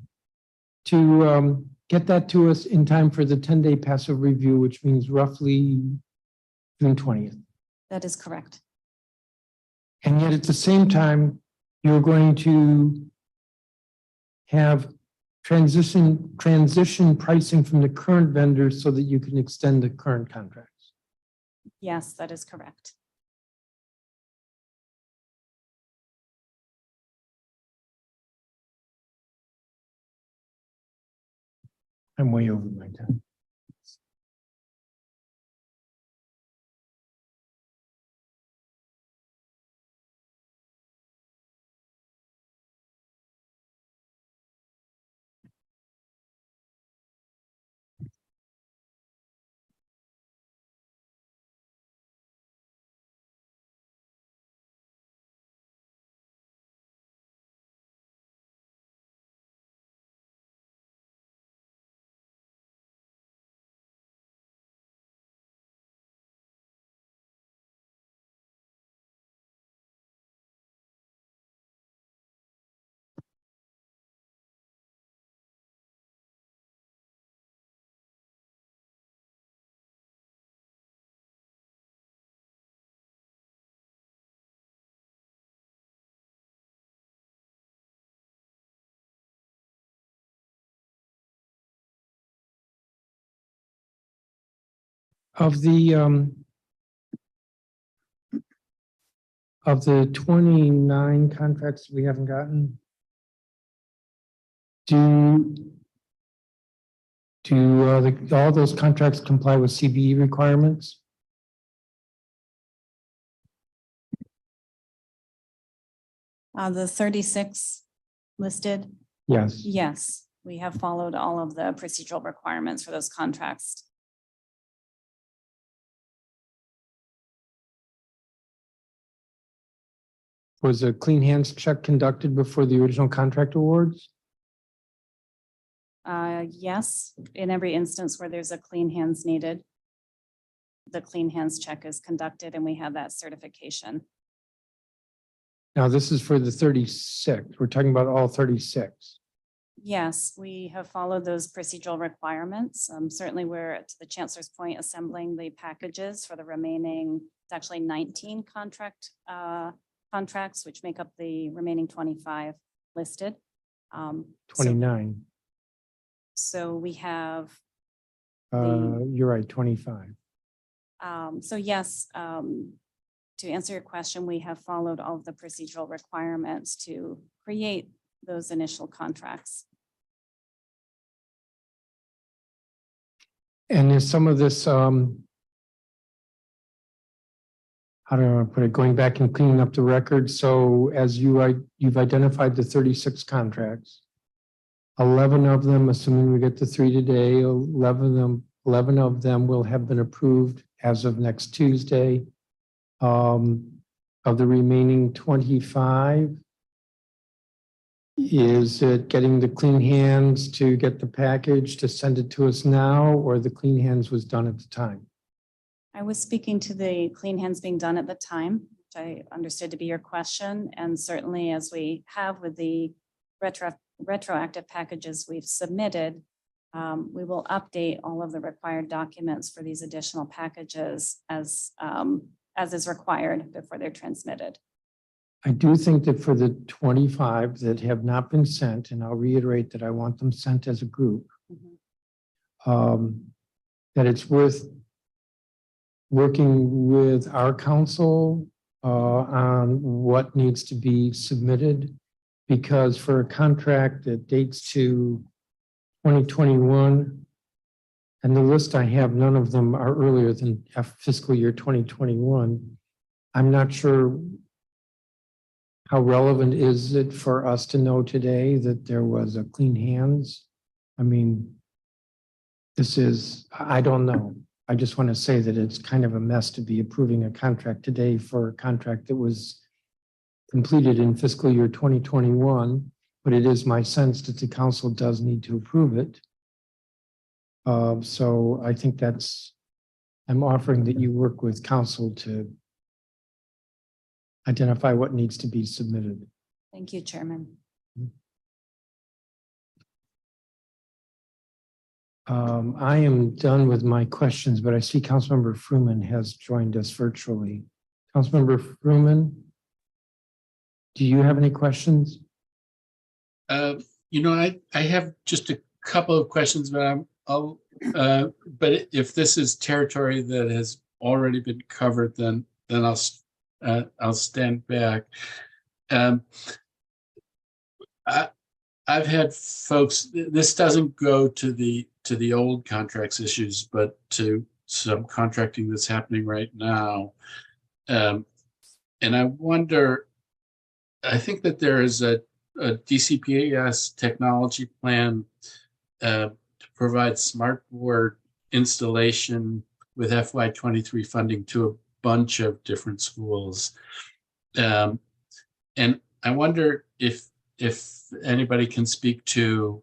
get that to us in time for the 10-day passive review, which means roughly June 20th. That is correct. And yet at the same time, you're going to have transition pricing from the current vendors so that you can extend the current contracts. Yes, that is correct. I'm way over my time. Of the 29 contracts we haven't gotten, do all those contracts comply with CBE requirements? The 36 listed, Yes. yes, we have followed all of the procedural requirements for those contracts. Was a clean hands check conducted before the original contract awards? Yes, in every instance where there's a clean hands needed, the clean hands check is conducted and we have that certification. Now, this is for the 36. We're talking about all 36. Yes, we have followed those procedural requirements. Certainly we're, to the chancellor's point, assembling the packages for the remaining, it's actually 19 contract contracts, which make up the remaining 25 listed. So- 29. So we have, You're right, 25. so yes, to answer your question, we have followed all of the procedural requirements to create those initial contracts. And is some of this, how do I put it, going back and cleaning up the record? So as you've identified the 36 contracts. 11 of them, assuming we get the 3 today, 11 of them will have been approved as of next Tuesday. Of the remaining 25, is it getting the clean hands to get the package to send it to us now, or the clean hands was done at the time? I was speaking to the clean hands being done at the time, which I understood to be your question. And certainly as we have with the retroactive packages we've submitted, we will update all of the required documents for these additional packages as is required before they're transmitted. I do think that for the 25 that have not been sent, and I'll reiterate that I want them sent as a group, that it's worth working with our council on what needs to be submitted, because for a contract that dates to 2021, and the list I have, none of them are earlier than fiscal year 2021. I'm not sure how relevant is it for us to know today that there was a clean hands? I mean, I don't know. I just want to say that it's kind of a mess to be approving a contract today for a contract that was completed in fiscal year 2021, but it is my sense that the council does need to approve it. So I think I'm offering that you work with council to identify what needs to be submitted. Thank you, Chairman. I am done with my questions, but I see Councilmember Fruman has joined us virtually. Councilmember Fruman, do you have any questions? I have just a couple of questions, but but if this is territory that has already been covered, then I'll stand back. I've had folks. This doesn't go to the old contracts issues, but to some contracting that's happening right now. And I wonder. I think that there is a DCPS technology plan to provide smart board installation with FY23 funding to a bunch of different schools. And I wonder if anybody can speak to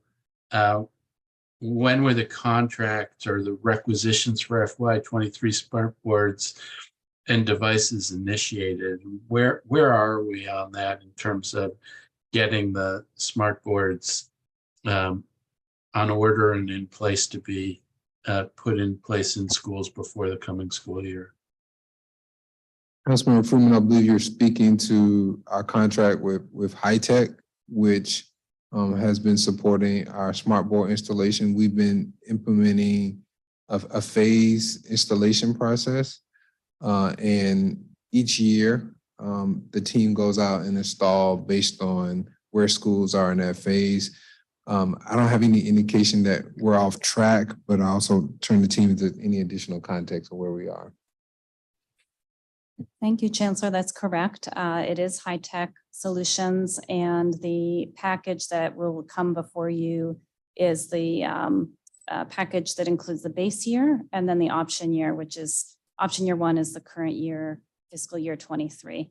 when were the contracts or the requisitions for FY23 smart boards and devices initiated? Where are we on that in terms of getting the smart boards on order and in place to be put in place in schools before the coming school year? Councilmember Fruman, I believe you're speaking to our contract with High Tech, which has been supporting our smart board installation. We've been implementing a phase installation process. And each year, the team goes out and install based on where schools are in that phase. I don't have any indication that we're off track, but I also turn the team into any additional context of where we are. Thank you, Chancellor. That's correct. It is High Tech Solutions, and the package that will come before you is the package that includes the base year and then the option year, which is option year 1 is the current year, fiscal year 23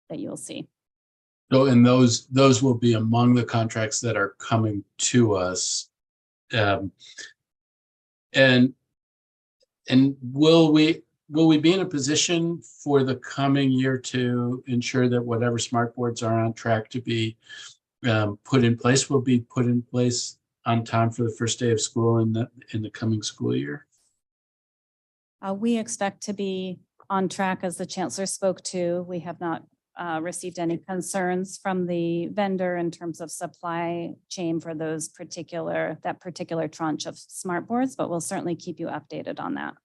that you'll see. So, and those will be among the contracts that are coming to us. And will we be in a position for the coming year to ensure that whatever smart boards are on track to be put in place will be put in place on time for the first day of school in the coming school year? We expect to be on track, as the Chancellor spoke to. We have not received any concerns from the vendor in terms of supply chain for that particular tranche of smart boards, but we'll certainly keep you updated on that.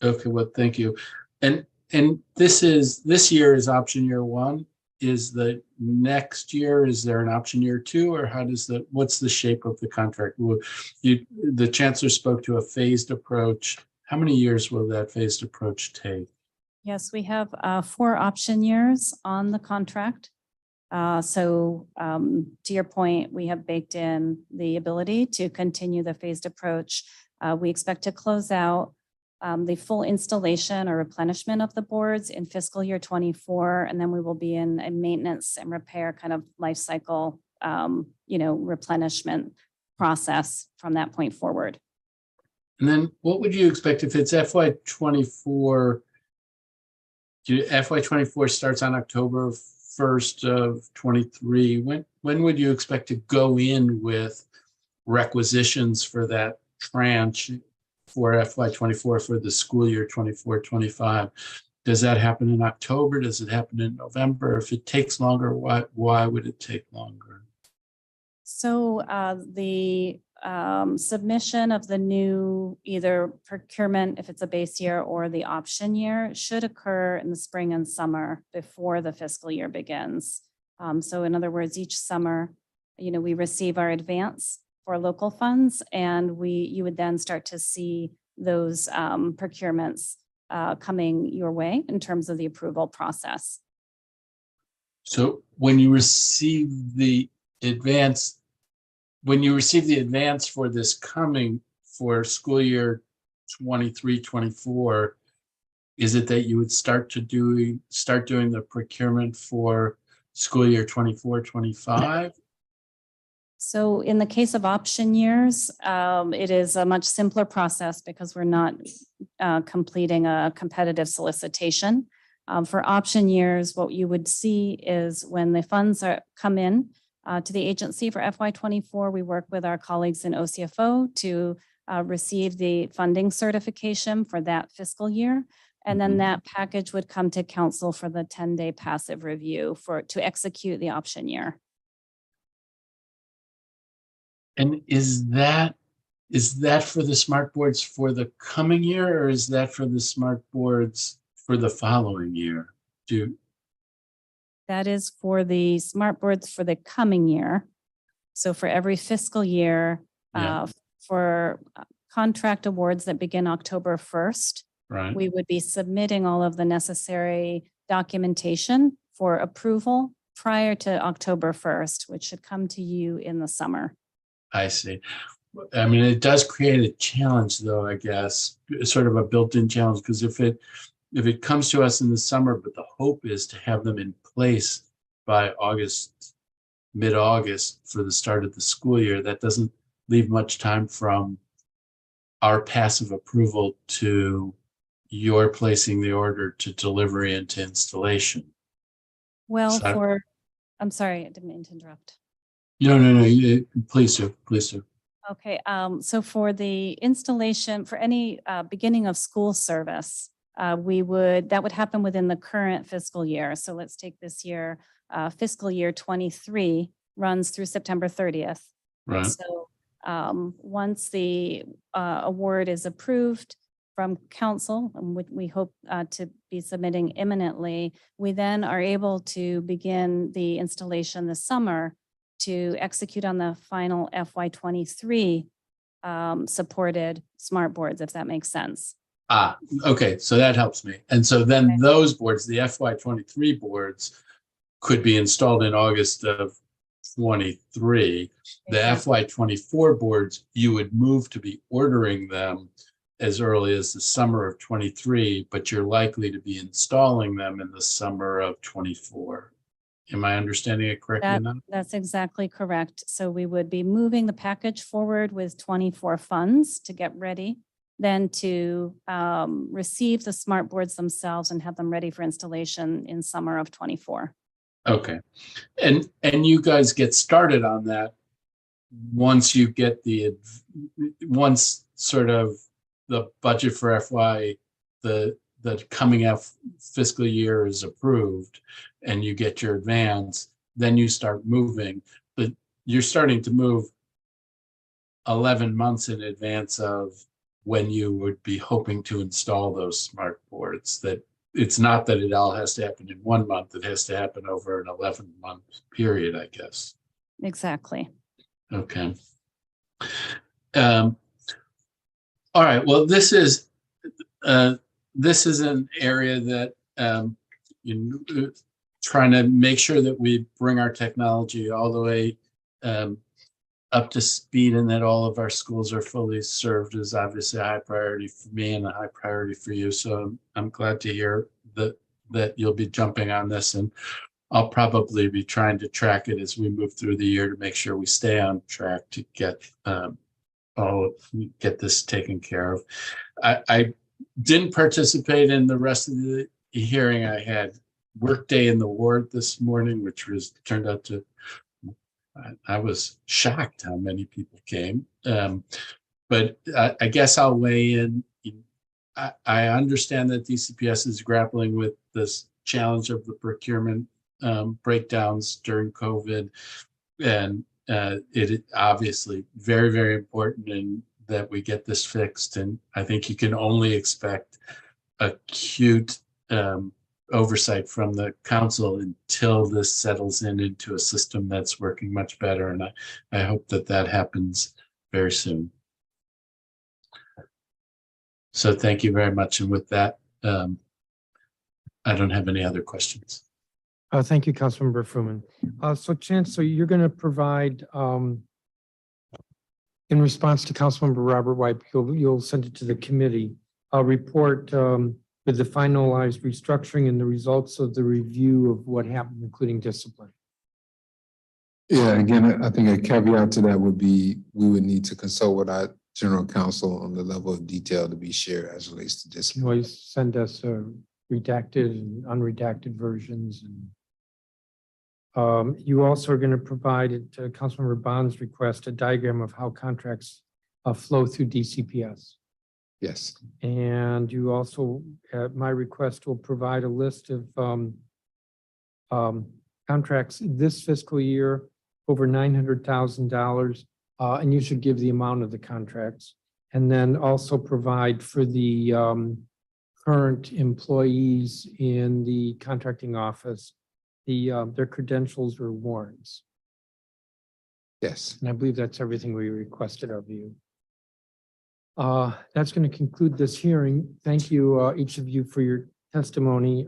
Okay, well, thank you. And this year is option year one. Is the next year, is there an option year two, or what's the shape of the contract? The chancellor spoke to a phased approach. How many years will that phased approach take? Yes, we have 4 option years on the contract. To your point, we have baked in the ability to continue the phased approach. We expect to close out the full installation or replenishment of the boards in fiscal year 24, and then we will be in a maintenance and repair kind of life cycle, replenishment process from that point forward. And then what would you expect if it's FY24? FY24 starts on October 1st of 23. When would you expect to go in with requisitions for that tranche for FY24 for the school year 24-25? Does that happen in October? Does it happen in November? If it takes longer, why would it take longer? So the submission of the new either procurement, if it's a base year, or the option year should occur in the spring and summer before the fiscal year begins. So in other words, each summer, we receive our advance for local funds, and you would then start to see those procurements coming your way in terms of the approval process. So when you receive the advance for this for school year 23-24, is it that you would start doing the procurement for school year 24-25? So in the case of option years, it is a much simpler process because we're not completing a competitive solicitation. For option years, what you would see is when the funds come in to the agency for FY24, we work with our colleagues in OCFO to receive the funding certification for that fiscal year. And then that package would come to council for the 10-day passive review to execute the option year. And is that for the smart boards for the coming year, or is that for the smart boards for the following year? That is for the smart boards for the coming year. So for every fiscal year, for contract awards that begin October 1st, right, we would be submitting all of the necessary documentation for approval prior to October 1st, which should come to you in the summer. I see. I mean, it does create a challenge, though, I guess, sort of a built-in challenge, because if it comes to us in the summer, but the hope is to have them in place by mid-August for the start of the school year, that doesn't leave much time from our passive approval to your placing the order to delivery and to installation. Well, I'm sorry, I didn't mean to interrupt. No, please do. Okay, so for the installation, for any beginning of school service, that would happen within the current fiscal year. So let's take this year, fiscal year 23 runs through September 30th. Right. So once the award is approved from council, and we hope to be submitting imminently, we then are able to begin the installation this summer to execute on the final FY23 supported smart boards, if that makes sense. Okay, so that helps me. And so then those boards, the FY23 boards, could be installed in August of 23. The FY24 boards, you would move to be ordering them as early as the summer of 23, but you're likely to be installing them in the summer of 24. Am I understanding it correctly now? That's exactly correct. So we would be moving the package forward with 24 funds to get ready, then to receive the smart boards themselves and have them ready for installation in summer of 24. Okay. And you guys get started on that once you get once sort of the budget for the the coming up fiscal year is approved and you get your advance, then you start moving. But you're starting to move 11 months in advance of when you would be hoping to install those smart boards. That it's not that it all has to happen in 1 month, it has to happen over an 11-month period, I guess. Exactly. Okay. All right, well, this is an area that trying to make sure that we bring our technology all the way up to speed and that all of our schools are fully served is obviously a high priority for me and a high priority for you. So I'm glad to hear that you'll be jumping on this, and I'll probably be trying to track it as we move through the year to make sure we stay on track to get this taken care of. I didn't participate in the rest of the hearing. I had work day in the ward this morning, which turned out to, I was shocked how many people came. But I guess I'll weigh in. I understand that DCPS is grappling with this challenge of the procurement breakdowns during COVID, and it obviously very, very important and that we get this fixed. And I think you can only expect acute oversight from the council until this settles into a system that's working much better. And I hope that happens very soon. So thank you very much. And with that, I don't have any other questions. Thank you, Councilmember Fruman. So Chancellor, you're going to provide, in response to Councilmember Robert White, you'll send it to the committee, a report with the finalized restructuring and the results of the review of what happened, including discipline. Yeah, again, I think a caveat to that would be we would need to consult with our general counsel on the level of detail to be shared as it relates to You discipline. always send us redacted and unredacted versions. And you also are going to provide, at Councilmember Bond's request, a diagram of how contracts flow through DCPS. Yes. And you also, at my request, will provide a list of contracts this fiscal year over $900,000, and you should give the amount of the contracts. And then also provide for the current employees in the contracting office, their credentials or warrants. Yes. And I believe that's everything we requested of you. That's going to conclude this hearing. Thank you, each of you, for your testimony.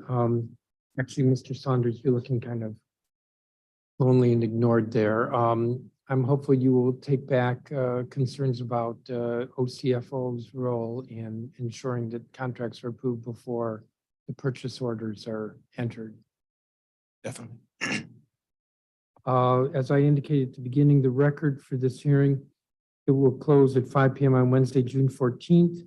Actually, Mr. Saunders, you're looking kind of lonely and ignored there. I'm hopeful you will take back concerns about OCFO's role in ensuring that contracts are approved before the purchase orders are entered. Definitely. As I indicated at the beginning, the record for this hearing, it will close at 5 p.m. on Wednesday, June 14th.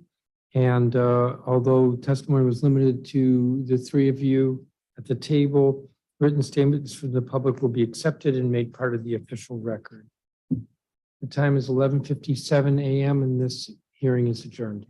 And although testimony was limited to the three of you at the table, written statements from the public will be accepted and made part of the official record. The time is 11:57 a.m. and this hearing is adjourned.